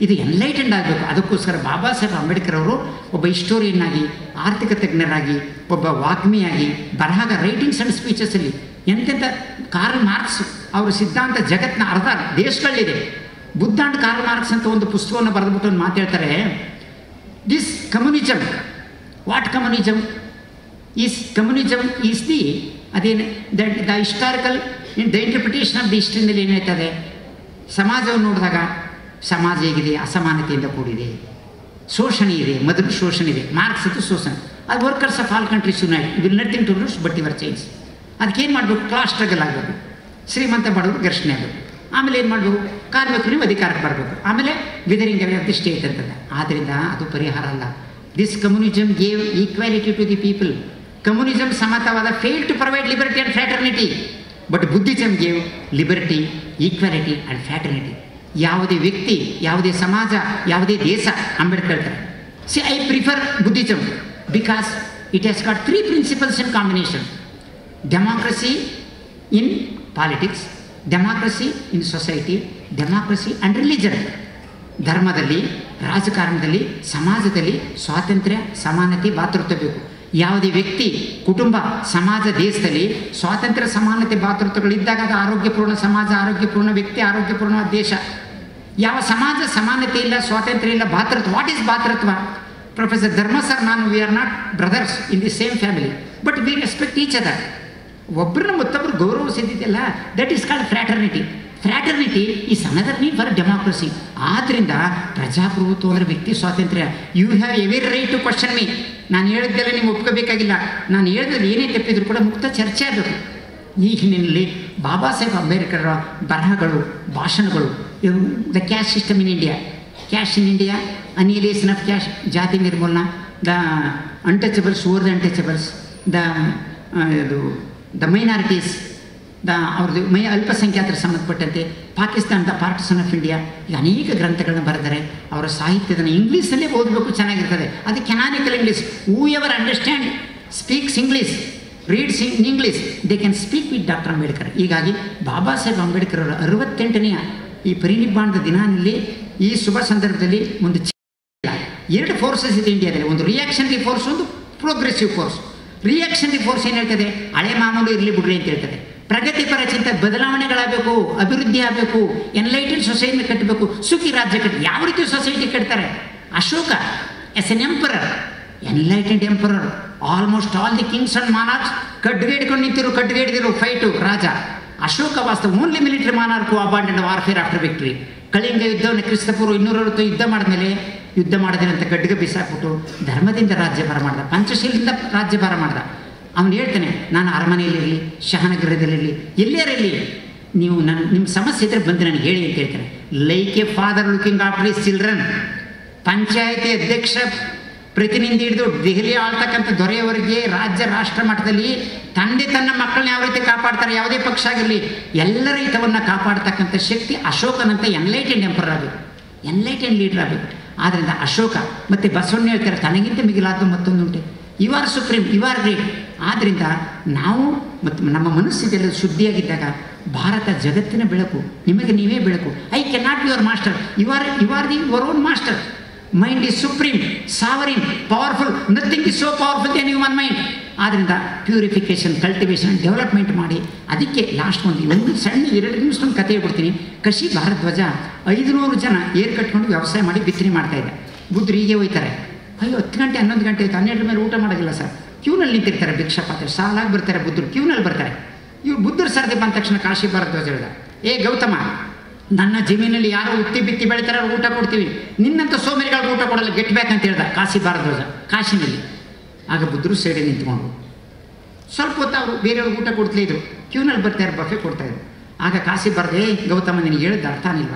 ಇದು ಎನ್ಲೈಟೆಂಡ್ ಆಗಬೇಕು. ಅದಕ್ಕೋಸ್ಕರ ಬಾಬಾ ಸಾಹೇಬ್ ಅಂಬೇಡ್ಕರ್ ಅವರು ಒಬ್ಬ ಹಿಸ್ಟೋರಿಯನ್ ಆಗಿ, ಆರ್ಥಿಕ ತಜ್ಞರಾಗಿ, ಒಬ್ಬ ವಾಗ್ಮಿಯಾಗಿ, ಬರಹಾಗ, ರೈಟಿಂಗ್ಸ್ ಆ್ಯಂಡ್ ಸ್ಪೀಚಸಲ್ಲಿ ಎಂತೆಂಥ ಕಾರ್ಲ್ ಮಾರ್ಕ್ಸ್ ಅವರ ಸಿದ್ಧಾಂತ ಜಗತ್ತಿನ ಅರ್ಧ ದೇಶಗಳಿದೆ. ಬುದ್ಧ ಅಂಡ್ ಕಾರ್ಲ್ ಮಾರ್ಕ್ಸ್ ಅಂತ ಒಂದು ಪುಸ್ತಕವನ್ನು ಬರೆದ್ಬಿಟ್ಟು ಒಂದು ಮಾತಾಡ್ತಾರೆ, this communism, what communism is the ಅದೇನು the historical the interpretation of the ಹಿಸ್ಟ್ರಿನಲ್ಲಿ ಏನಾಯ್ತದೆ, ಸಮಾಜವನ್ನು ನೋಡಿದಾಗ ಸಮಾಜ ಹೇಗಿದೆ, ಅಸಮಾನತೆಯಿಂದ ಕೂಡಿದೆ, ಶೋಷಣೆ ಇದೆ, ಮೊದಲು ಶೋಷಣೆ ಇದೆ. ಮಾರ್ಕ್ಸ್ ಅದು ಶೋಷಣೆ. ಅದು workers of all countries unite will nothing to lose but your change. ಅದಕ್ಕೇನು ಮಾಡಬೇಕು, ಕ್ಲಾಸ್ ಸ್ಟ್ರಗಲ್ ಆಗಬೇಕು, ಶ್ರೀಮಂತ ಬಡವರು ಘರ್ಷಣೆ ಆಗಬೇಕು. ಆಮೇಲೆ ಏನು ಮಾಡಬೇಕು, ಕಾರ್ಮಿಕರು ನೀವು ಅಧಿಕಾರಕ್ಕೆ ಬರಬೇಕು. ಆಮೇಲೆ withering away of the state ಅಂತಂದ. ಆದ್ದರಿಂದ ಅದು ಪರಿಹಾರ ಅಲ್ಲ. This communism gave equality to the people. Communism ಸಮತಾವಾದ fail to provide liberty and fraternity, but Buddhism gave liberty, equality and fraternity. ಯಾವುದೇ ವ್ಯಕ್ತಿ, ಯಾವುದೇ ಸಮಾಜ, ಯಾವುದೇ ದೇಶ, ಅಂಬೇಡ್ಕರ್ ಹೇಳ್ತಾರೆ, see I prefer Buddhism because it has got 3 principles in combination: democracy in politics, democracy in society, democracy and religion. ಧರ್ಮದಲ್ಲಿ, ರಾಜಕಾರಣದಲ್ಲಿ, ಸಮಾಜದಲ್ಲಿ ಸ್ವಾತಂತ್ರ್ಯ, ಸಮಾನತೆ, ಭಾತೃತ್ವ ಬೇಕು. ಯಾವುದೇ ವ್ಯಕ್ತಿ, ಕುಟುಂಬ, ಸಮಾಜ, ದೇಶದಲ್ಲಿ ಸ್ವಾತಂತ್ರ್ಯ, ಸಮಾನತೆ, ಭಾತೃತ್ವಗಳಿದ್ದಾಗ ಅದು ಆರೋಗ್ಯಪೂರ್ಣ ಸಮಾಜ, ಆರೋಗ್ಯಪೂರ್ಣ ವ್ಯಕ್ತಿ, ಆರೋಗ್ಯಪೂರ್ಣ ದೇಶ. ಯಾವ ಸಮಾಜ ಸಮಾನತೆ ಇಲ್ಲ, ಸ್ವಾತಂತ್ರ್ಯ ಇಲ್ಲ, ಭಾತೃತ್ವ, ವಾಟ್ ಈಸ್ ಭಾತೃತ್ವ? ಪ್ರೊಫೆಸರ್ ಧರ್ಮ ಸರ್, ನಾನು we are not brothers in the same family but we respect each other. ಒಬ್ಬರನ್ನ ಮತ್ತೊಬ್ಬರು ಗೌರವಿಸಿದ್ದಿದೆಯಲ್ಲ, that is called fraternity. Fraternity is another need for democracy. ಆದ್ದರಿಂದ ಪ್ರಜಾಪ್ರಭುತ್ವ ಅಂದರೆ ವ್ಯಕ್ತಿ ಸ್ವಾತಂತ್ರ್ಯ. You have every right to question me. ನಾನು ಹೇಳಿದ್ದೆಲ್ಲ ನೀವು ಒಪ್ಕೋಬೇಕಾಗಿಲ್ಲ. ನಾನು ಹೇಳಿದ್ರೆ ಏನೇ ತಪ್ಪಿದ್ರು ಕೂಡ ಮುಕ್ತ ಚರ್ಚೆ ಆಗಬೇಕು. ಈ ಹಿನ್ನೆಲೆಯಲ್ಲಿ ಬಾಬಾ ಸಾಹೇಬ್ ಅಂಬೇಡ್ಕರ್ ಬರಹಗಳು, ಭಾಷಣಗಳು, the caste system in India, caste in India, annihilation of caste, ಜಾತಿ ನಿರ್ಮೂಲನ, the untouchables over the untouchables, the minorities, ಅವ್ರದ್ದು ಅಲ್ಪಸಂಖ್ಯಾತರ ಸಂಬಂಧಪಟ್ಟಂತೆ, ಪಾಕಿಸ್ತಾನದ ಪಾರ್ಟಿಸನ್ ಆಫ್ ಇಂಡಿಯಾ, ಈಗ ಅನೇಕ ಗ್ರಂಥಗಳನ್ನ ಬರೆದರೆ. ಅವರ ಸಾಹಿತ್ಯದನ್ನು ಇಂಗ್ಲೀಷಲ್ಲೇ ಓದಬೇಕು, ಚೆನ್ನಾಗಿರ್ತದೆ. ಅದು canonical English. Whoever understand speaks English, reads in English, they can speak with doctor Ambedkar. ಹೀಗಾಗಿ ಬಾಬಾ ಸಾಹೇಬ್ ಅಂಬೇಡ್ಕರ್ ಅವರ 68ನೇ ಈ ಪರಿನಿಬ್ಬಾಣದ ದಿನಾನಲ್ಲಿ, ಈ ಶುಭ ಸಂದರ್ಭದಲ್ಲಿ ಒಂದು 2 ಫೋರ್ಸಸ್ ಇದೆ ಇಂಡಿಯಾದಲ್ಲಿ. ಒಂದು ರಿಯಾಕ್ಷನರಿ ಫೋರ್ಸ್, ಒಂದು ಪ್ರೋಗ್ರೆಸಿವ್ ಫೋರ್ಸ್. ರಿಯಾಕ್ಷನರಿ ಫೋರ್ಸ್ ಏನು ಹೇಳ್ತದೆ, ಹಳೆ ಮಾಮೂಲು ಇರಲಿ ಬಿಡ್ರಿ ಅಂತ ಹೇಳ್ತದೆ. ಪ್ರಗತಿಪರ ಚಿಂತೆ, ಬದಲಾವಣೆಗಳಾಗಬೇಕು, ಅಭಿವೃದ್ಧಿ ಆಗಬೇಕು, ಎನ್ಲೈಟೆಡ್ ಸೊಸೈಟಿ ಕಟ್ಟಬೇಕು, ಸುಖಿ ರಾಜ್ಯ ಕಟ್ಟಿ. ಯಾವ ರೀತಿ ಸೊಸೈಟಿ ಕಟ್ತಾರೆ? Ashoka as an emperor, enlightened emperor. Almost all the kings and monarchs ಕಡ್ಗೆ ಹಿಡ್ಕೊಂಡು ನಿಂತಿರು, ಕಡ್ಗೆ ಹಿಡಿದಿರು ಫೈಟು ರಾಜ. Ashoka was the only military monarch abandoned warfare after victory. Kalinga ಯುದ್ಧವನ್ನು ಕ್ರಿಸ್ತಪೂರ್ವ 260 ಯುದ್ಧ ಮಾಡಿದ್ಮೇಲೆ, ಯುದ್ಧ ಮಾಡಿದ್ರೆ ಅಂತ ಗಡ್ಗೆ ಬಿಸಾಕ್ಬಿಟ್ಟು ಧರ್ಮದಿಂದ ರಾಜ್ಯಭಾರ ಮಾಡ್ದ, ಪಂಚಶೀಲದಿಂದ ರಾಜ್ಯಭಾರ ಮಾಡ್ದ. ಅವನು ಹೇಳ್ತಾನೆ, ನಾನು ಅರಮನೆಯಲ್ಲಿರಲಿ, ಶಹನಗೃಹದಲ್ಲಿರಲಿ, ಎಲ್ಲೇರಲ್ಲಿ ನೀವು ನಿಮ್ಮ ಸಮಸ್ಯೆ ಇದ್ದರೆ ಬಂದು ನನಗೆ ಹೇಳಿ ಅಂತ ಹೇಳ್ತಾನೆ. Like a father looking after his children. ಪಂಚಾಯತಿ ಅಧ್ಯಕ್ಷ ಪ್ರತಿನಿಧಿ ಹಿಡಿದು ದೆಹಲಿ ಆಳ್ತಕ್ಕಂಥ ದೊರೆಯವರಿಗೆ ರಾಜ್ಯ ರಾಷ್ಟ್ರ ಮಟ್ಟದಲ್ಲಿ ತಂದೆ ತನ್ನ ಮಕ್ಕಳನ್ನ ಯಾವ ರೀತಿ ಕಾಪಾಡ್ತಾರೆ, ಯಾವುದೇ ಪಕ್ಷ ಆಗಿರಲಿ, ಎಲ್ಲರ ಹಿತವನ್ನು ಕಾಪಾಡ್ತಕ್ಕಂಥ ಶಕ್ತಿ ಅಶೋಕನಂತ ಎನ್ಲೈಟೆಂಡ್ ಎಂಪರರ್ ಆಗಬೇಕು, ಎನ್ಲೈಟೆಂಡ್ ಲೀಡರ್ ಆಗಬೇಕು. ಆದ್ದರಿಂದ ಅಶೋಕ ಮತ್ತು ಬಸವಣ್ಣ ಹೇಳ್ತಾರೆ, ತನಗಿಂತ ಮಿಗಿಲಾದ್ದು ಮತ್ತೊಂದುಂಟೆ. You are supreme, you are great. ಆದ್ದರಿಂದ ನಾವು ಮತ್ತು ನಮ್ಮ ಮನಸ್ಸಿದೆಲ್ಲ ಶುದ್ಧಿಯಾಗಿದ್ದಾಗ ಭಾರತ ಜಗತ್ತಿನ ಬೆಳಕು, ನಿಮಗೆ ನೀವೇ ಬೆಳಕು. I can not be your master, you are the your own master. Mind is supreme, sovereign, powerful. Nothing is so powerful then human mind. ಆದ್ದರಿಂದ ಪ್ಯೂರಿಫಿಕೇಷನ್, ಕಲ್ಟಿವೇಷನ್, ಡೆವಲಪ್ಮೆಂಟ್ ಮಾಡಿ. ಅದಕ್ಕೆ ಲಾಸ್ಟ್ ಒಂದು ಸಣ್ಣ 2 ನಿಮಿಷದೊಂದು ಕಥೆ ಹೇಳ್ಬಿಡ್ತೀನಿ. ಕಶಿ ಭಾರದ್ವಾಜ 500 ಜನ ಏರ್ ಕಟ್ಕೊಂಡು ವ್ಯವಸಾಯ ಮಾಡಿ ಬಿತ್ತನೆ ಮಾಡ್ತಾಯಿದ್ದ. ಬುದ್ಧರು ಹೀಗೆ ಹೋಯ್ತಾರೆ, ಅಯ್ಯೋ 10 ಗಂಟೆ 11 ಗಂಟೆ ಆಯಿತು, 12 ಮೇಲೆ ಊಟ ಮಾಡೋದಿಲ್ಲ ಸರ್. ಕ್ಯೂನಲ್ಲಿ ನಿಂತಿರ್ತಾರೆ ಭಿಕ್ಷಾಪಾತ್ರ, ಸಾಲಾಗಿ ಬರ್ತಾರೆ ಬುದ್ಧರು, ಕ್ಯೂನಲ್ಲಿ ಬರ್ತಾರೆ. ಇವ್ರು ಬುದ್ಧರು ಸರ್ದಿ ಬಂದ ತಕ್ಷಣ ಕಾಶಿ ಭಾರದ್ವಾಜ ಹೇಳ್ದ, ಏ ಗೌತಮ, ನನ್ನ ಜಮೀನಲ್ಲಿ ಯಾರು ಉತ್ತಿ ಬಿತ್ತಿ ಬೆಳಿತಾರೆ ಅವ್ರು ಊಟ ಕೊಡ್ತೀವಿ, ನಿನ್ನಂಥ ಸೋಮೇರಿಗಳಿಗೆ ಊಟ ಕೊಡಲ್ಲ, ಗೆಟ್ ಬ್ಯಾಕ್ ಅಂತ ಹೇಳ್ದ ಕಾಶಿ ಭಾರದ್ವಾಜ ಕಾಶಿನಲ್ಲಿ. ಆಗ ಬುದ್ಧರು ಸೈಡಲ್ಲಿ ನಿಂತ್ಕೊಂಡು ಸ್ವಲ್ಪ ಹೊತ್ತು ಅವರು ಬೇರೆಯವ್ರಿಗೆ ಊಟ ಕೊಡ್ತಲೇ ಇದ್ರು, ಕ್ಯೂನಲ್ಲಿ ಬರ್ತಾರೆ, ಬಫೆ ಕೊಡ್ತಾಯಿದ್ರು. ಆಗ ಕಾಶಿ ಭಾರತ, ಏ ಗೌತಮ, ನಿನಗೆ ಹೇಳಿದ ಅರ್ಥನಿಲ್ವ,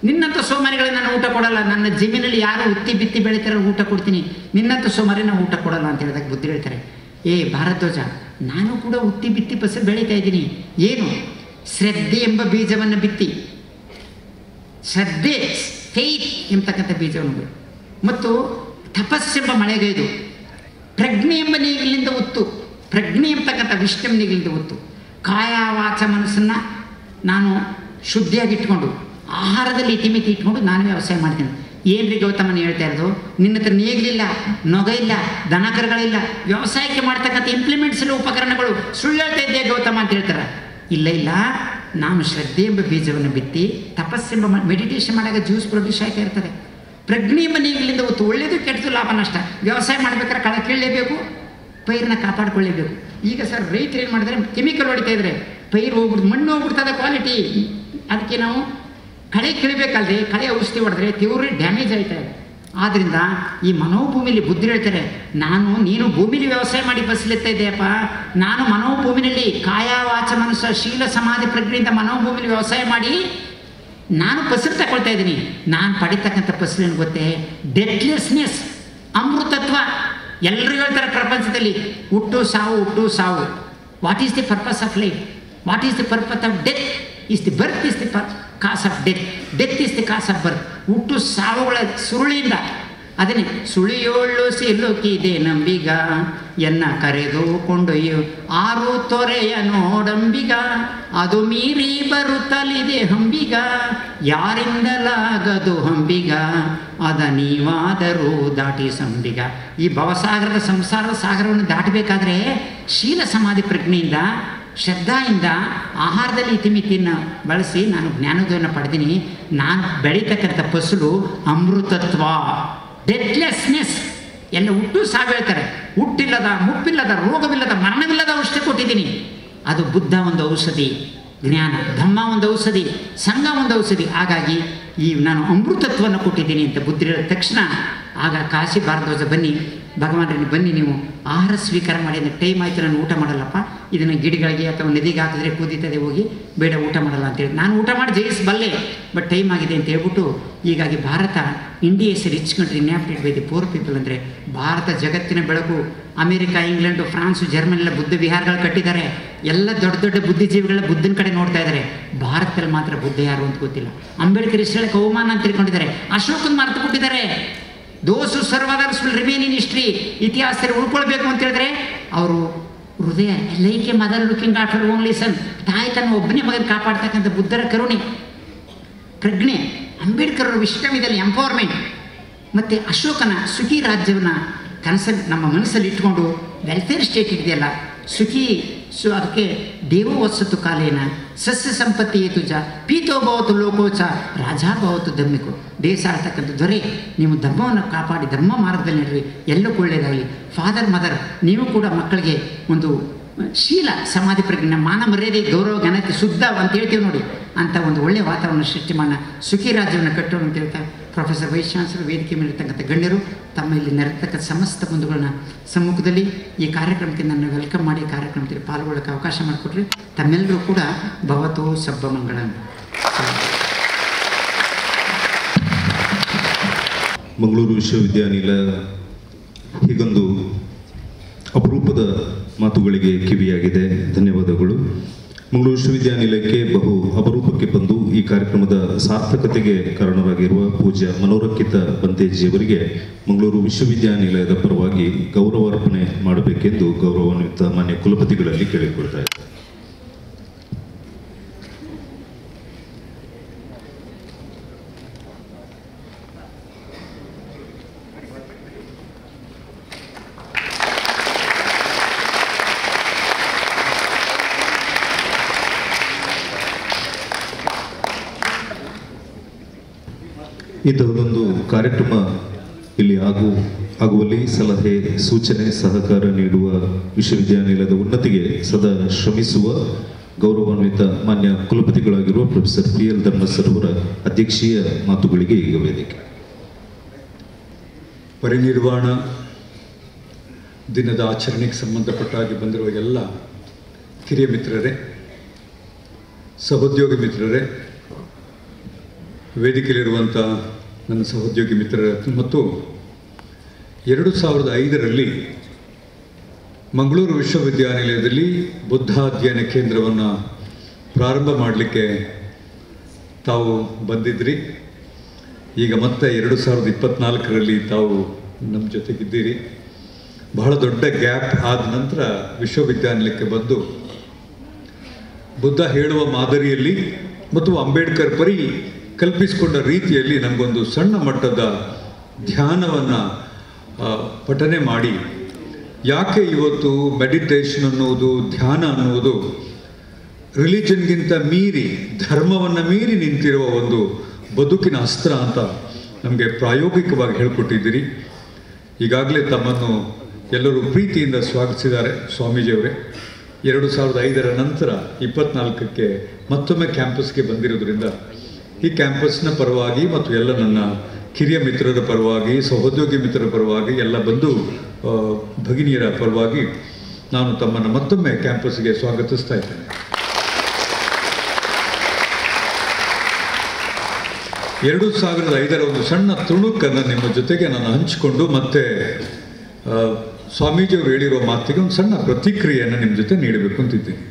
ನಿನ್ನಂಥ ಸೋಮಾರಿಗಳಿಗೆ ನಾನು ಊಟ ಕೊಡಲ್ಲ, ನನ್ನ ಜಮೀನಲ್ಲಿ ಯಾರು ಉತ್ತಿ ಬಿತ್ತಿ ಬೆಳಿತಾರೋ ಊಟ ಕೊಡ್ತೀನಿ, ನಿನ್ನಂಥ ಸೋಮಾರಿ ನಾವು ಊಟ ಕೊಡಲ್ಲ ಅಂತ ಹೇಳಿದಾಗ ಬುದ್ಧಿ ಹೇಳ್ತಾರೆ, ಏ ಭಾರದ್ವಾಜ, ನಾನು ಕೂಡ ಉತ್ತಿ ಬಿತ್ತಿ ಫಸಲು ಬೆಳೀತಾ ಇದ್ದೀನಿ. ಏನು? ಶ್ರದ್ಧೆ ಎಂಬ ಬೀಜವನ್ನು ಬಿತ್ತಿ, ಶ್ರದ್ಧೆ ಫೇತ್ ಎಂಬತಕ್ಕಂಥ ಬೀಜವನ್ನು ಮತ್ತು ತಪಸ್ಸೆಂಬ ಮಳೆಗೈದು, ಪ್ರಜ್ಞೆ ಎಂಬ ನೇಗಿಲಿಂದ ಒತ್ತು, ಪ್ರಜ್ಞೆ ಎಂಬತಕ್ಕಂಥ ವಿಷ್ಣು ನೇಗಿಲಿಂದ ಒತ್ತು, ಕಾಯ ವಾಚ ಮನಸ್ಸನ್ನು ನಾನು ಶುದ್ಧಿಯಾಗಿಟ್ಕೊಂಡು ಆಹಾರದಲ್ಲಿ ಇತಿಮಿತಿ ಇಟ್ಕೊಂಡು ನಾನು ವ್ಯವಸಾಯ ಮಾಡ್ತೀನಿ. ಏನ್ರಿ ಗೌತಮನ ಹೇಳ್ತಾ ಇರೋದು? ನಿನ್ನ ಹತ್ರ ನೇಗಿಲಿಲ್ಲ, ನೊಗ ಇಲ್ಲ, ದನಕರುಗಳಿಲ್ಲ, ವ್ಯವಸಾಯಕ್ಕೆ ಮಾಡ್ತಕ್ಕಂಥ ಇಂಪ್ಲಿಮೆಂಟ್ಸ್ ಇಲ್ಲ, ಉಪಕರಣಗಳು, ಸುಳ್ಳು ಹೇಳ್ತಾ ಇದ್ದೆ ಗೌತಮ ಅಂತ ಹೇಳ್ತಾರೆ. ಇಲ್ಲ ಇಲ್ಲ, ನಾನು ಶ್ರದ್ಧೆ ಎಂಬ ಬೀಜವನ್ನು ಬಿತ್ತಿ ತಪಸ್ಸೆಂಬ ಮೆಡಿಟೇಷನ್ ಮಾಡಾಗ ಜ್ಯೂಸ್ ಪ್ರೊಡ್ಯೂಸ್ ಆಗ್ತಾ ಇರ್ತದೆ. ಪ್ರಜ್ಞೆ ಎಂಬ ನೇಗಿಲಿಂದ ಒತ್ತು, ಒಳ್ಳೆಯದು ಕೆಟ್ಟದು ಲಾಭ ನಷ್ಟ. ವ್ಯವಸಾಯ ಮಾಡ್ಬೇಕಾದ್ರೆ ಕಳೆ ಕೀಳಲೇಬೇಕು, ಪೈರನ್ನ ಕಾಪಾಡ್ಕೊಳ್ಳೇಬೇಕು. ಈಗ ಸರ್ ರೈತರು ಏನು ಮಾಡಿದ್ರೆ ಕೆಮಿಕಲ್ ಹೊಡಿತಾ ಇದ್ರೆ ಪೈರು ಹೋಗ್ಬಿಡ್ತು, ಮಣ್ಣು ಹೋಗ್ಬಿಡ್ತದೆ ಕ್ವಾಲಿಟಿ. ಅದಕ್ಕೆ ನಾವು ಕಳೆ ಕೀಳಬೇಕಲ್ರಿ, ಕಳೆ ಔಷಧಿ ಹೊಡೆದ್ರೆ ತೀವ್ರ ಡ್ಯಾಮೇಜ್ ಆಯ್ತಾ ಇದೆ. ಆದ್ದರಿಂದ ಈ ಮನೋಭೂಮಿಯಲ್ಲಿ ಬುದ್ಧಿ ಹೇಳ್ತಾರೆ, ನೀನು ಭೂಮಿಲಿ ವ್ಯವಸಾಯ ಮಾಡಿ ಫಸಲೆತ್ತಾ ಇದ್ದೆಯಪ್ಪ, ನಾನು ಮನೋಭೂಮಿನಲ್ಲಿ ಕಾಯ ವಾಚ ಮನಸ್ಸ ಶೀಲ ಸಮಾಧಿ ಪ್ರಜ್ಞೆಯಿಂದ ಮನೋಭೂಮಿಲಿ ವ್ಯವಸಾಯ ಮಾಡಿ ನಾನು ಫಸಲು ತಗೊಳ್ತಾ ಇದ್ದೀನಿ. ನಾನು ಪಡಿತಕ್ಕಂಥ ಫಸಲು ಏನು ಗೊತ್ತೇ? ಡೆತ್ಲೆಸ್ನೆಸ್, ಅಮೃತತ್ವ. ಎಲ್ಲರೂ ಹೇಳ್ತಾರೆ ಪ್ರಪಂಚದಲ್ಲಿ ಹುಟ್ಟು ಸಾವು, ಹುಟ್ಟು ಸಾವು. What is the purpose of life? What is the purpose of death? Is the birth is the cos of death, death is the cos of birth. ಹುಟ್ಟು ಸಾವುಗಳ ಸುರುಳಿಯಿಂದ ಅದನ್ನೇ ಸುಳಿಯೋಳು ಸಿಲುಕಿದೆ ನಂಬಿಗ ಎನ್ನ ಕರೆದು ಕೊಂಡೊಯ್ಯು ಆರು ತೊರೆಯ ನೋಡಂಬಿಗ ಅದು ಮೀರಿ ಬರುತ್ತಲಿದೆ ಹಂಬಿಗ ಯಾರಿಂದಲಾಗದು ಹಂಬಿಗ ಅದ ನೀವಾದರೂ ದಾಟಿ ಸಂಬಿಗ. ಈ ಭವಸಾಗರದ ಸಂಸಾರದ ಸಾಗರವನ್ನು ದಾಟಬೇಕಾದ್ರೆ ಶೀಲ ಸಮಾಧಿ ಪ್ರಜ್ಞೆಯಿಂದ ಶ್ರದ್ಧಾಯಿಂದ ಆಹಾರದಲ್ಲಿ ಇತಿಮಿತಿಯನ್ನು ಬಳಸಿ ನಾನು ಜ್ಞಾನೋದಯವನ್ನು ಪಡೆದೀನಿ. ನಾನು ಬೆಳೀತಕ್ಕಂಥ ಫಸಲು ಅಮೃತತ್ವ, ಡೆತ್ಲೆಸ್ನೆಸ್. ಎಲ್ಲ ಹುಟ್ಟು ಸಾವು ಹೇಳ್ತಾರೆ, ಹುಟ್ಟಿಲ್ಲದ, ಮುಪ್ಪಿಲ್ಲದ, ರೋಗವಿಲ್ಲದ, ಮರಣವಿಲ್ಲದ ಔಷಧಿ ಕೊಟ್ಟಿದ್ದೀನಿ. ಅದು ಬುದ್ಧ ಒಂದು ಔಷಧಿ, ಜ್ಞಾನ, ಧಮ್ಮ ಒಂದು ಔಷಧಿ, ಸಂಘ ಒಂದು ಔಷಧಿ. ಹಾಗಾಗಿ ನಾನು ಅಮೃತತ್ವವನ್ನು ಕೊಟ್ಟಿದ್ದೀನಿ ಅಂತ ಬುದ್ಧಿ ಹೇಳಿದ ತಕ್ಷಣ ಆಗ ಕಾಶಿ ಭಾರದ್ವಾಜ ಬನ್ನಿ ಭಗವಾನ್ರಿಗೆ ಬನ್ನಿ, ನೀವು ಆಹಾರ ಸ್ವೀಕಾರ ಮಾಡಿ ಅಂದರೆ ಟೈಮ್ ಆಯಿತು, ನಾನು ಊಟ ಮಾಡಲ್ಲಪ್ಪ, ಇದನ್ನು ಗಿಡಗಳಿಗೆ ಅಥವಾ ನದಿಗೆ ಹಾಕಿದ್ರೆ ಕುದೀತದೆ, ಹೋಗಿ ಬೇಡ ಊಟ ಮಾಡಲ್ಲ ಅಂತೇಳಿ. ನಾನು ಊಟ ಮಾಡಿ ಜಯಿಸಬಲ್ಲೆ, ಬಟ್ ಟೈಮ್ ಆಗಿದೆ ಅಂತ ಹೇಳ್ಬಿಟ್ಟು ಹೀಗಾಗಿ Bharat India is rich country inhabited by the poor people. ಅಂದರೆ ಭಾರತ ಜಗತ್ತಿನ ಬೆಳಕು. ಅಮೇರಿಕಾ, ಇಂಗ್ಲೆಂಡು, ಫ್ರಾನ್ಸು, ಜರ್ಮನಿ ಎಲ್ಲ ಬುದ್ಧ ವಿಹಾರಗಳು ಕಟ್ಟಿದ್ದಾರೆ. ಎಲ್ಲ ದೊಡ್ಡ ದೊಡ್ಡ ಬುದ್ಧಿಜೀವಿಗಳ ಬುದ್ಧನ ಕಡೆ ನೋಡ್ತಾ ಇದ್ದಾರೆ. ಭಾರತದಲ್ಲಿ ಮಾತ್ರ ಬುದ್ಧ ಯಾರು ಅಂತ ಗೊತ್ತಿಲ್ಲ. ಅಂಬೇಡ್ಕರ್ ಇಷ್ಟು ಹೇಳಕ್ಕೆ ಅವಮಾನ ಅಂತ ತಿಳ್ಕೊಂಡಿದ್ದಾರೆ. ಅಶೋಕನ್ ಮರೆತು ಬಿಟ್ಟಿದ್ದಾರೆ. Those ಸರ್ವದರ್ಸ್ will remain in history. ಇತಿಹಾಸದಲ್ಲಿ ಉಳ್ಕೊಳ್ಬೇಕು ಅಂತ ಹೇಳಿದ್ರೆ ಅವರು ಹೃದಯ like A mother looking after only son, ತಾಯಿ ತನ್ನ ಒಬ್ಬನೇ ಮಗನ ಕಾಪಾಡ್ತಕ್ಕಂಥ ಬುದ್ಧರ ಕರುಣೆ, ಪ್ರಜ್ಞೆ. ಅಂಬೇಡ್ಕರ್ ಅವರ ವಿಶ್ವವಿದ್ಯಾಲಯ ಎಂಪವರ್ಮೆಂಟ್ ಮತ್ತು ಅಶೋಕನ ಸುಖಿ ರಾಜ್ಯವನ್ನು ಕನಸಲ್ಲಿ ನಮ್ಮ ಮನಸ್ಸಲ್ಲಿ ಇಟ್ಕೊಂಡು ವೆಲ್ಫೇರ್ ಸ್ಟೇಟ್ ಇದೆಯಲ್ಲ, ಸುಖಿ ಅದಕ್ಕೆ ದೇವೋ ವಸತು ಕಾಲೇನ ಸಸ್ಯ ಸಂಪತ್ತಿ ತುಜ ಪೀತೋ ಭವತು ಲೋಕೋಚ ರಾಜಾ ಭವತು ಧಮ್ಮಿಕು. ದೇಶ ಆಳ್ತಕ್ಕಂಥ ದೊರೆ, ನೀವು ಧರ್ಮವನ್ನು ಕಾಪಾಡಿ ಧರ್ಮ ಮಾರ್ಗದಲ್ಲಿ ನಡ್ರಿ, ಎಲ್ಲಕ್ಕೂ ಒಳ್ಳೆಯದಾಗಲಿ. ಫಾದರ್ ಮದರ್, ನೀವು ಕೂಡ ಮಕ್ಕಳಿಗೆ ಒಂದು ಶೀಲ ಸಮಾಧಿ ಪ್ರಜ್ಞೆ, ಮಾನ ಮರ್ಯಾದೆ, ಗೌರವ, ಘನತೆ, ಶುದ್ಧ ಅಂತ ಹೇಳ್ತೀವಿ ನೋಡಿ, ಅಂಥ ಒಂದು ಒಳ್ಳೆಯ ವಾತಾವರಣ ಸೃಷ್ಟಿ ಮಾಡೋಣ, ಸುಖಿ ರಾಜ್ಯವನ್ನು ಕಟ್ಟೋಣ ಅಂತ ಹೇಳ್ತಾರೆ. ಪ್ರೊಫೆಸರ್ ವೈಸ್ ಚಾನ್ಸಲರ್, ವೇದಿಕೆ ಮೇಲಿರ್ತಕ್ಕಂಥ ಗಣ್ಯರು, ತಮ್ಮ ಇಲ್ಲಿ ನೆರೆತಕ್ಕಂಥ ಸಮಸ್ತ ಬಂಧುಗಳನ್ನ ಸಮ್ಮುಖದಲ್ಲಿ ಈ ಕಾರ್ಯಕ್ರಮಕ್ಕೆ ನನ್ನ ವೆಲ್ಕಮ್ ಮಾಡಿ ಕಾರ್ಯಕ್ರಮದಲ್ಲಿ ಪಾಲ್ಗೊಳ್ಳೋಕ್ಕೆ ಅವಕಾಶ ಮಾಡಿಕೊಟ್ರಿ. ತಮ್ಮೆಲ್ಲರೂ ಕೂಡ ಭವತೋ ಸಬ್ಬ ಮಂಗಳ. ಮಂಗಳೂರು ವಿಶ್ವವಿದ್ಯಾನಿಲಯ ಹೀಗೊಂದು ಅಪರೂಪದ ಮಾತುಗಳಿಗೆ ಕಿವಿಯಾಗಿದೆ. ಧನ್ಯವಾದಗಳು. ಮಂಗಳೂರು ವಿಶ್ವವಿದ್ಯಾನಿಲಯಕ್ಕೆ ಬಹು ಅಪರೂಪಕ್ಕೆ ಬಂದು ಈ ಕಾರ್ಯಕ್ರಮದ ಸಾರ್ಥಕತೆಗೆ ಕಾರಣರಾಗಿರುವ ಪೂಜ್ಯ ಮನೋರಕ್ಷಿತ ಬಂತೇಜಿಯವರಿಗೆ ಮಂಗಳೂರು ವಿಶ್ವವಿದ್ಯಾನಿಲಯದ ಪರವಾಗಿ ಗೌರವಾರ್ಪಣೆ ಮಾಡಬೇಕೆಂದು ಗೌರವಾನ್ವಿತ ಮಾನ್ಯ ಕುಲಪತಿಗಳಲ್ಲಿ ಕೇಳಿಕೊಳ್ತಾ ಇದ್ದಾರೆ. ಇಂತಹದೊಂದು ಕಾರ್ಯಕ್ರಮ ಇಲ್ಲಿ ಆಗುವಲ್ಲಿ ಸಲಹೆ, ಸೂಚನೆ, ಸಹಕಾರ ನೀಡುವ ವಿಶ್ವವಿದ್ಯಾನಿಲಯದ ಉನ್ನತಿಗೆ ಸದಾ ಶ್ರಮಿಸುವ ಗೌರವಾನ್ವಿತ ಮಾನ್ಯ ಕುಲಪತಿಗಳಾಗಿರುವ ಪ್ರೊಫೆಸರ್ PL ಧರ್ಮಸರ್ ಅವರ ಅಧ್ಯಕ್ಷೀಯ ಮಾತುಗಳಿಗೆ ಈಗ ವೇದಿಕೆ. ಪರಿನಿರ್ವಾಣ ದಿನದ ಆಚರಣೆಗೆ ಸಂಬಂಧಪಟ್ಟಾಗಿ ಬಂದಿರುವ ಎಲ್ಲ ಕಿರಿಯ ಮಿತ್ರರೇ, ಸಹೋದ್ಯೋಗಿ ಮಿತ್ರರೇ, ವೇದಿಕೆಯಲ್ಲಿರುವಂಥ ನನ್ನ ಸಹೋದ್ಯೋಗಿ ಮಿತ್ರರ ಮತ್ತು 2005ರಲ್ಲಿ ಮಂಗಳೂರು ವಿಶ್ವವಿದ್ಯಾನಿಲಯದಲ್ಲಿ ಬುದ್ಧ ಅಧ್ಯಯನ ಕೇಂದ್ರವನ್ನು ಪ್ರಾರಂಭ ಮಾಡಲಿಕ್ಕೆ ತಾವು ಬಂದಿದ್ರಿ. ಈಗ ಮತ್ತೆ 2024ರಲ್ಲಿ ತಾವು ನಮ್ಮ ಜೊತೆಗಿದ್ದೀರಿ. ಬಹಳ ದೊಡ್ಡ ಗ್ಯಾಪ್ ಆದ ನಂತರ ವಿಶ್ವವಿದ್ಯಾನಿಲಯಕ್ಕೆ ಬಂದು ಬುದ್ಧ ಹೇಳುವ ಮಾದರಿಯಲ್ಲಿ ಮತ್ತು ಅಂಬೇಡ್ಕರ್ ಪರಿ ಕಲ್ಪಿಸಿಕೊಂಡ ರೀತಿಯಲ್ಲಿ ನಮಗೊಂದು ಸಣ್ಣ ಮಟ್ಟದ ಧ್ಯಾನವನ್ನು ಪಠನೆ ಮಾಡಿ, ಯಾಕೆ ಇವತ್ತು ಮೆಡಿಟೇಷನ್ ಅನ್ನುವುದು, ಧ್ಯಾನ ಅನ್ನುವುದು ರಿಲಿಜನ್ಗಿಂತ ಮೀರಿ, ಧರ್ಮವನ್ನು ಮೀರಿ ನಿಂತಿರುವ ಒಂದು ಬದುಕಿನ ಅಸ್ತ್ರ ಅಂತ ನಮಗೆ ಪ್ರಾಯೋಗಿಕವಾಗಿ ಹೇಳಿಕೊಟ್ಟಿದ್ದೀರಿ. ಈಗಾಗಲೇ ತಮ್ಮನ್ನು ಎಲ್ಲರೂ ಪ್ರೀತಿಯಿಂದ ಸ್ವಾಗತಿಸಿದ್ದಾರೆ ಸ್ವಾಮೀಜಿಯವರೇ. 2005ರ ನಂತರ 24ಕ್ಕೆ ಮತ್ತೊಮ್ಮೆ ಕ್ಯಾಂಪಸ್ಗೆ ಬಂದಿರೋದ್ರಿಂದ ಈ ಕ್ಯಾಂಪಸ್ನ ಪರವಾಗಿ ಮತ್ತು ಎಲ್ಲ ನನ್ನ ಕಿರಿಯ ಮಿತ್ರರ ಪರವಾಗಿ, ಸಹೋದ್ಯೋಗಿ ಮಿತ್ರರ ಪರವಾಗಿ, ಎಲ್ಲ ಬಂಧು ಭಗಿನಿಯರ ಪರವಾಗಿ ನಾನು ತಮ್ಮನ್ನು ಮತ್ತೊಮ್ಮೆ ಕ್ಯಾಂಪಸ್ಗೆ ಸ್ವಾಗತಿಸ್ತಾ ಇದ್ದೇನೆ. 2005ರ ಒಂದು ಸಣ್ಣ ತುಣುಕನ್ನು ನಿಮ್ಮ ಜೊತೆಗೆ ನಾನು ಹಂಚಿಕೊಂಡು ಮತ್ತೆ ಸ್ವಾಮೀಜಿಯವರು ಹೇಳಿರೋ ಮಾತಿಗೆ ಒಂದು ಸಣ್ಣ ಪ್ರತಿಕ್ರಿಯೆಯನ್ನು ನಿಮ್ಮ ಜೊತೆ ನೀಡಬೇಕು ಅಂತಿದ್ದೀನಿ.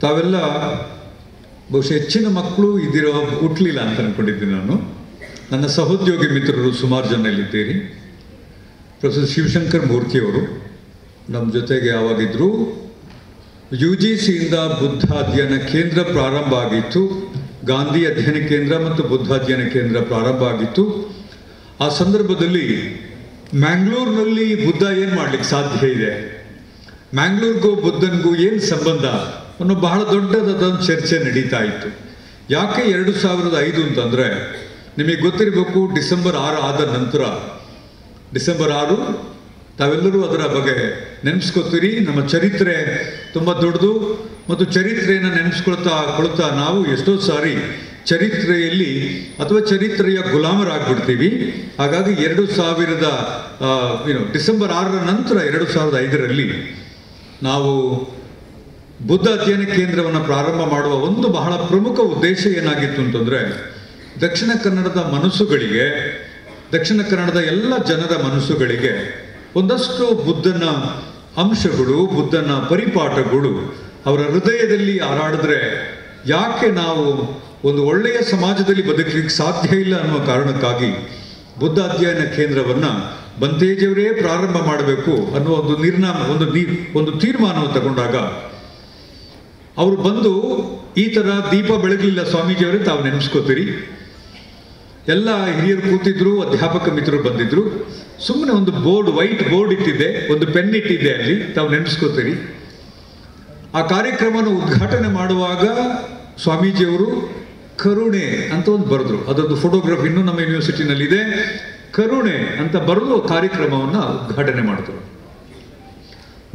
ತಾವೆಲ್ಲ ಬಹುಶಃ ಹೆಚ್ಚಿನ ಮಕ್ಕಳು ಇದಿರೋ ಹುಟ್ಟಲಿಲ್ಲ ಅಂತ ಅಂದ್ಕೊಂಡಿದ್ದೀನಿ ನಾನು. ನನ್ನ ಸಹೋದ್ಯೋಗಿ ಮಿತ್ರರು ಸುಮಾರು ಜನ ಇಲ್ಲಿದ್ದೀರಿ. ಪ್ರೊಫೆಸರ್ ಶಿವಶಂಕರ್ ಮೂರ್ತಿಯವರು ನಮ್ಮ ಜೊತೆಗೆ ಆವಾಗಿದ್ದರು. UGCಯಿಂದ ಬುದ್ಧ ಅಧ್ಯಯನ ಕೇಂದ್ರ ಪ್ರಾರಂಭ ಆಗಿತ್ತು. ಗಾಂಧಿ ಅಧ್ಯಯನ ಕೇಂದ್ರ ಮತ್ತು ಬುದ್ಧ ಅಧ್ಯಯನ ಕೇಂದ್ರ ಪ್ರಾರಂಭ ಆಗಿತ್ತು. ಆ ಸಂದರ್ಭದಲ್ಲಿ ಮ್ಯಾಂಗ್ಳೂರಿನಲ್ಲಿ ಬುದ್ಧ ಏನು ಮಾಡಲಿಕ್ಕೆ ಸಾಧ್ಯ ಇದೆ, ಮ್ಯಾಂಗ್ಳೂರ್ಗೂ ಬುದ್ಧನಿಗೂ ಏನು ಸಂಬಂಧ ಅನ್ನೋ ಬಹಳ ದೊಡ್ಡದಾದ ಚರ್ಚೆ ನಡೀತಾ ಇತ್ತು. ಯಾಕೆ 2005 ಅಂತಂದರೆ ನಿಮಗೆ ಗೊತ್ತಿರಬೇಕು, ಡಿಸೆಂಬರ್ 6 ಆದ ನಂತರ, ಡಿಸೆಂಬರ್ 6 ತಾವೆಲ್ಲರೂ ಅದರ ಬಗ್ಗೆ ನೆನೆಸ್ಕೊತೀರಿ. ನಮ್ಮ ಚರಿತ್ರೆ ತುಂಬ ದೊಡ್ಡದು ಮತ್ತು ಚರಿತ್ರೆಯನ್ನು ನೆನೆಸ್ಕೊಳ್ತಾ ನಾವು ಎಷ್ಟೋ ಸಾರಿ ಚರಿತ್ರೆಯಲ್ಲಿ ಅಥವಾ ಚರಿತ್ರೆಯ ಗುಲಾಮರಾಗ್ಬಿಡ್ತೀವಿ. ಹಾಗಾಗಿ 2000 ಡಿಸೆಂಬರ್ 6ರ ನಂತರ 2005ರಲ್ಲಿ ನಾವು ಬುದ್ಧ ಅಧ್ಯಯನ ಕೇಂದ್ರವನ್ನು ಪ್ರಾರಂಭ ಮಾಡುವ ಒಂದು ಬಹಳ ಪ್ರಮುಖ ಉದ್ದೇಶ ಏನಾಗಿತ್ತು ಅಂತಂದರೆ, ದಕ್ಷಿಣ ಕನ್ನಡದ ಮನಸ್ಸುಗಳಿಗೆ, ದಕ್ಷಿಣ ಕನ್ನಡದ ಎಲ್ಲ ಜನರ ಮನಸ್ಸುಗಳಿಗೆ ಒಂದಷ್ಟು ಬುದ್ಧನ ಅಂಶಗಳು, ಬುದ್ಧನ ಪರಿಪಾಠಗಳು ಅವರ ಹೃದಯದಲ್ಲಿ ಹಾರಾಡಿದ್ರೆ ಯಾಕೆ ನಾವು ಒಂದು ಒಳ್ಳೆಯ ಸಮಾಜದಲ್ಲಿ ಬದುಕಲಿಕ್ಕೆ ಸಾಧ್ಯ ಇಲ್ಲ ಅನ್ನುವ ಕಾರಣಕ್ಕಾಗಿ ಬುದ್ಧ ಅಧ್ಯಯನ ಕೇಂದ್ರವನ್ನು ಬಂತೇಜಿಯವರೇ ಪ್ರಾರಂಭ ಮಾಡಬೇಕು ಅನ್ನುವ ಒಂದು ತೀರ್ಮಾನವನ್ನು ತಗೊಂಡಾಗ ಅವರು ಬಂದು ಈ ಥರ ದೀಪ ಬೆಳಗಲಿಲ್ಲ ಸ್ವಾಮೀಜಿಯವರೇ, ತಾವು ನೆನೆಸ್ಕೋತೀರಿ. ಎಲ್ಲ ಹಿರಿಯರು ಕೂತಿದ್ರು, ಅಧ್ಯಾಪಕ ಮಿತ್ರರು ಬಂದಿದ್ರು. ಸುಮ್ಮನೆ ಒಂದು ಬೋರ್ಡ್, ವೈಟ್ ಬೋರ್ಡ್ ಇಟ್ಟಿದ್ದೆ, ಒಂದು ಪೆನ್ ಇಟ್ಟಿದ್ದೆ ಅಲ್ಲಿ, ತಾವು ನೆನೆಸ್ಕೋತೀರಿ. ಆ ಕಾರ್ಯಕ್ರಮನ ಉದ್ಘಾಟನೆ ಮಾಡುವಾಗ ಸ್ವಾಮೀಜಿಯವರು ಕರುಣೆ ಅಂತ ಒಂದು ಬರೆದ್ರು. ಅದೊಂದು ಫೋಟೋಗ್ರಾಫ್ ಇನ್ನೂ ನಮ್ಮ ಯೂನಿವರ್ಸಿಟಿನಲ್ಲಿದೆ. ಕರುಣೆ ಅಂತ ಬರೆದು ಕಾರ್ಯಕ್ರಮವನ್ನು ಉದ್ಘಾಟನೆ ಮಾಡಿದ್ರು.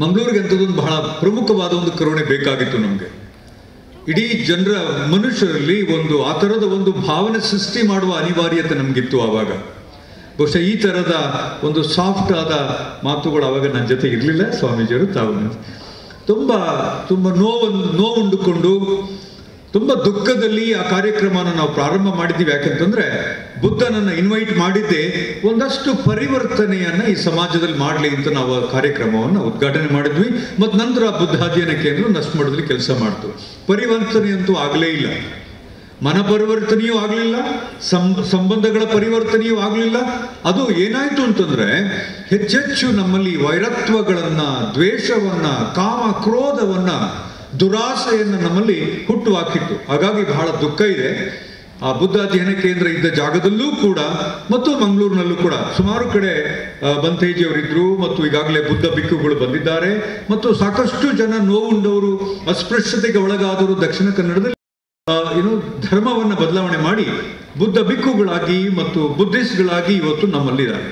ಮಂಗಳೂರಿಗೆ ಅಂಥದ್ದೊಂದು ಬಹಳ ಪ್ರಮುಖವಾದ ಒಂದು ಕರುಣೆ ಬೇಕಾಗಿತ್ತು ನಮಗೆ. ಇಡೀ ಜನರ ಮನುಷ್ಯರಲ್ಲಿ ಆ ಥರದ ಒಂದು ಭಾವನೆ ಸೃಷ್ಟಿ ಮಾಡುವ ಅನಿವಾರ್ಯತೆ ನಮಗಿತ್ತು ಆವಾಗ. ಬಹುಶಃ ಈ ಥರದ ಒಂದು ಸಾಫ್ಟ್ ಆದ ಮಾತುಗಳು ಆವಾಗ ನನ್ನ ಜೊತೆ ಇರಲಿಲ್ಲ. ಸ್ವಾಮೀಜಿಯವರು ತಾವು ತುಂಬ ನೋವುಂಡುಕೊಂಡು ತುಂಬ ದುಃಖದಲ್ಲಿ ಆ ಕಾರ್ಯಕ್ರಮನ ನಾವು ಪ್ರಾರಂಭ ಮಾಡಿದ್ದೀವಿ. ಯಾಕೆಂತಂದರೆ ಬುದ್ಧನನ್ನು ಇನ್ವೈಟ್ ಮಾಡಿದ್ದೆ ಒಂದಷ್ಟು ಪರಿವರ್ತನೆಯನ್ನು ಈ ಸಮಾಜದಲ್ಲಿ ಮಾಡಲಿ ಅಂತ ನಾವು ಆ ಕಾರ್ಯಕ್ರಮವನ್ನು ಉದ್ಘಾಟನೆ ಮಾಡಿದ್ವಿ. ಮತ್ತು ನಂತರ ಬುದ್ಧ ಅಧ್ಯಯನ ಕೇಂದ್ರ ಒಂದಷ್ಟು ಮಟ್ಟದಲ್ಲಿ ಕೆಲಸ ಮಾಡ್ತು. ಪರಿವರ್ತನೆಯಂತೂ ಆಗಲೇ ಇಲ್ಲ. ಮನ ಪರಿವರ್ತನೆಯೂ ಆಗಲಿಲ್ಲ, ಸಂಬಂಧಗಳ ಪರಿವರ್ತನೆಯೂ ಆಗಲಿಲ್ಲ. ಅದು ಏನಾಯಿತು ಅಂತಂದರೆ ಹೆಚ್ಚೆಚ್ಚು ನಮ್ಮಲ್ಲಿ ವೈರತ್ವಗಳನ್ನು, ದ್ವೇಷವನ್ನು, ಕಾಮ ಕ್ರೋಧವನ್ನು, ದುರಾಸೆಯನ್ನು ನಮ್ಮಲ್ಲಿ ಹುಟ್ಟು ಹಾಕಿತ್ತು. ಹಾಗಾಗಿ ಬಹಳ ದುಃಖ ಇದೆ. ಆ ಬುದ್ಧ ಅಧ್ಯಯನ ಕೇಂದ್ರ ಇದ್ದ ಜಾಗದಲ್ಲೂ ಕೂಡ ಮತ್ತು ಮಂಗಳೂರಿನಲ್ಲೂ ಕೂಡ ಸುಮಾರು ಕಡೆ ಬಂತೇಜಿಯವರಿದ್ದರು ಮತ್ತು ಈಗಾಗಲೇ ಬುದ್ಧ ಬಿಕ್ಕುಗಳು ಬಂದಿದ್ದಾರೆ ಮತ್ತು ಸಾಕಷ್ಟು ಜನ ನೋವುಂಡವರು, ಅಸ್ಪೃಶ್ಯತೆಗೆ ಒಳಗಾದವರು ದಕ್ಷಿಣ ಕನ್ನಡದಲ್ಲಿ ಧರ್ಮವನ್ನು ಬದಲಾವಣೆ ಮಾಡಿ ಬುದ್ಧ ಬಿಕ್ಕುಗಳಾಗಿ ಮತ್ತು ಬುದ್ಧಿಸ್ಟ್ಗಳಾಗಿ ಇವತ್ತು ನಮ್ಮಲ್ಲಿದ್ದಾರೆ.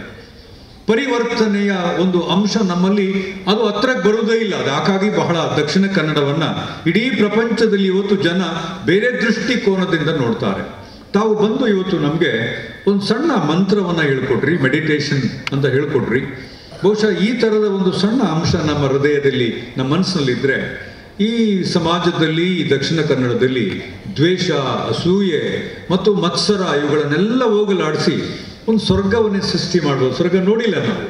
ಪರಿವರ್ತನೆಯ ಒಂದು ಅಂಶ ನಮ್ಮಲ್ಲಿ ಅದು ಹತ್ರಕ್ಕೆ ಬರುವುದೇ ಇಲ್ಲ. ಅದು ಹಾಗಾಗಿ ಬಹಳ ದಕ್ಷಿಣ ಕನ್ನಡವನ್ನು ಇಡೀ ಪ್ರಪಂಚದಲ್ಲಿ ಇವತ್ತು ಜನ ಬೇರೆ ದೃಷ್ಟಿಕೋನದಿಂದ ನೋಡ್ತಾರೆ. ತಾವು ಬಂದು ಇವತ್ತು ನಮಗೆ ಒಂದು ಸಣ್ಣ ಮಂತ್ರವನ್ನು ಹೇಳ್ಕೊಟ್ರಿ, ಮೆಡಿಟೇಷನ್ ಅಂತ ಹೇಳ್ಕೊಟ್ರಿ. ಬಹುಶಃ ಈ ಥರದ ಒಂದು ಸಣ್ಣ ಅಂಶ ನಮ್ಮ ಹೃದಯದಲ್ಲಿ, ನಮ್ಮ ಮನಸ್ಸಿನಲ್ಲಿದ್ದರೆ ಈ ಸಮಾಜದಲ್ಲಿ ಈ ದಕ್ಷಿಣ ಕನ್ನಡದಲ್ಲಿ ದ್ವೇಷ, ಅಸೂಯೆ ಮತ್ತು ಮತ್ಸರ ಇವುಗಳನ್ನೆಲ್ಲ ಹೋಗಲಾಡಿಸಿ ಒಂದು ಸ್ವರ್ಗವನ್ನೇ ಸೃಷ್ಟಿ ಮಾಡ್ಬೋದು. ಸ್ವರ್ಗ ನೋಡಿಲ್ಲ ನಾವು.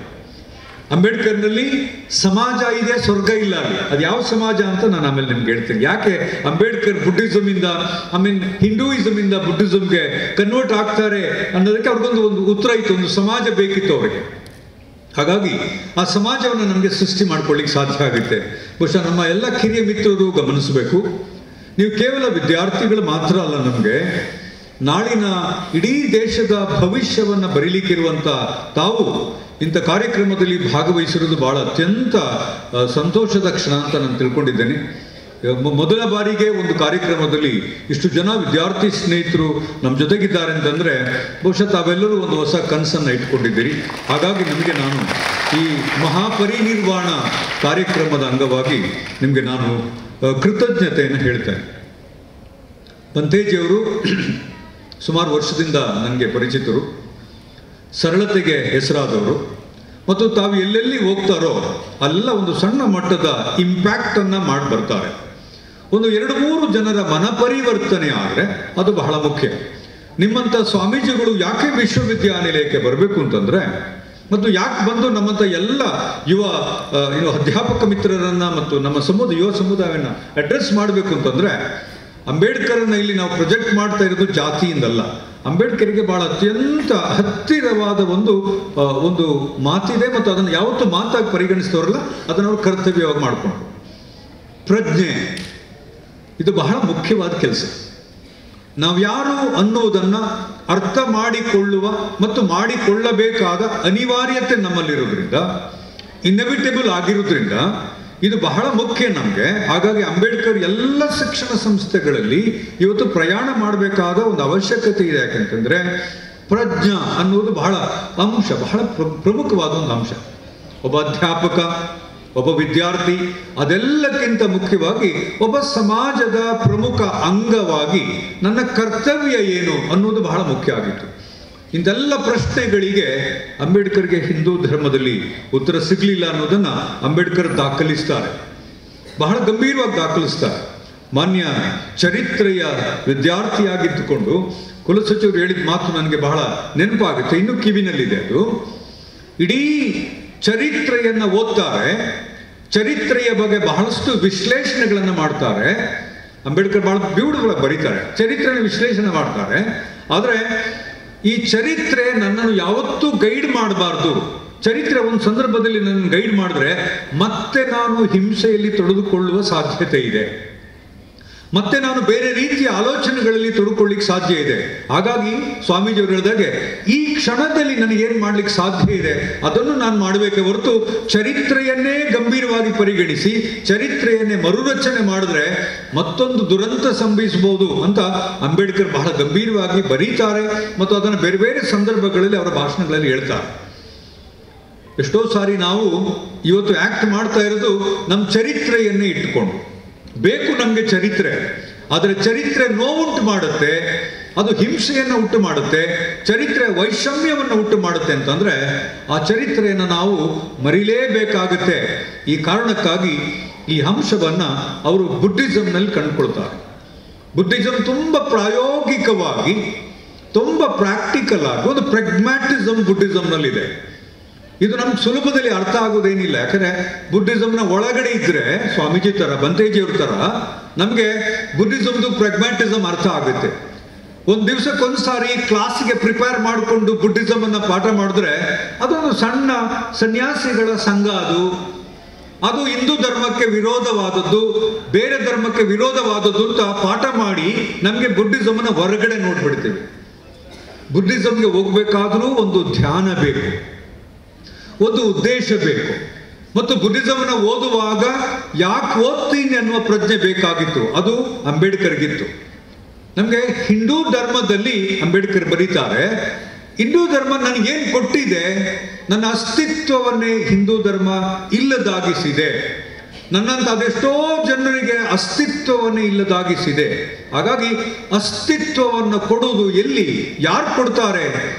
ಅಂಬೇಡ್ಕರ್ನಲ್ಲಿ ಸಮಾಜ ಇದೆ, ಸ್ವರ್ಗ ಇಲ್ಲ. ಅದು ಯಾವ ಸಮಾಜ ಅಂತ ನಾನು ಆಮೇಲೆ ನಿಮ್ಗೆ ಹೇಳ್ತೀನಿ. ಯಾಕೆ ಅಂಬೇಡ್ಕರ್ ಬುದ್ಧಿಸಮ್ ಇಂದ ಹಿಂದೂಯಿಸಮ್ ಇಂದ ಬುದ್ಧಿಸಮ್ಗೆ ಕನ್ವರ್ಟ್ ಆಗ್ತಾರೆ ಅನ್ನೋದಕ್ಕೆ ಅವ್ರಿಗೊಂದು ಉತ್ತರ ಇತ್ತು. ಒಂದು ಸಮಾಜ ಬೇಕಿತ್ತು ಅವರಿಗೆ. ಹಾಗಾಗಿ ಆ ಸಮಾಜವನ್ನು ನಮಗೆ ಸೃಷ್ಟಿ ಮಾಡ್ಕೊಳ್ಳಿಕ್ಕೆ ಸಾಧ್ಯ ಆಗುತ್ತೆ. ಬಹುಶಃ ನಮ್ಮ ಎಲ್ಲ ಕಿರಿಯ ಮಿತ್ರರು ಗಮನಿಸಬೇಕು. ನೀವು ಕೇವಲ ವಿದ್ಯಾರ್ಥಿಗಳು ಮಾತ್ರ ಅಲ್ಲ, ನಮಗೆ ನಾಳಿನ ಇಡೀ ದೇಶದ ಭವಿಷ್ಯವನ್ನು ಬರೀಲಿಕ್ಕಿರುವಂಥ ತಾವು ಇಂಥ ಕಾರ್ಯಕ್ರಮದಲ್ಲಿ ಭಾಗವಹಿಸಿರೋದು ಬಹಳ ಅತ್ಯಂತ ಸಂತೋಷದ ಕ್ಷಣ ಅಂತ ನಾನು ತಿಳ್ಕೊಂಡಿದ್ದೇನೆ. ಮೊದಲ ಬಾರಿಗೆ ಒಂದು ಕಾರ್ಯಕ್ರಮದಲ್ಲಿ ಇಷ್ಟು ಜನ ವಿದ್ಯಾರ್ಥಿ ಸ್ನೇಹಿತರು ನಮ್ಮ ಜೊತೆಗಿದ್ದಾರೆ ಅಂತಂದರೆ ಬಹುಶಃ ತಾವೆಲ್ಲರೂ ಒಂದು ಹೊಸ ಕನಸನ್ನು ಇಟ್ಕೊಂಡಿದ್ದೀರಿ. ಹಾಗಾಗಿ ನಿಮಗೆ ನಾನು ಈ ಮಹಾಪರಿನಿರ್ವಾಣ ಕಾರ್ಯಕ್ರಮದ ಅಂಗವಾಗಿ ನಿಮಗೆ ನಾನು ಕೃತಜ್ಞತೆಯನ್ನು ಹೇಳ್ತೇನೆ. ಬಂತೇಜಿಯವರು ಸುಮಾರು ವರ್ಷದಿಂದ ನನಗೆ ಪರಿಚಿತರು, ಸರಳತೆಗೆ ಹೆಸರಾದವರು, ಮತ್ತು ತಾವು ಎಲ್ಲೆಲ್ಲಿ ಹೋಗ್ತಾರೋ ಅಲ್ಲ ಒಂದು ಸಣ್ಣ ಮಟ್ಟದ ಇಂಪ್ಯಾಕ್ಟನ್ನು ಮಾಡಿ ಬರ್ತಾರೆ. ಒಂದು 2-3 ಜನರ ಮನಪರಿವರ್ತನೆ ಆದರೆ ಅದು ಬಹಳ ಮುಖ್ಯ. ನಿಮ್ಮಂಥ ಸ್ವಾಮೀಜಿಗಳು ಯಾಕೆ ವಿಶ್ವವಿದ್ಯಾನಿಲಯಕ್ಕೆ ಬರಬೇಕು ಅಂತಂದರೆ, ಮತ್ತು ಯಾಕೆ ಬಂದು ನಮ್ಮಂಥ ಎಲ್ಲ ಯುವ ಅಧ್ಯಾಪಕ ಮಿತ್ರರನ್ನು ಮತ್ತು ನಮ್ಮ ಯುವ ಸಮುದಾಯವನ್ನು ಅಡ್ರೆಸ್ ಮಾಡಬೇಕು ಅಂತಂದರೆ, ಅಂಬೇಡ್ಕರನ್ನ ಇಲ್ಲಿ ನಾವು ಪ್ರೊಜೆಕ್ಟ್ ಮಾಡ್ತಾ ಇರೋದು ಜಾತಿಯಿಂದಲ್ಲ. ಅಂಬೇಡ್ಕರ್ಗೆ ಬಹಳ ಅತ್ಯಂತ ಹತ್ತಿರವಾದ ಒಂದು ಮಾತಿದೆ, ಮತ್ತು ಅದನ್ನು ಯಾವತ್ತೂ ಮಾತಾಗಿ ಪರಿಗಣಿಸಿದವರಲ್ಲ, ಅದನ್ನು ಅವರು ಕರ್ತವ್ಯವಾಗಿ ಮಾಡಿಕೊಂಡ್ರು. ಪ್ರಜ್ಞೆ ಇದು ಬಹಳ ಮುಖ್ಯವಾದ ಕೆಲಸ. ನಾವು ಯಾರು ಅನ್ನೋದನ್ನು ಅರ್ಥ ಮಾಡಿಕೊಳ್ಳುವ ಮತ್ತು ಮಾಡಿಕೊಳ್ಳಬೇಕಾದ ಅನಿವಾರ್ಯತೆ ನಮ್ಮಲ್ಲಿರೋದ್ರಿಂದ, ಇನ್ಎವಿಟೇಬಲ್ ಆಗಿರೋದ್ರಿಂದ ಇದು ಬಹಳ ಮುಖ್ಯ ನಮಗೆ. ಹಾಗಾಗಿ ಅಂಬೇಡ್ಕರ್ ಎಲ್ಲ ಶಿಕ್ಷಣ ಸಂಸ್ಥೆಗಳಲ್ಲಿ ಇವತ್ತು ಪ್ರಯಾಣ ಮಾಡಬೇಕಾದ ಒಂದು ಅವಶ್ಯಕತೆ ಇದೆ. ಯಾಕಂತಂದ್ರೆ ಪ್ರಜ್ಞಾ ಅನ್ನೋದು ಬಹಳ ಪ್ರಮುಖವಾದ ಒಂದು ಅಂಶ. ಒಬ್ಬ ಅಧ್ಯಾಪಕ, ಒಬ್ಬ ವಿದ್ಯಾರ್ಥಿ, ಅದೆಲ್ಲಕ್ಕಿಂತ ಮುಖ್ಯವಾಗಿ ಒಬ್ಬ ಸಮಾಜದ ಪ್ರಮುಖ ಅಂಗವಾಗಿ ನನ್ನ ಕರ್ತವ್ಯ ಏನು ಅನ್ನೋದು ಬಹಳ ಮುಖ್ಯ ಆಗಿತ್ತು. ಇಂಥೆಲ್ಲ ಪ್ರಶ್ನೆಗಳಿಗೆ ಅಂಬೇಡ್ಕರ್ಗೆ ಹಿಂದೂ ಧರ್ಮದಲ್ಲಿ ಉತ್ತರ ಸಿಗಲಿಲ್ಲ ಅನ್ನೋದನ್ನು ಅಂಬೇಡ್ಕರ್ ದಾಖಲಿಸ್ತಾರೆ, ಬಹಳ ಗಂಭೀರವಾಗಿ ದಾಖಲಿಸ್ತಾರೆ. ಮಾನ್ಯ ಚರಿತ್ರೆಯ ವಿದ್ಯಾರ್ಥಿಯಾಗಿದ್ದುಕೊಂಡು ಕುಲಸಚಿವರು ಹೇಳಿದ ಮಾತು ನನಗೆ ಬಹಳ ನೆನಪಾಗುತ್ತೆ, ಇನ್ನೂ ಕಿವಿನಲ್ಲಿದೆ ಅದು. ಇಡೀ ಚರಿತ್ರೆಯನ್ನು ಓದ್ತಾರೆ, ಚರಿತ್ರೆಯ ಬಗ್ಗೆ ಬಹಳಷ್ಟು ವಿಶ್ಲೇಷಣೆಗಳನ್ನು ಮಾಡ್ತಾರೆ. ಅಂಬೇಡ್ಕರ್ ಬಹಳ ಬ್ಯೂಟಿಫುಲ್ ಆಗಿ ಬರೀತಾರೆ, ಚರಿತ್ರೆಯ ವಿಶ್ಲೇಷಣೆ ಮಾಡ್ತಾರೆ. ಆದರೆ ಈ ಚರಿತ್ರೆ ನನ್ನನ್ನು ಯಾವತ್ತೂ ಗೈಡ್ ಮಾಡಬಾರ್ದು. ಚರಿತ್ರೆ ಒಂದು ಸಂದರ್ಭದಲ್ಲಿ ನನ್ನ ಗೈಡ್ ಮಾಡಿದ್ರೆ ಮತ್ತೆ ನಾನು ಹಿಂಸೆಯಲ್ಲಿ ತೊಡೆದುಕೊಳ್ಳುವ ಸಾಧ್ಯತೆ ಇದೆ, ಮತ್ತೆ ನಾನು ಬೇರೆ ರೀತಿಯ ಆಲೋಚನೆಗಳಲ್ಲಿ ತೊಡಕೊಳ್ಳಿಕ್ಕೆ ಸಾಧ್ಯ ಇದೆ. ಹಾಗಾಗಿ ಸ್ವಾಮೀಜಿಯವರು ಹೇಳಿದಾಗೆ ಈ ಕ್ಷಣದಲ್ಲಿ ನನಗೇನು ಮಾಡ್ಲಿಕ್ಕೆ ಸಾಧ್ಯ ಇದೆ ಅದನ್ನು ನಾನು ಮಾಡಬೇಕೆ ಹೊರತು ಚರಿತ್ರೆಯನ್ನೇ ಗಂಭೀರವಾಗಿ ಪರಿಗಣಿಸಿ ಚರಿತ್ರೆಯನ್ನೇ ಮರುರಚನೆ ಮಾಡಿದ್ರೆ ಮತ್ತೊಂದು ದುರಂತ ಸಂಭವಿಸಬಹುದು ಅಂತ ಅಂಬೇಡ್ಕರ್ ಬಹಳ ಗಂಭೀರವಾಗಿ ಬರೀತಾರೆ, ಮತ್ತು ಅದನ್ನು ಬೇರೆ ಬೇರೆ ಸಂದರ್ಭಗಳಲ್ಲಿ ಅವರ ಭಾಷಣಗಳಲ್ಲಿ ಹೇಳ್ತಾರೆ. ಎಷ್ಟೋ ಸಾರಿ ನಾವು ಇವತ್ತು ಆಕ್ಟ್ ಮಾಡ್ತಾ ಇರೋದು ನಮ್ಮ ಚರಿತ್ರೆಯನ್ನೇ ಇಟ್ಟುಕೊಂಡು. ಬೇಕು ನಮಗೆ ಚರಿತ್ರೆ, ಆದರೆ ಚರಿತ್ರೆ ನೋವುಂಟು ಮಾಡುತ್ತೆ, ಅದು ಹಿಂಸೆಯನ್ನು ಉಂಟು ಮಾಡುತ್ತೆ, ಚರಿತ್ರೆ ವೈಷಮ್ಯವನ್ನು ಉಂಟು ಮಾಡುತ್ತೆ ಅಂತಂದ್ರೆ ಆ ಚರಿತ್ರೆಯನ್ನು ನಾವು ಮರಿಲೇಬೇಕಾಗುತ್ತೆ. ಈ ಕಾರಣಕ್ಕಾಗಿ ಈ ಅಂಶವನ್ನ ಅವರು ಬುದ್ಧಿಸಂನಲ್ಲಿ ಕಂಡುಕೊಳ್ತಾರೆ. ಬುದ್ಧಿಸಂ ತುಂಬ ಪ್ರಾಯೋಗಿಕವಾಗಿ, ತುಂಬ ಪ್ರಾಕ್ಟಿಕಲ್ ಆಗಿ ಒಂದು ಪ್ರೆಗ್ಮ್ಯಾಟಿಸಮ್ ಬುದ್ಧಿಸಂನಲ್ಲಿದೆ. ಇದು ನಮ್ಗೆ ಸುಲಭದಲ್ಲಿ ಅರ್ಥ ಆಗೋದೇನಿಲ್ಲ. ಯಾಕಂದ್ರೆ ಬುದ್ಧಿಸಂನ ಒಳಗಡೆ ಇದ್ರೆ ಸ್ವಾಮೀಜಿ ತರ, ಬಂತೇಜಿಯವ್ರ ತರ ನಮಗೆ ಬುದ್ಧಿಸಮ್ದು ಪ್ರೆಗ್ಮ್ಯಾಟಿಸಮ್ ಅರ್ಥ ಆಗುತ್ತೆ. ಒಂದು ದಿವಸಕ್ಕೊಂದು ಸಾರಿ ಕ್ಲಾಸಿಗೆ ಪ್ರಿಪೇರ್ ಮಾಡಿಕೊಂಡು ಬುದ್ಧಿಸಮ್ ಅನ್ನ ಪಾಠ ಮಾಡಿದ್ರೆ ಅದೊಂದು ಸಣ್ಣ ಸನ್ಯಾಸಿಗಳ ಸಂಘ, ಅದು ಹಿಂದೂ ಧರ್ಮಕ್ಕೆ ವಿರೋಧವಾದದ್ದು, ಬೇರೆ ಧರ್ಮಕ್ಕೆ ವಿರೋಧವಾದದ್ದು ಅಂತ ಪಾಠ ಮಾಡಿ ನಮಗೆ ಬುದ್ಧಿಸಮ್ನ ಹೊರಗಡೆ ನೋಡ್ಬಿಡ್ತೀವಿ. ಬುದ್ಧಿಸಮ್ಗೆ ಹೋಗ್ಬೇಕಾದ್ರೂ ಒಂದು ಧ್ಯಾನ ಬೇಕು, ಒಂದು ಉದ್ದೇಶ ಬೇಕು, ಮತ್ತು ಬುದ್ಧಿಸಮ್ನ ಓದುವಾಗ ಯಾಕೆ ಓದ್ತೀನಿ ಅನ್ನುವ ಪ್ರಜ್ಞೆ ಬೇಕಾಗಿತ್ತು. ಅದು ಅಂಬೇಡ್ಕರ್ಗಿತ್ತು. ನಮಗೆ ಹಿಂದೂ ಧರ್ಮದಲ್ಲಿ ಅಂಬೇಡ್ಕರ್ ಬರೀತಾರೆ, ಹಿಂದೂ ಧರ್ಮ ನನಗೇನು ಕೊಟ್ಟಿದೆ, ನನ್ನ ಅಸ್ತಿತ್ವವನ್ನೇ ಹಿಂದೂ ಧರ್ಮ ಇಲ್ಲದಾಗಿಸಿದೆ, ನನ್ನಂತ ಅದೆಷ್ಟೋ ಜನರಿಗೆ ಅಸ್ತಿತ್ವವನ್ನೇ ಇಲ್ಲದಾಗಿಸಿದೆ. ಹಾಗಾಗಿ ಅಸ್ತಿತ್ವವನ್ನು ಕೊಡುವುದು ಎಲ್ಲಿ, ಯಾರು ಕೊಡ್ತಾರೆ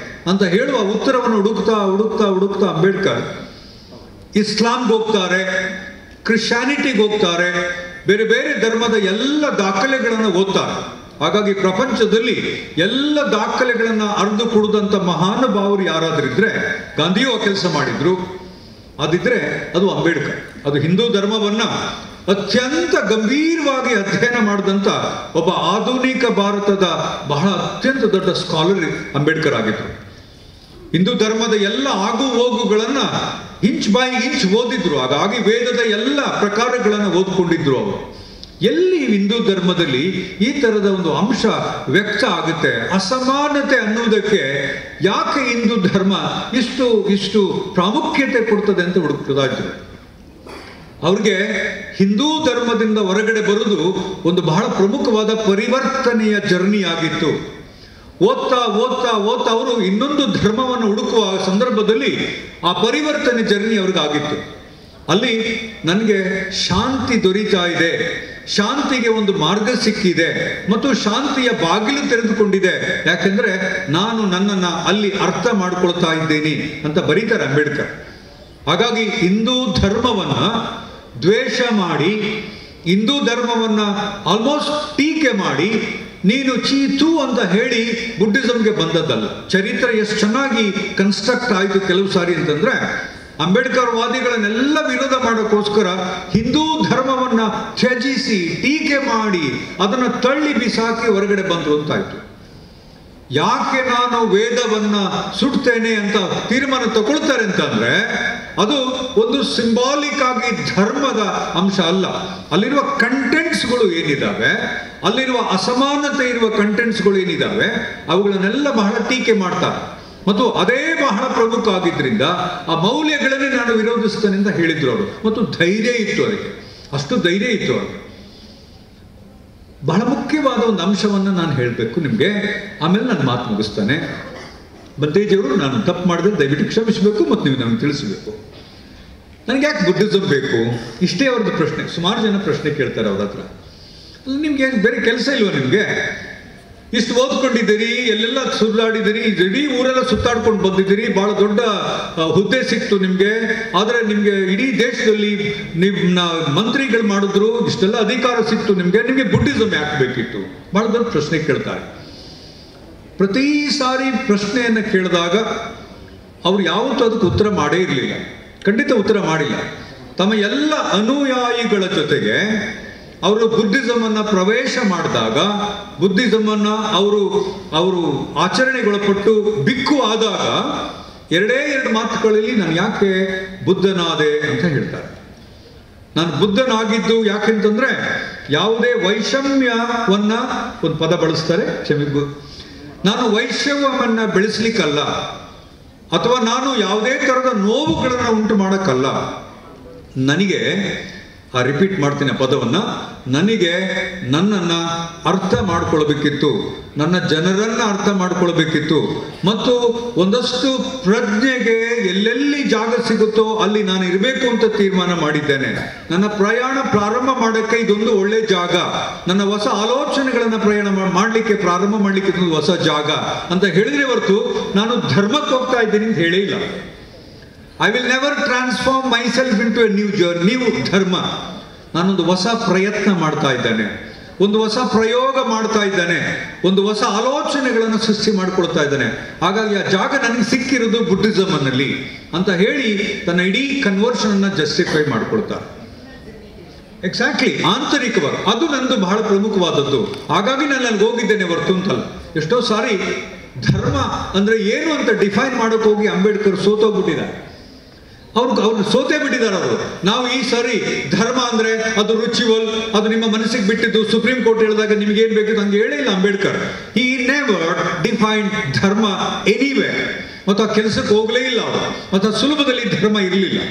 ಅಂತ ಹೇಳುವ ಉತ್ತರವನ್ನು ಹುಡುಕ್ತಾ ಹುಡುಕ್ತಾ ಹುಡುಕ್ತಾ ಅಂಬೇಡ್ಕರ್ ಇಸ್ಲಾಂಗೆ ಹೋಗ್ತಾರೆ, ಕ್ರಿಶ್ಚಾನಿಟಿಗೆ ಹೋಗ್ತಾರೆ, ಬೇರೆ ಬೇರೆ ಧರ್ಮದ ಎಲ್ಲ ದಾಖಲೆಗಳನ್ನು ಓದ್ತಾರೆ. ಹಾಗಾಗಿ ಪ್ರಪಂಚದಲ್ಲಿ ಎಲ್ಲ ದಾಖಲೆಗಳನ್ನು ಅರ್ದು ಕುಡಿದಂಥ ಮಹಾನುಭಾವರು ಯಾರಾದ್ರಿದ್ರೆ ಗಾಂಧಿಯು ಆ ಕೆಲಸ ಮಾಡಿದ್ರು. ಅದಿದ್ರೆ ಅದು ಅಂಬೇಡ್ಕರ್. ಅದು ಹಿಂದೂ ಧರ್ಮವನ್ನ ಅತ್ಯಂತ ಗಂಭೀರವಾಗಿ ಅಧ್ಯಯನ ಮಾಡಿದಂಥ ಒಬ್ಬ ಆಧುನಿಕ ಭಾರತದ ಬಹಳ ಅತ್ಯಂತ ದೊಡ್ಡ ಸ್ಕಾಲರ್ ಅಂಬೇಡ್ಕರ್ ಆಗಿದ್ರು. ಹಿಂದೂ ಧರ್ಮದ ಎಲ್ಲ ಆಗು ಹೋಗುಗಳನ್ನ ಇಂಚ್ ಬೈ ಇಂಚ್ ಓದಿದ್ರು. ಹಾಗಾಗಿ ವೇದದ ಎಲ್ಲ ಪ್ರಕಾರಗಳನ್ನು ಓದ್ಕೊಂಡಿದ್ರು ಅವರು. ಎಲ್ಲಿ ಹಿಂದೂ ಧರ್ಮದಲ್ಲಿ ಈ ತರದ ಒಂದು ಅಂಶ ವ್ಯಕ್ತ ಆಗುತ್ತೆ, ಅಸಮಾನತೆ ಅನ್ನುವುದಕ್ಕೆ ಯಾಕೆ ಹಿಂದೂ ಧರ್ಮ ಇಷ್ಟು ಪ್ರಾಮುಖ್ಯತೆ ಕೊಡ್ತದೆ ಅಂತ ಹುಡುಕ್ತಾ ಇದ್ರು. ಅವ್ರಿಗೆ ಹಿಂದೂ ಧರ್ಮದಿಂದ ಹೊರಗಡೆ ಬರುವುದು ಒಂದು ಬಹಳ ಪ್ರಮುಖವಾದ ಪರಿವರ್ತನೆಯ ಜರ್ನಿ ಆಗಿತ್ತು. ಓದ್ತಾ ಓದ್ತಾ ಓದ್ತಾ ಅವರು ಇನ್ನೊಂದು ಧರ್ಮವನ್ನು ಹುಡುಕುವ ಸಂದರ್ಭದಲ್ಲಿ ಆ ಪರಿವರ್ತನೆ ಜರ್ನಿ ಅವ್ರಿಗಾಗಿತ್ತು. ಅಲ್ಲಿ ನನಗೆ ಶಾಂತಿ ದೊರೀತಾ ಇದೆ, ಶಾಂತಿಗೆ ಒಂದು ಮಾರ್ಗ ಸಿಕ್ಕಿದೆ ಮತ್ತು ಶಾಂತಿಯ ಬಾಗಿಲು ತೆರೆದುಕೊಂಡಿದೆ, ಯಾಕೆಂದ್ರೆ ನಾನು ನನ್ನನ್ನು ಅಲ್ಲಿ ಅರ್ಥ ಮಾಡ್ಕೊಳ್ತಾ ಇದ್ದೇನೆ ಅಂತ ಬರೀತಾರೆ ಅಂಬೇಡ್ಕರ್. ಹಾಗಾಗಿ ಹಿಂದೂ ಧರ್ಮವನ್ನ ದ್ವೇಷ ಮಾಡಿ, ಹಿಂದೂ ಧರ್ಮವನ್ನ ಆಲ್ಮೋಸ್ಟ್ ಟೀಕೆ ಮಾಡಿ, ನೀನು ಚೀತು ಅಂತ ಹೇಳಿ ಬುದ್ಧಿಸಂಗೆ ಬಂದದ್ದಲ್ಲ. ಚರಿತ್ರೆ ಎಷ್ಟು ಚೆನ್ನಾಗಿ ಕನ್ಸ್ಟ್ರಕ್ಟ್ ಆಯಿತು ಕೆಲವು ಸಾರಿ ಅಂತಂದ್ರೆ, ಅಂಬೇಡ್ಕರ್ ವಾದಿಗಳನ್ನೆಲ್ಲ ವಿರೋಧ ಮಾಡೋಕ್ಕೋಸ್ಕರ ಹಿಂದೂ ಧರ್ಮವನ್ನ ತ್ಯಜಿಸಿ ಟೀಕೆ ಮಾಡಿ ಅದನ್ನು ತಳ್ಳಿ ಬಿಸಾಕಿ ಹೊರಗಡೆ ಬಂದ್ರು ಅಂತಾಯ್ತು. ಯಾಕೆ ನಾನು ವೇದವನ್ನ ಸುಡ್ತೇನೆ ಅಂತ ತೀರ್ಮಾನ ತಗೊಳ್ತಾರೆ ಅಂತಂದ್ರೆ ಅದು ಒಂದು ಸಿಂಬಾಲಿಕ್ ಆಗಿ ಧರ್ಮದ ಅಂಶ ಅಲ್ಲ. ಅಲ್ಲಿರುವ ಕಂಟೆಂಟ್ಸ್ಗಳು ಏನಿದಾವೆ, ಅಲ್ಲಿರುವ ಅಸಮಾನತೆ ಇರುವ ಕಂಟೆಂಟ್ಸ್ಗಳು ಏನಿದಾವೆ, ಅವುಗಳನ್ನೆಲ್ಲ ಬಹಳ ಟೀಕೆ ಮಾಡ್ತಾರೆ. ಮತ್ತು ಅದೇ ಬಹಳ ಪ್ರಮುಖ ಆಗಿದ್ರಿಂದ ಆ ಮೌಲ್ಯಗಳನ್ನೇ ನಾನು ವಿರೋಧಿಸ್ತೇನೆ ಅಂತ ಹೇಳಿದ್ರು ಅವರು. ಮತ್ತು ಧೈರ್ಯ ಇತ್ತು ಅದಕ್ಕೆ, ಅಷ್ಟು ಧೈರ್ಯ ಇತ್ತು ಅವ್ರಿಗೆ. ಬಹಳ ಮುಖ್ಯವಾದ ಒಂದು ಅಂಶವನ್ನು ನಾನು ಹೇಳಬೇಕು ನಿಮಗೆ, ಆಮೇಲೆ ನಾನು ಮಾತು ಮುಗಿಸ್ತಾನೆ. ಬಂದೇಜಿಯವರು ನಾನು ತಪ್ಪು ಮಾಡಿದ್ರೆ ದಯವಿಟ್ಟು ಕ್ಷಮಿಸಬೇಕು ಮತ್ತು ನೀವು ನಮಗೆ ತಿಳಿಸಬೇಕು. ನನಗೆ ಯಾಕೆ ಬುದ್ಧಿಸಮ್ ಬೇಕು? ಇಷ್ಟೇ ಅವ್ರದ್ದು ಪ್ರಶ್ನೆ. ಸುಮಾರು ಜನ ಪ್ರಶ್ನೆ ಕೇಳ್ತಾರೆ ಅವ್ರ ಹತ್ರ. ನಿಮ್ಗೆ ಬೇರೆ ಕೆಲಸ ಇಲ್ವಾ? ನಿಮಗೆ ಇಷ್ಟು ಓದ್ಕೊಂಡಿದ್ದೀರಿ, ಎಲ್ಲೆಲ್ಲ ಸುತ್ತಾಡಿದ್ದೀರಿ, ಇಡೀ ಊರೆಲ್ಲ ಸುತ್ತಾಡ್ಕೊಂಡು ಬಂದಿದ್ದೀರಿ, ಬಹಳ ದೊಡ್ಡ ಹುದ್ದೆ ಸಿಕ್ತು ನಿಮಗೆ, ಆದರೆ ನಿಮಗೆ ಇಡೀ ದೇಶದಲ್ಲಿ ನಿಮ್ಮ ಮಂತ್ರಿಗಳು ಮಾಡಿದ್ರು, ಇಷ್ಟೆಲ್ಲ ಅಧಿಕಾರ ಸಿಕ್ತು ನಿಮಗೆ ಬುದ್ಧಿಸಮ್ ಯಾಕೆ ಬೇಕಿತ್ತು? ಬಹಳ ದೊಡ್ಡ ಪ್ರಶ್ನೆ ಕೇಳ್ತಾರೆ. ಪ್ರತಿ ಸಾರಿ ಪ್ರಶ್ನೆಯನ್ನು ಕೇಳಿದಾಗ ಅವ್ರು ಯಾವತ್ತೂ ಅದಕ್ಕೆ ಉತ್ತರ ಮಾಡೇ ಇರಲಿಲ್ಲ, ಖಂಡಿತ ಉತ್ತರ ಮಾಡಿಲ್ಲ. ತಮ್ಮ ಎಲ್ಲ ಅನುಯಾಯಿಗಳ ಜೊತೆಗೆ ಅವರು ಬುದ್ಧಿಸಮ್ ಅನ್ನ ಪ್ರವೇಶ ಮಾಡಿದಾಗ, ಬುದ್ಧಿಸಮ್ ಅನ್ನ ಅವರು ಆಚರಣೆಗೊಳಪಟ್ಟು ಬಿಕ್ಕು ಆದಾಗ ಎರಡೇ ಎರಡು ಮಾತುಗಳಲ್ಲಿ ನಾನು ಯಾಕೆ ಬುದ್ಧನಾದೆ ಅಂತ ಹೇಳ್ತಾರೆ. ನಾನು ಬುದ್ಧನಾಗಿದ್ದು ಯಾಕೆಂತಂದ್ರೆ ಯಾವುದೇ ವೈಷಮ್ಯವನ್ನ, ಒಂದು ಪದ ಬಳಸ್ತಾರೆ, ಕ್ಷಮಿಗೂ, ನಾನು ವೈಷಮ್ಯವನ್ನ ಬೆಳೆಸ್ಲಿಕ್ಕಲ್ಲ, ಅಥವಾ ನಾನು ಯಾವುದೇ ತರದ ನೋವುಗಳನ್ನ ಉಂಟು ಮಾಡಕ್ಕಲ್ಲ. ನನಗೆ ರಿಪೀಟ್ ಮಾಡ್ತೀನಿ ಆ ಪದವನ್ನ, ನನಗೆ ನನ್ನನ್ನ ಅರ್ಥ ಮಾಡ್ಕೊಳ್ಬೇಕಿತ್ತು, ನನ್ನ ಜನರನ್ನ ಅರ್ಥ ಮಾಡ್ಕೊಳ್ಬೇಕಿತ್ತು, ಮತ್ತು ಒಂದಷ್ಟು ಪ್ರಜ್ಞೆಗೆ ಎಲ್ಲೆಲ್ಲಿ ಜಾಗ ಸಿಗುತ್ತೋ ಅಲ್ಲಿ ನಾನು ಇರಬೇಕು ಅಂತ ತೀರ್ಮಾನ ಮಾಡಿದ್ದೇನೆ. ನನ್ನ ಪ್ರಯಾಣ ಪ್ರಾರಂಭ ಮಾಡೋಕ್ಕೆ ಇದೊಂದು ಒಳ್ಳೆ ಜಾಗ, ನನ್ನ ಹೊಸ ಆಲೋಚನೆಗಳನ್ನ ಮಾಡ್ಲಿಕ್ಕೆ ಪ್ರಾರಂಭ ಮಾಡ್ಲಿಕ್ಕೆ ಇದೊಂದು ಹೊಸ ಜಾಗ ಅಂತ ಹೇಳಿದ್ರೆ ಹೊರತು ನಾನು ಧರ್ಮಕ್ಕೆ ಹೋಗ್ತಾ ಇದ್ದೀನಿ ಅಂತ ಹೇಳೇ ಇಲ್ಲ. I will never transform myself into A new journey. ನೀವು ಧರ್ಮ, ನಾನೊಂದು ಹೊಸ ಪ್ರಯತ್ನ ಮಾಡ್ತಾ ಇದ್ದೇನೆ, ಒಂದು ಹೊಸ ಪ್ರಯೋಗ ಮಾಡ್ತಾ ಇದ್ದಾನೆ, ಒಂದು ಹೊಸ ಆಲೋಚನೆಗಳನ್ನು ಸೃಷ್ಟಿ ಮಾಡ್ಕೊಳ್ತಾ ಇದ್ದಾನೆ. ಹಾಗಾಗಿ ಆ ಜಾಗ ನನಗೆ ಸಿಕ್ಕಿರೋದು ಬುದ್ಧಿಸಮ್ ಅನ್ನಲ್ಲಿ ಅಂತ ಹೇಳಿ ತನ್ನ ಇಡೀ ಕನ್ವರ್ಷನ್ ಅನ್ನ ಜಸ್ಟಿಫೈ ಮಾಡ್ಕೊಳ್ತಾರೆ. ಎಕ್ಸಾಕ್ಟ್ಲಿ, ಆಂತರಿಕವಾಗಿ ಅದು ನಂದು ಬಹಳ ಪ್ರಮುಖವಾದದ್ದು. ಹಾಗಾಗಿ ನಾನು ಅಲ್ಲಿಗೆ ಹೋಗಿದ್ದೇನೆ ಹೊರತು ಅಂತಲ್ಲ. ಎಷ್ಟೋ ಸಾರಿ ಧರ್ಮ ಅಂದ್ರೆ ಏನು ಅಂತ ಡಿಫೈನ್ ಮಾಡೋಕೆ ಹೋಗಿ ಅಂಬೇಡ್ಕರ್ ಸೋತೋಗ್ಬಿಟ್ಟಿದ್ದಾರೆ. ಅವ್ರು ಸೋತೆ ಬಿಟ್ಟಿದ್ದಾರೆ ಅವರು. ನಾವು ಈ ಸಾರಿ ಧರ್ಮ ಅಂದ್ರೆ ಅದು ರಿಚುವಲ್, ಅದು ನಿಮ್ಮ ಮನಸ್ಸಿಗೆ ಬಿಟ್ಟಿದ್ದು, ಸುಪ್ರೀಂ ಕೋರ್ಟ್ ಹೇಳಿದಾಗ ನಿಮ್ಗೆ ಏನ್ ಬೇಕಿತ್ತು ಹಂಗೆ ಹೇಳಿಲ್ಲ ಅಂಬೇಡ್ಕರ್. ಹಿ ನೆವರ್ ಡಿಫೈನ್ಡ್ ಧರ್ಮ ಎನಿವೇ. ಮತ್ತು ಆ ಕೆಲಸಕ್ಕೆ ಹೋಗ್ಲೇ ಇಲ್ಲ ಅವರು, ಮತ್ತು ಸುಲಭದಲ್ಲಿ ಧರ್ಮ ಇರಲಿಲ್ಲ.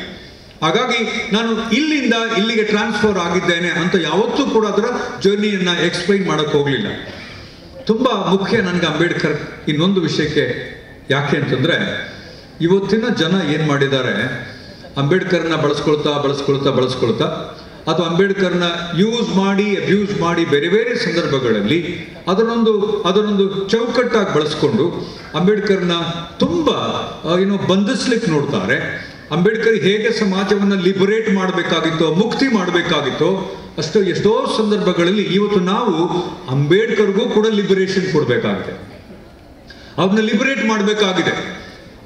ಹಾಗಾಗಿ ನಾನು ಇಲ್ಲಿಂದ ಇಲ್ಲಿಗೆ ಟ್ರಾನ್ಸ್ಫರ್ ಆಗಿದ್ದೇನೆ ಅಂತ ಯಾವತ್ತೂ ಕೂಡ ಅದರ ಜರ್ನಿಯನ್ನ ಎಕ್ಸ್ಪ್ಲೈನ್ ಮಾಡಕ್ ಹೋಗ್ಲಿಲ್ಲ. ತುಂಬಾ ಮುಖ್ಯ ನನಗೆ ಅಂಬೇಡ್ಕರ್ ಇನ್ನೊಂದು ವಿಷಯಕ್ಕೆ. ಯಾಕೆ ಅಂತಂದ್ರೆ ಇವತ್ತಿನ ಜನ ಏನ್ ಮಾಡಿದ್ದಾರೆ, ಅಂಬೇಡ್ಕರ್ನ ಬಳಸ್ಕೊಳ್ತಾ ಅಥವಾ ಅಂಬೇಡ್ಕರ್ನ ಯೂಸ್ ಮಾಡಿ ಅಬ್ಯೂಸ್ ಮಾಡಿ ಬೇರೆ ಬೇರೆ ಸಂದರ್ಭಗಳಲ್ಲಿ ಅದನ್ನೊಂದು ಚೌಕಟ್ಟಾಗಿ ಬಳಸ್ಕೊಂಡು ಅಂಬೇಡ್ಕರ್ನ ತುಂಬಾ ಬಂಧಿಸ್ಲಿಕ್ಕೆ ನೋಡ್ತಾರೆ. ಅಂಬೇಡ್ಕರ್ ಹೇಗೆ ಸಮಾಜವನ್ನ ಲಿಬರೇಟ್ ಮಾಡಬೇಕಾಗಿತ್ತೋ, ಮುಕ್ತಿ ಮಾಡಬೇಕಾಗಿತ್ತೋ ಎಷ್ಟೋ ಸಂದರ್ಭಗಳಲ್ಲಿ ಇವತ್ತು ನಾವು ಅಂಬೇಡ್ಕರ್ಗೂ ಕೂಡ ಲಿಬರೇಷನ್ ಕೊಡಬೇಕಾಗಿದೆ, ಅವ್ರನ್ನ ಲಿಬರೇಟ್ ಮಾಡಬೇಕಾಗಿದೆ.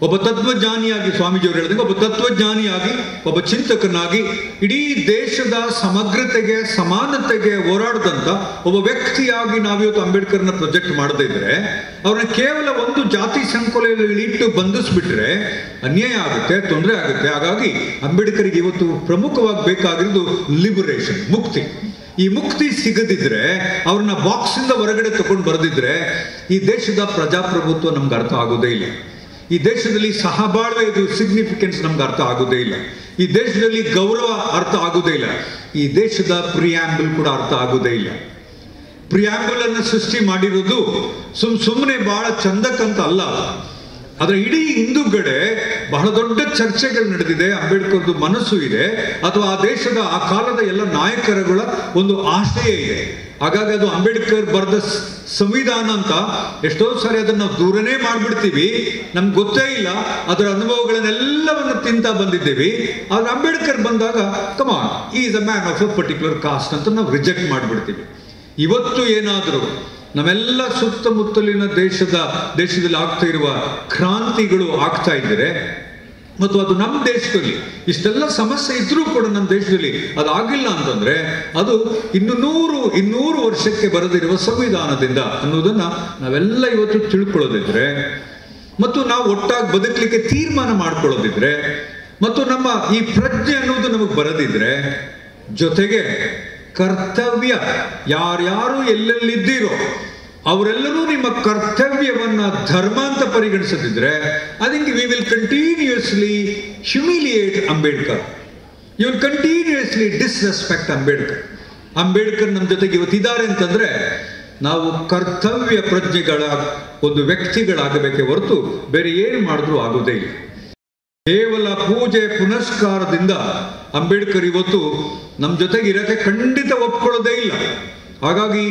ಒಬ್ಬ ತತ್ವಜ್ಞಾನಿಯಾಗಿ, ಸ್ವಾಮೀಜಿಯವರು ಹೇಳಿದಂಗೆ ಒಬ್ಬ ತತ್ವಜ್ಞಾನಿಯಾಗಿ, ಒಬ್ಬ ಚಿಂತಕನಾಗಿ ಇಡೀ ದೇಶದ ಸಮಗ್ರತೆಗೆ ಸಮಾನತೆಗೆ ಹೋರಾಡದಂತ ಒಬ್ಬ ವ್ಯಕ್ತಿಯಾಗಿ ನಾವಿವತ್ತು ಅಂಬೇಡ್ಕರ್ನ ಪ್ರೊಜೆಕ್ಟ್ ಮಾಡದೇ ಇದ್ರೆ, ಅವ್ರನ್ನ ಕೇವಲ ಒಂದು ಜಾತಿ ಸಂಕೋಲೆಯಲ್ಲಿ ಇಟ್ಟು ಬಂಧಿಸ್ಬಿಟ್ರೆ ಅನ್ಯಾಯ ಆಗುತ್ತೆ, ತೊಂದರೆ ಆಗುತ್ತೆ. ಹಾಗಾಗಿ ಅಂಬೇಡ್ಕರ್ಗೆ ಇವತ್ತು ಪ್ರಮುಖವಾಗಿ ಬೇಕಾಗಿರೋದು ಲಿಬರೇಷನ್, ಮುಕ್ತಿ. ಈ ಮುಕ್ತಿ ಸಿಗದಿದ್ರೆ, ಅವ್ರನ್ನ ಬಾಕ್ಸಿಂದ ಹೊರಗಡೆ ತಗೊಂಡು ಬರೆದಿದ್ರೆ ಈ ದೇಶದ ಪ್ರಜಾಪ್ರಭುತ್ವ ನಮ್ಗೆ ಅರ್ಥ ಆಗೋದೇ ಇಲ್ಲ. ಈ ದೇಶದಲ್ಲಿ ಸಹಬಾಳ್ವೆದು ಸಿಗ್ನಿಫಿಕೆನ್ಸ್ ನಮ್ಗೆ ಅರ್ಥ ಆಗೋದೇ ಇಲ್ಲ. ಈ ದೇಶದಲ್ಲಿ ಗೌರವ ಅರ್ಥ ಆಗೋದೇ ಇಲ್ಲ. ಈ ದೇಶದ ಪ್ರಿಯಾಂಬಲ್ ಕೂಡ ಅರ್ಥ ಆಗೋದೇ ಇಲ್ಲ. ಪ್ರಿಯಾಂಬಲ್ ಅನ್ನು ಸೃಷ್ಟಿ ಮಾಡಿರೋದು ಸುಮ್ಮನೆ ಬಹಳ ಚಂದಕ್ಕಂತ ಅಲ್ಲ. ಅದರ ಇಡೀ ಹಿಂದುಗಡೆ ಬಹಳ ದೊಡ್ಡ ಚರ್ಚೆಗಳು ನಡೆದಿದೆ. ಅಂಬೇಡ್ಕರ್ದು ಮನಸ್ಸು ಇದೆ, ಅಥವಾ ಆ ದೇಶದ ಆ ಕಾಲದ ಎಲ್ಲ ನಾಯಕರುಗಳ ಒಂದು ಆಶಯ ಇದೆ. ಹಾಗಾಗಿ ಅದು ಅಂಬೇಡ್ಕರ್ ಬರೆದ ಸಂವಿಧಾನ ಅಂತ ಎಷ್ಟೋ ಸಾರಿ ಅದನ್ನು ನಾವು ದೂರನೇ ಮಾಡಿಬಿಡ್ತೀವಿ, ನಮ್ಗೆ ಗೊತ್ತೇ ಇಲ್ಲ. ಅದರ ಅನುಭವಗಳನ್ನೆಲ್ಲವನ್ನು ತಿಂತ ಬಂದಿದ್ದೀವಿ. ಆದ್ರೆ ಅಂಬೇಡ್ಕರ್ ಬಂದಾಗ come on is a man of a particular caste ಅಂತ ನಾವು ರಿಜೆಕ್ಟ್ ಮಾಡಿಬಿಡ್ತೀವಿ. ಇವತ್ತು ಏನಾದರೂ ನಮ್ಮೆಲ್ಲ ಸುತ್ತಮುತ್ತಲಿನ ದೇಶದಲ್ಲಿ ಆಗ್ತಾ ಇರುವ ಕ್ರಾಂತಿಗಳು ಆಗ್ತಾ ಇದ್ದರೆ, ಮತ್ತು ಅದು ನಮ್ಮ ದೇಶದಲ್ಲಿ ಇಷ್ಟೆಲ್ಲ ಸಮಸ್ಯೆ ಇದ್ರೂ ಕೂಡ ನಮ್ಮ ದೇಶದಲ್ಲಿ ಅದಾಗಿಲ್ಲ ಅಂತಂದ್ರೆ ಅದು 200 ವರ್ಷಕ್ಕೆ ಬರೆದಿರುವ ಸಂವಿಧಾನದಿಂದ ಅನ್ನೋದನ್ನ ನಾವೆಲ್ಲ ಇವತ್ತು ತಿಳ್ಕೊಳ್ಳೋದಿದ್ರೆ, ಮತ್ತು ನಾವು ಒಟ್ಟಾಗಿ ಬದುಕಲಿಕ್ಕೆ ತೀರ್ಮಾನ ಮಾಡ್ಕೊಳ್ಳೋದಿದ್ರೆ, ಮತ್ತು ನಮ್ಮ ಈ ಪ್ರಜ್ಞೆ ಅನ್ನೋದು ನಮಗೆ ಬರದಿದ್ರೆ, ಜೊತೆಗೆ ಕರ್ತವ್ಯ, ಯಾರ್ಯಾರು ಎಲ್ಲೆಲ್ಲಿದ್ದೀರೋ ಅವರೆಲ್ಲರೂ ನಿಮ್ಮ ಕರ್ತವ್ಯವನ್ನ ಧರ್ಮ ಅಂತ ಪರಿಗಣಿಸದಿದ್ರೆ, I think we will continuously humiliate Ambedkar. You will continuously disrespect Ambedkar. Ambedkar ನಮ್ಮ ಜೊತೆಗೆ ಇವತ್ತಿದ್ದಾರೆ ಅಂತಂದ್ರೆ ನಾವು ಕರ್ತವ್ಯ ಪ್ರಜ್ಞೆಗಳ ಒಂದು ವ್ಯಕ್ತಿಗಳಾಗಬೇಕೇ ಹೊರತು ಬೇರೆ ಏನು ಮಾಡಿದ್ರೂ ಆಗೋದೇ ಇಲ್ಲ. ಕೇವಲ ಪೂಜೆ ಪುನಸ್ಕಾರದಿಂದ ಅಂಬೇಡ್ಕರ್ ಇವತ್ತು ನಮ್ಮ ಜೊತೆಗೆ ಇರಕ್ಕೆ ಖಂಡಿತ ಒಪ್ಕೊಳ್ಳೋದೇ ಇಲ್ಲ. ಹಾಗಾಗಿ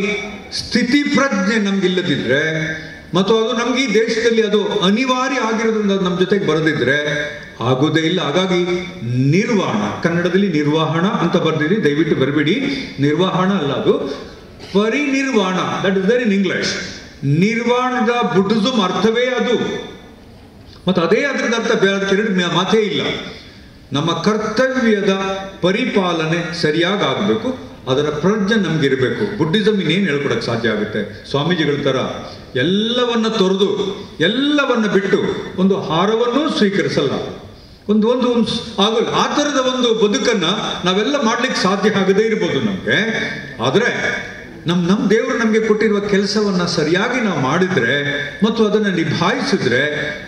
ಸ್ಥಿತಿ ಪ್ರಜ್ಞೆ ನಮ್ಗಿಲ್ಲದಿದ್ರೆ, ಮತ್ತು ಅದು ನಮ್ಗೆ ಈ ದೇಶದಲ್ಲಿ ಅದು ಅನಿವಾರ್ಯ ಆಗಿರೋದ್ರಿಂದ ನಮ್ಮ ಜೊತೆಗೆ ಬರೆದಿದ್ರೆ ಆಗೋದೇ ಇಲ್ಲ. ಹಾಗಾಗಿ ನಿರ್ವಾಣ, ಕನ್ನಡದಲ್ಲಿ ನಿರ್ವಹಣ ಅಂತ ಬರ್ದಿರಿ, ದಯವಿಟ್ಟು ಬರಬೇಡಿ. ನಿರ್ವಹಣ ಅಲ್ಲ, ಅದು ಪರಿನಿರ್ವಾಣ. That is there in English. ನಿರ್ವಾಣದ ಬುದ್ಧಿಸಮ್ ಅರ್ಥವೇ ಅದು, ಮತ್ತು ಅದೇ ಅದರದ ಅರ್ಥ. ಬೇರೆ ಎರಡು ಮಾತೇ ಇಲ್ಲ. ನಮ್ಮ ಕರ್ತವ್ಯದ ಪರಿಪಾಲನೆ ಸರಿಯಾಗಿ ಆಗಬೇಕು, ಅದರ ಪ್ರಜ್ಞೆ ನಮ್ಗಿರಬೇಕು. ಬುದ್ಧಿಸಮ್ ಇನ್ನೇನು ಹೇಳ್ಕೊಡಕ್ಕೆ ಸಾಧ್ಯ ಆಗುತ್ತೆ? ಸ್ವಾಮೀಜಿಗಳ ಥರ ಎಲ್ಲವನ್ನ ತೊರೆದು ಎಲ್ಲವನ್ನ ಬಿಟ್ಟು ಒಂದು ಹಾರವನ್ನೂ ಸ್ವೀಕರಿಸಲ್ಲ, ಒಂದು ಆಗೋಲ್ಲ. ಆ ಥರದ ಒಂದು ಬದುಕನ್ನ ನಾವೆಲ್ಲ ಮಾಡ್ಲಿಕ್ಕೆ ಸಾಧ್ಯ ಆಗದೇ ಇರ್ಬೋದು ನಮ್ಗೆ. ಆದ್ರೆ ನಮ್ಮ ದೇವರು ನಮಗೆ ಕೊಟ್ಟಿರುವ ಕೆಲಸವನ್ನ ಸರಿಯಾಗಿ ನಾವು ಮಾಡಿದ್ರೆ ಮತ್ತು ಅದನ್ನು ನಿಭಾಯಿಸಿದ್ರೆ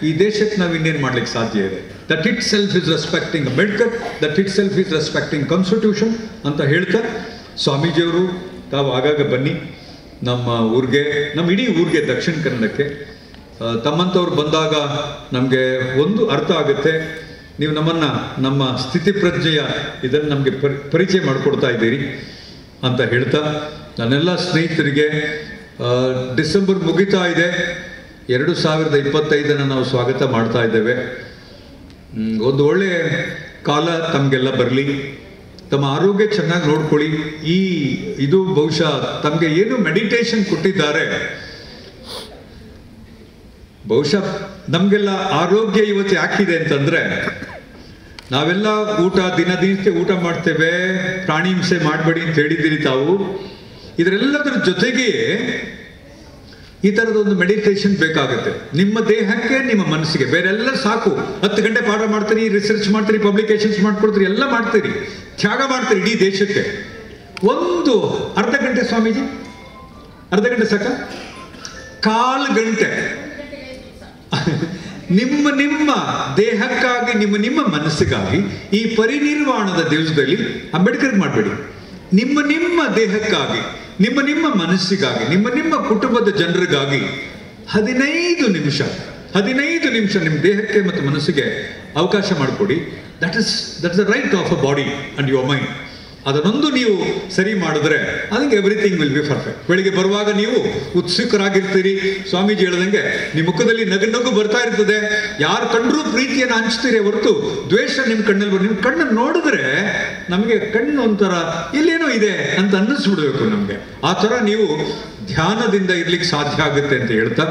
ಈ ದೇಶಕ್ಕೆ ನಾವು ಇನ್ನೇನು ಮಾಡ್ಲಿಕ್ಕೆ ಸಾಧ್ಯ ಇದೆ? That it self is respecting Ambedkar, that it self is respecting constitution ಅಂತ ಹೇಳ್ತಾ, ಸ್ವಾಮೀಜಿಯವರು ತಾವು ಆಗಾಗ ಬನ್ನಿ ನಮ್ಮ ಊರಿಗೆ, ನಮ್ಮ ಇಡೀ ಊರಿಗೆ, ದಕ್ಷಿಣ ಕನ್ನಡಕ್ಕೆ. ತಮ್ಮಂಥವ್ರು ಬಂದಾಗ ನಮಗೆ ಒಂದು ಅರ್ಥ ಆಗುತ್ತೆ, ನೀವು ನಮ್ಮ ಸ್ಥಿತಿ ಪ್ರಜ್ಞೆಯ ಇದನ್ನು ನಮಗೆ ಪರಿಚಯ ಮಾಡಿಕೊಡ್ತಾ ಇದ್ದೀರಿ ಅಂತ ಹೇಳ್ತಾ, ನನ್ನೆಲ್ಲ ಸ್ನೇಹಿತರಿಗೆ ಡಿಸೆಂಬರ್ ಮುಗಿತಾ ಇದೆ, 2025 ನಾವು ಸ್ವಾಗತ ಮಾಡ್ತಾ ಇದ್ದೇವೆ. ಒಂದು ಒಳ್ಳೆಯ ಕಾಲ ತಮಗೆಲ್ಲ ಬರಲಿ. ತಮ್ಮ ಆರೋಗ್ಯ ಚೆನ್ನಾಗಿ ನೋಡ್ಕೊಳ್ಳಿ. ಇದು ಬಹುಶಃ ತಮಗೆ ಏನು ಮೆಡಿಟೇಷನ್ ಕೊಟ್ಟಿದ್ದಾರೆ, ಬಹುಶಃ ನಮಗೆಲ್ಲ ಆರೋಗ್ಯ ಇವತ್ತು ಯಾಕಿದೆ ಅಂತಂದ್ರೆ, ನಾವೆಲ್ಲ ದಿನನಿತ್ಯ ಊಟ ಮಾಡ್ತೇವೆ, ಪ್ರಾಣಿ ಹಿಂಸೆ ಮಾಡಬೇಡಿ ಅಂತ ಹೇಳಿದ್ದೀರಿ ತಾವು. ಇದರೆಲ್ಲದರ ಜೊತೆಗೆ ಈ ಥರದ ಒಂದು ಮೆಡಿಟೇಷನ್ ಬೇಕಾಗುತ್ತೆ ನಿಮ್ಮ ದೇಹಕ್ಕೆ, ನಿಮ್ಮ ಮನಸ್ಸಿಗೆ. ಬೇರೆಲ್ಲ ಸಾಕು, 10 ಗಂಟೆ ಪಾಠ ಮಾಡ್ತೀರಿ, ರಿಸರ್ಚ್ ಮಾಡ್ತೀರಿ, ಪಬ್ಲಿಕೇಶನ್ಸ್ ಮಾಡ್ಕೊಡ್ತೀರಿ, ಎಲ್ಲ ಮಾಡ್ತೀರಿ, ತ್ಯಾಗ ಮಾಡ್ತೀರಿ ಇಡೀ ದೇಶಕ್ಕೆ. ಒಂದು ಅರ್ಧ ಗಂಟೆ ಸ್ವಾಮೀಜಿ, ಅರ್ಧ ಗಂಟೆ ಸಾಕ, 1/4 ಗಂಟೆ ನಿಮ್ಮ ದೇಹಕ್ಕಾಗಿ, ನಿಮ್ಮ ಮನಸ್ಸಿಗಾಗಿ ಈ ಪರಿನಿರ್ವಾಣದ ದಿವಸದಲ್ಲಿ ಅಂಬೇಡ್ಕರ್ ಮಾಡಬೇಡಿ. ನಿಮ್ಮ ದೇಹಕ್ಕಾಗಿ, ನಿಮ್ಮ ಮನಸ್ಸಿಗಾಗಿ, ನಿಮ್ಮ ಕುಟುಂಬದ ಜನರಿಗಾಗಿ 15 ನಿಮಿಷ ನಿಮ್ಮ ದೇಹಕ್ಕೆ ಮತ್ತು ಮನಸ್ಸಿಗೆ ಅವಕಾಶ ಮಾಡಿಕೊಡಿ. That is the right of a body and your mind. ಅದನ್ನೊಂದು ನೀವು ಸರಿ ಮಾಡಿದ್ರೆ ಅದಕ್ಕೆ ಎವ್ರಿಥಿಂಗ್ ವಿಲ್ ಬಿ ಪರ್ಫೆಕ್ಟ್. ಬೆಳಿಗ್ಗೆ ಬರುವಾಗ ನೀವು ಉತ್ಸುಕರಾಗಿರ್ತೀರಿ. ಸ್ವಾಮೀಜಿ ಹೇಳ್ದಂಗೆ ನಿಮ್ಮ ಮುಖದಲ್ಲಿ ನಗು ಬರ್ತಾ ಇರ್ತದೆ. ಯಾರು ಕಂಡ್ರೂ ಪ್ರೀತಿಯನ್ನು ಹಂಚ್ತೀರಿ ಹೊರತು ದ್ವೇಷ ನಿಮ್ಮ ಕಣ್ಣಲ್ಲಿ ನಿಮ್ಮ ಕಣ್ಣನ್ನು ನೋಡಿದ್ರೆ ನಮಗೆ ಕಣ್ಣು ಒಂಥರ ಇಲ್ಲೇನೋ ಇದೆ ಅಂತ ಅನ್ನಿಸ್ಬಿಡ್ಬೇಕು ನಮಗೆ. ಆ ಥರ ನೀವು ಧ್ಯಾನದಿಂದ ಇರ್ಲಿಕ್ಕೆ ಸಾಧ್ಯ ಆಗುತ್ತೆ ಅಂತ ಹೇಳ್ತಾ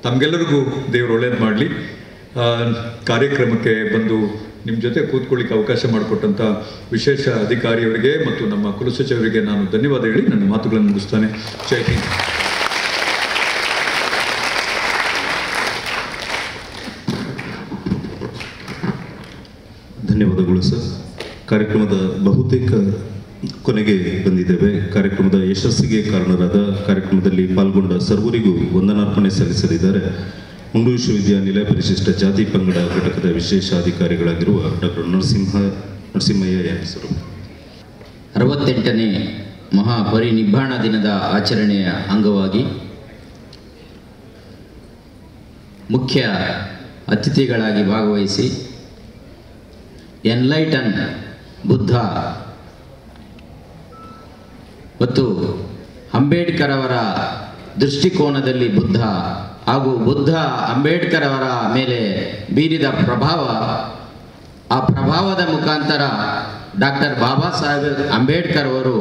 ತಮಗೆಲ್ಲರಿಗೂ ದೇವರು ಒಳ್ಳೇದು ಮಾಡಲಿ. ಕಾರ್ಯಕ್ರಮಕ್ಕೆ ಬಂದು ನಿಮ್ಮ ಜೊತೆ ಕೂತ್ಕೊಳ್ಳಿಕ್ಕೆ ಅವಕಾಶ ಮಾಡಿಕೊಟ್ಟಂಥ ವಿಶೇಷ ಅಧಿಕಾರಿಯವರಿಗೆ ಮತ್ತು ನಮ್ಮ ಕುಲಸಚಿವರಿಗೆ ನಾನು ಧನ್ಯವಾದ ಹೇಳಿ ನನ್ನ ಮಾತುಗಳನ್ನು ಮುಗಿಸ್ತಾನೆ. ಜೈ ಹಿಂದ್. ಧನ್ಯವಾದಗಳು ಸರ್. ಕಾರ್ಯಕ್ರಮದ ಬಹುತೇಕ ಕೊನೆಗೆ ಬಂದಿದ್ದೇವೆ. ಕಾರ್ಯಕ್ರಮದ ಯಶಸ್ಸಿಗೆ ಕಾರಣರಾದ ಕಾರ್ಯಕ್ರಮದಲ್ಲಿ ಪಾಲ್ಗೊಂಡ ಸರ್ವರಿಗೂ ವಂದನಾರ್ಪಣೆ ಸಲ್ಲಿಸಲಿದ್ದಾರೆ ಮಂಗಳೂರು ವಿಶ್ವವಿದ್ಯಾನಿಲಯ ಪರಿಶಿಷ್ಟ ಜಾತಿ ಪಂಗಡ ಘಟಕದ ವಿಶೇಷ ಅಧಿಕಾರಿಗಳಾಗಿರುವ ಡಾಕ್ಟರ್ ನರಸಿಂಹಯ್ಯ ಹೆಸರು. 68ನೇ ಮಹಾಪರಿನಿಬ್ಬಾಣ ದಿನದ ಆಚರಣೆಯ ಅಂಗವಾಗಿ ಮುಖ್ಯ ಅತಿಥಿಗಳಾಗಿ ಭಾಗವಹಿಸಿ ಎನ್ಲೈಟನ್ ಬುದ್ಧ ಮತ್ತು ಅಂಬೇಡ್ಕರ್ ಅವರ ದೃಷ್ಟಿಕೋನದಲ್ಲಿ ಬುದ್ಧ ಹಾಗೂ ಬುದ್ಧ ಅಂಬೇಡ್ಕರ್ ಅವರ ಮೇಲೆ ಬೀರಿದ ಪ್ರಭಾವ, ಆ ಪ್ರಭಾವದ ಮುಖಾಂತರ ಡಾಕ್ಟರ್ ಬಾಬಾ ಸಾಹೇಬ್ ಅಂಬೇಡ್ಕರ್ ಅವರು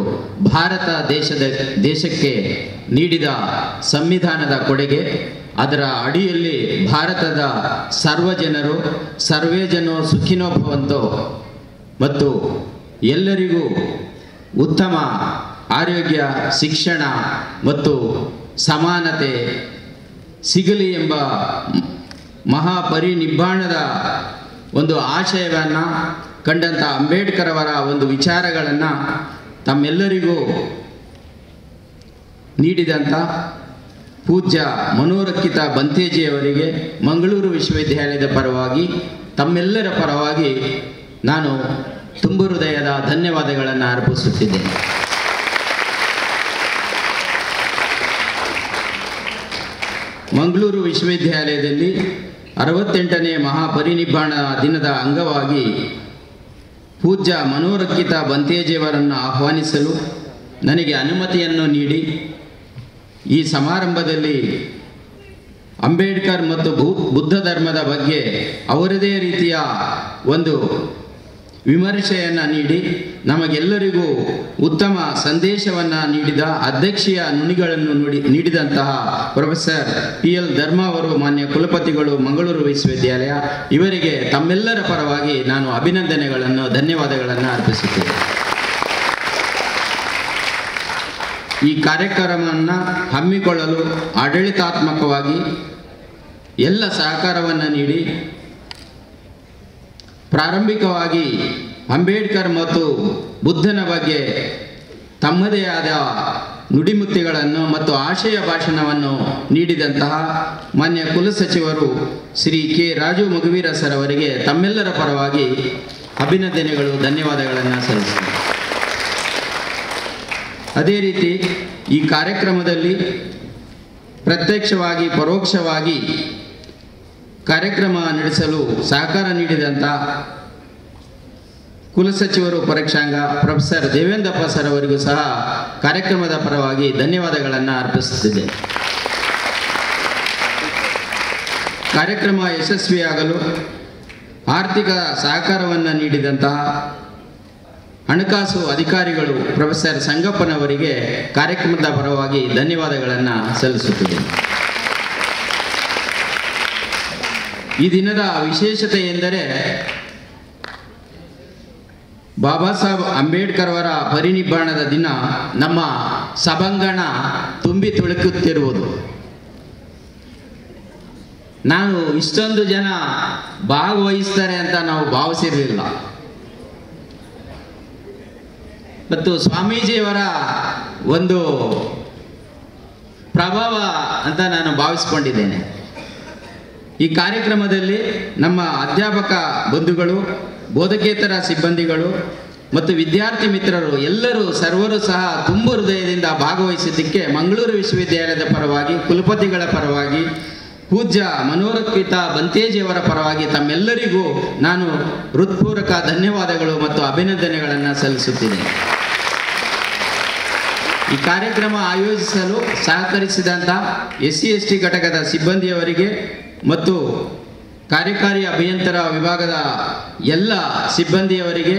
ಭಾರತ ದೇಶಕ್ಕೆ ನೀಡಿದ ಸಂವಿಧಾನದ ಕೊಡುಗೆ, ಅದರ ಅಡಿಯಲ್ಲಿ ಭಾರತದ ಸರ್ವಜನರು ಸರ್ವೇ ಜನೋ ಸುಖಿನೋ ಭವಂತೋ ಮತ್ತು ಎಲ್ಲರಿಗೂ ಉತ್ತಮ ಆರೋಗ್ಯ, ಶಿಕ್ಷಣ ಮತ್ತು ಸಮಾನತೆ ಸಿಗಲಿ ಎಂಬ ಮಹಾಪರಿನಿಬ್ಬಾಣದ ಒಂದು ಆಶಯವನ್ನು ಕಂಡಂಥ ಅಂಬೇಡ್ಕರ್ ಅವರ ಒಂದು ವಿಚಾರಗಳನ್ನು ತಮ್ಮೆಲ್ಲರಿಗೂ ನೀಡಿದಂಥ ಪೂಜ್ಯ ಮನೋರಕ್ಷಿತ ಬಂತೇಜಿಯವರಿಗೆ ಮಂಗಳೂರು ವಿಶ್ವವಿದ್ಯಾಲಯದ ಪರವಾಗಿ ತಮ್ಮೆಲ್ಲರ ಪರವಾಗಿ ನಾನು ತುಂಬ ಹೃದಯದ ಧನ್ಯವಾದಗಳನ್ನು ಅರ್ಪಿಸುತ್ತಿದ್ದೇನೆ. ಮಂಗಳೂರು ವಿಶ್ವವಿದ್ಯಾಲಯದಲ್ಲಿ 68ನೇ ಮಹಾಪರಿನಿಬ್ಬಾಣ ದಿನದ ಅಂಗವಾಗಿ ಪೂಜ್ಯ ಮನೋರಕ್ಷಿತ ಬಂತೇಜಿಯವರನ್ನು ಆಹ್ವಾನಿಸಲು ನನಗೆ ಅನುಮತಿಯನ್ನು ನೀಡಿ ಈ ಸಮಾರಂಭದಲ್ಲಿ ಅಂಬೇಡ್ಕರ್ ಮತ್ತು ಬುದ್ಧ ಧರ್ಮದ ಬಗ್ಗೆ ಅವರದೇ ರೀತಿಯ ಒಂದು ವಿಮರ್ಶೆಯನ್ನು ನೀಡಿ ನಮಗೆಲ್ಲರಿಗೂ ಉತ್ತಮ ಸಂದೇಶವನ್ನು ನೀಡಿದ ಅಧ್ಯಕ್ಷೀಯ ನುಡಿಗಳನ್ನು ನೀಡಿದಂತಹ ಪ್ರೊಫೆಸರ್ PL ಧರ್ಮ ಅವರು, ಮಾನ್ಯ ಕುಲಪತಿಗಳು, ಮಂಗಳೂರು ವಿಶ್ವವಿದ್ಯಾಲಯ, ಇವರಿಗೆ ತಮ್ಮೆಲ್ಲರ ಪರವಾಗಿ ನಾನು ಅಭಿನಂದನೆಗಳನ್ನು ಧನ್ಯವಾದಗಳನ್ನು ಅರ್ಪಿಸುತ್ತೇನೆ. ಈ ಕಾರ್ಯಕ್ರಮವನ್ನು ಹಮ್ಮಿಕೊಳ್ಳಲು ಆಡಳಿತಾತ್ಮಕವಾಗಿ ಎಲ್ಲ ಸಹಕಾರವನ್ನು ನೀಡಿ ಪ್ರಾರಂಭಿಕವಾಗಿ ಅಂಬೇಡ್ಕರ್ ಮತ್ತು ಬುದ್ಧನ ಬಗ್ಗೆ ತಮ್ಮದೇ ಆದ ನುಡಿಮುತ್ತಿಗಳನ್ನು ಮತ್ತು ಆಶಯ ಭಾಷಣವನ್ನು ನೀಡಿದಂತಹ ಮಾನ್ಯ ಕುಲಸಚಿವರು ಶ್ರೀ ಕೆ ರಾಜು ಮಗುವೀರ ಸರ್ ಅವರಿಗೆ ತಮ್ಮೆಲ್ಲರ ಪರವಾಗಿ ಅಭಿನಂದನೆಗಳು, ಧನ್ಯವಾದಗಳನ್ನು ಸಲ್ಲಿಸುತ್ತೇನೆ. ಅದೇ ರೀತಿ ಈ ಕಾರ್ಯಕ್ರಮದಲ್ಲಿ ಪ್ರತ್ಯಕ್ಷವಾಗಿ ಪರೋಕ್ಷವಾಗಿ ಕಾರ್ಯಕ್ರಮ ನಡೆಸಲು ಸಹಕಾರ ನೀಡಿದಂಥ ಕುಲಸಚಿವರು ಪರೀಕ್ಷಾಂಗ ಪ್ರೊಫೆಸರ್ ದೇವೇಂದ್ರಪ್ಪ ಸರ್ ಅವರಿಗೂ ಸಹ ಕಾರ್ಯಕ್ರಮದ ಪರವಾಗಿ ಧನ್ಯವಾದಗಳನ್ನು ಅರ್ಪಿಸುತ್ತಿದ್ದೇನೆ. ಕಾರ್ಯಕ್ರಮ ಯಶಸ್ವಿಯಾಗಲು ಆರ್ಥಿಕ ಸಹಕಾರವನ್ನು ನೀಡಿದಂತಹ ಹಣಕಾಸು ಅಧಿಕಾರಿಗಳು ಪ್ರೊಫೆಸರ್ ಸಂಗಪ್ಪನವರಿಗೆ ಕಾರ್ಯಕ್ರಮದ ಪರವಾಗಿ ಧನ್ಯವಾದಗಳನ್ನು ಸಲ್ಲಿಸುತ್ತಿದ್ದೇನೆ. ಈ ದಿನದ ವಿಶೇಷತೆ ಎಂದರೆ ಬಾಬಾ ಸಾಹೇಬ್ ಅಂಬೇಡ್ಕರ್ ಅವರ ಪರಿನಿಬ್ಬಾಣದ ದಿನ ನಮ್ಮ ಸಭಾಂಗಣ ತುಂಬಿ ತುಳುಕುತ್ತಿರುವುದು. ನಾನು ಇಷ್ಟೊಂದು ಜನ ಭಾಗವಹಿಸ್ತಾರೆ ಅಂತ ನಾವು ಭಾವಿಸಿರಲಿಲ್ಲ. ಮತ್ತು ಸ್ವಾಮೀಜಿಯವರ ಒಂದು ಪ್ರಭಾವ ಅಂತ ನಾನು ಭಾವಿಸಿಕೊಂಡಿದ್ದೇನೆ. ಈ ಕಾರ್ಯಕ್ರಮದಲ್ಲಿ ನಮ್ಮ ಅಧ್ಯಾಪಕ ಬಂಧುಗಳು, ಬೋಧಕೇತರ ಸಿಬ್ಬಂದಿಗಳು ಮತ್ತು ವಿದ್ಯಾರ್ಥಿ ಮಿತ್ರರು ಎಲ್ಲರೂ ಸರ್ವರು ಸಹ ತುಂಬ ಹೃದಯದಿಂದ ಭಾಗವಹಿಸಿದ್ದಕ್ಕೆ ಮಂಗಳೂರು ವಿಶ್ವವಿದ್ಯಾಲಯದ ಪರವಾಗಿ, ಕುಲಪತಿಗಳ ಪರವಾಗಿ ಪೂಜ್ಯ ಮನೋರತ್ವಿತ ಬಂತೇಜಿಯವರ ಪರವಾಗಿ ತಮ್ಮೆಲ್ಲರಿಗೂ ನಾನು ಹೃತ್ಪೂರ್ವಕ ಧನ್ಯವಾದಗಳು ಮತ್ತು ಅಭಿನಂದನೆಗಳನ್ನು ಸಲ್ಲಿಸುತ್ತೇನೆ. ಈ ಕಾರ್ಯಕ್ರಮ ಆಯೋಜಿಸಲು ಸಹಕರಿಸಿದಂಥ SC/ST ಘಟಕದ ಸಿಬ್ಬಂದಿಯವರಿಗೆ ಮತ್ತು ಕಾರ್ಯಕಾರಿ ಅಭಿಯಂತರ ವಿಭಾಗದ ಎಲ್ಲ ಸಿಬ್ಬಂದಿಯವರಿಗೆ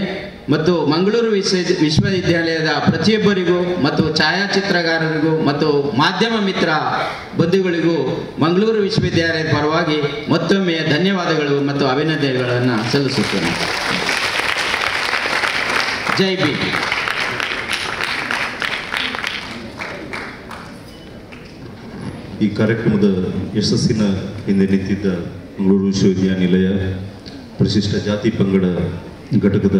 ಮತ್ತು ಮಂಗಳೂರು ವಿಶ್ವವಿದ್ಯಾಲಯದ ಪ್ರತಿಯೊಬ್ಬರಿಗೂ ಮತ್ತು ಛಾಯಾಚಿತ್ರಗಾರರಿಗೂ ಮತ್ತು ಮಾಧ್ಯಮ ಮಿತ್ರ ಬಂಧುಗಳಿಗೂ ಮಂಗಳೂರು ವಿಶ್ವವಿದ್ಯಾಲಯದ ಪರವಾಗಿ ಮತ್ತೊಮ್ಮೆ ಧನ್ಯವಾದಗಳು ಮತ್ತು ಅಭಿನಂದನೆಗಳನ್ನು ಸಲ್ಲಿಸುತ್ತೇನೆ. ಜೈ ಭೀಮ್. ಈ ಕಾರ್ಯಕ್ರಮದ ಯಶಸ್ಸಿನ ಹಿಂದೆ ನಿಂತಿದ್ದ ಮಂಗಳೂರು ವಿಶ್ವವಿದ್ಯಾನಿಲಯ ಪರಿಶಿಷ್ಟ ಜಾತಿ ಪಂಗಡ ಘಟಕದ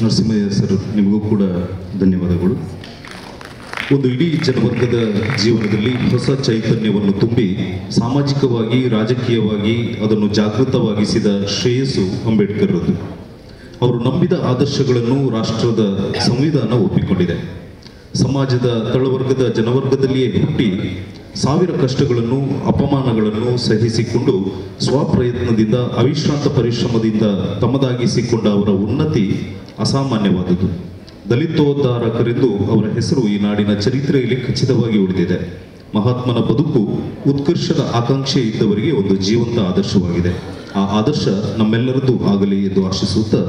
ನರಸಿಂಹಯ್ಯ ಸರ್, ನಿಮಗೂ ಕೂಡ ಧನ್ಯವಾದಗಳು. ಒಂದು ಇಡೀ ಜನವರ್ಗದ ಜೀವನದಲ್ಲಿ ಹೊಸ ಚೈತನ್ಯವನ್ನು ತುಂಬಿ ಸಾಮಾಜಿಕವಾಗಿ ರಾಜಕೀಯವಾಗಿ ಅದನ್ನು ಜಾಗೃತವಾಗಿಸಿದ ಶ್ರೇಯಸ್ಸು ಅಂಬೇಡ್ಕರ್ರದ್ದು. ಅವರು ನಂಬಿದ ಆದರ್ಶಗಳನ್ನು ರಾಷ್ಟ್ರದ ಸಂವಿಧಾನ ಒಪ್ಪಿಕೊಂಡಿದೆ. ಸಮಾಜದ ತಳವರ್ಗದ ಜನವರ್ಗದಲ್ಲಿಯೇ ಹುಟ್ಟಿ ಸಾವಿರ ಕಷ್ಟಗಳನ್ನು ಅಪಮಾನಗಳನ್ನು ಸಹಿಸಿಕೊಂಡು ಸ್ವಪ್ರಯತ್ನದಿಂದ ಅವಿಶ್ರಾಂತ ಪರಿಶ್ರಮದಿಂದ ತಮ್ಮದಾಗಿಸಿಕೊಂಡ ಅವರ ಉನ್ನತಿ ಅಸಾಮಾನ್ಯವಾದುದು. ದಲಿತೋದ್ಧಾರಕರೆಂದು ಅವರ ಹೆಸರು ಈ ನಾಡಿನ ಚರಿತ್ರೆಯಲ್ಲಿ ಖಚಿತವಾಗಿ ಉಳಿದಿದೆ. ಮಹಾತ್ಮನ ಬದುಕು ಉತ್ಕರ್ಷದ ಆಕಾಂಕ್ಷೆ ಇದ್ದವರಿಗೆ ಒಂದು ಜೀವಂತ ಆದರ್ಶವಾಗಿದೆ. ಆ ಆದರ್ಶ ನಮ್ಮೆಲ್ಲರದ್ದು ಆಗಲಿ ಎಂದು ಆಶಿಸುತ್ತಾ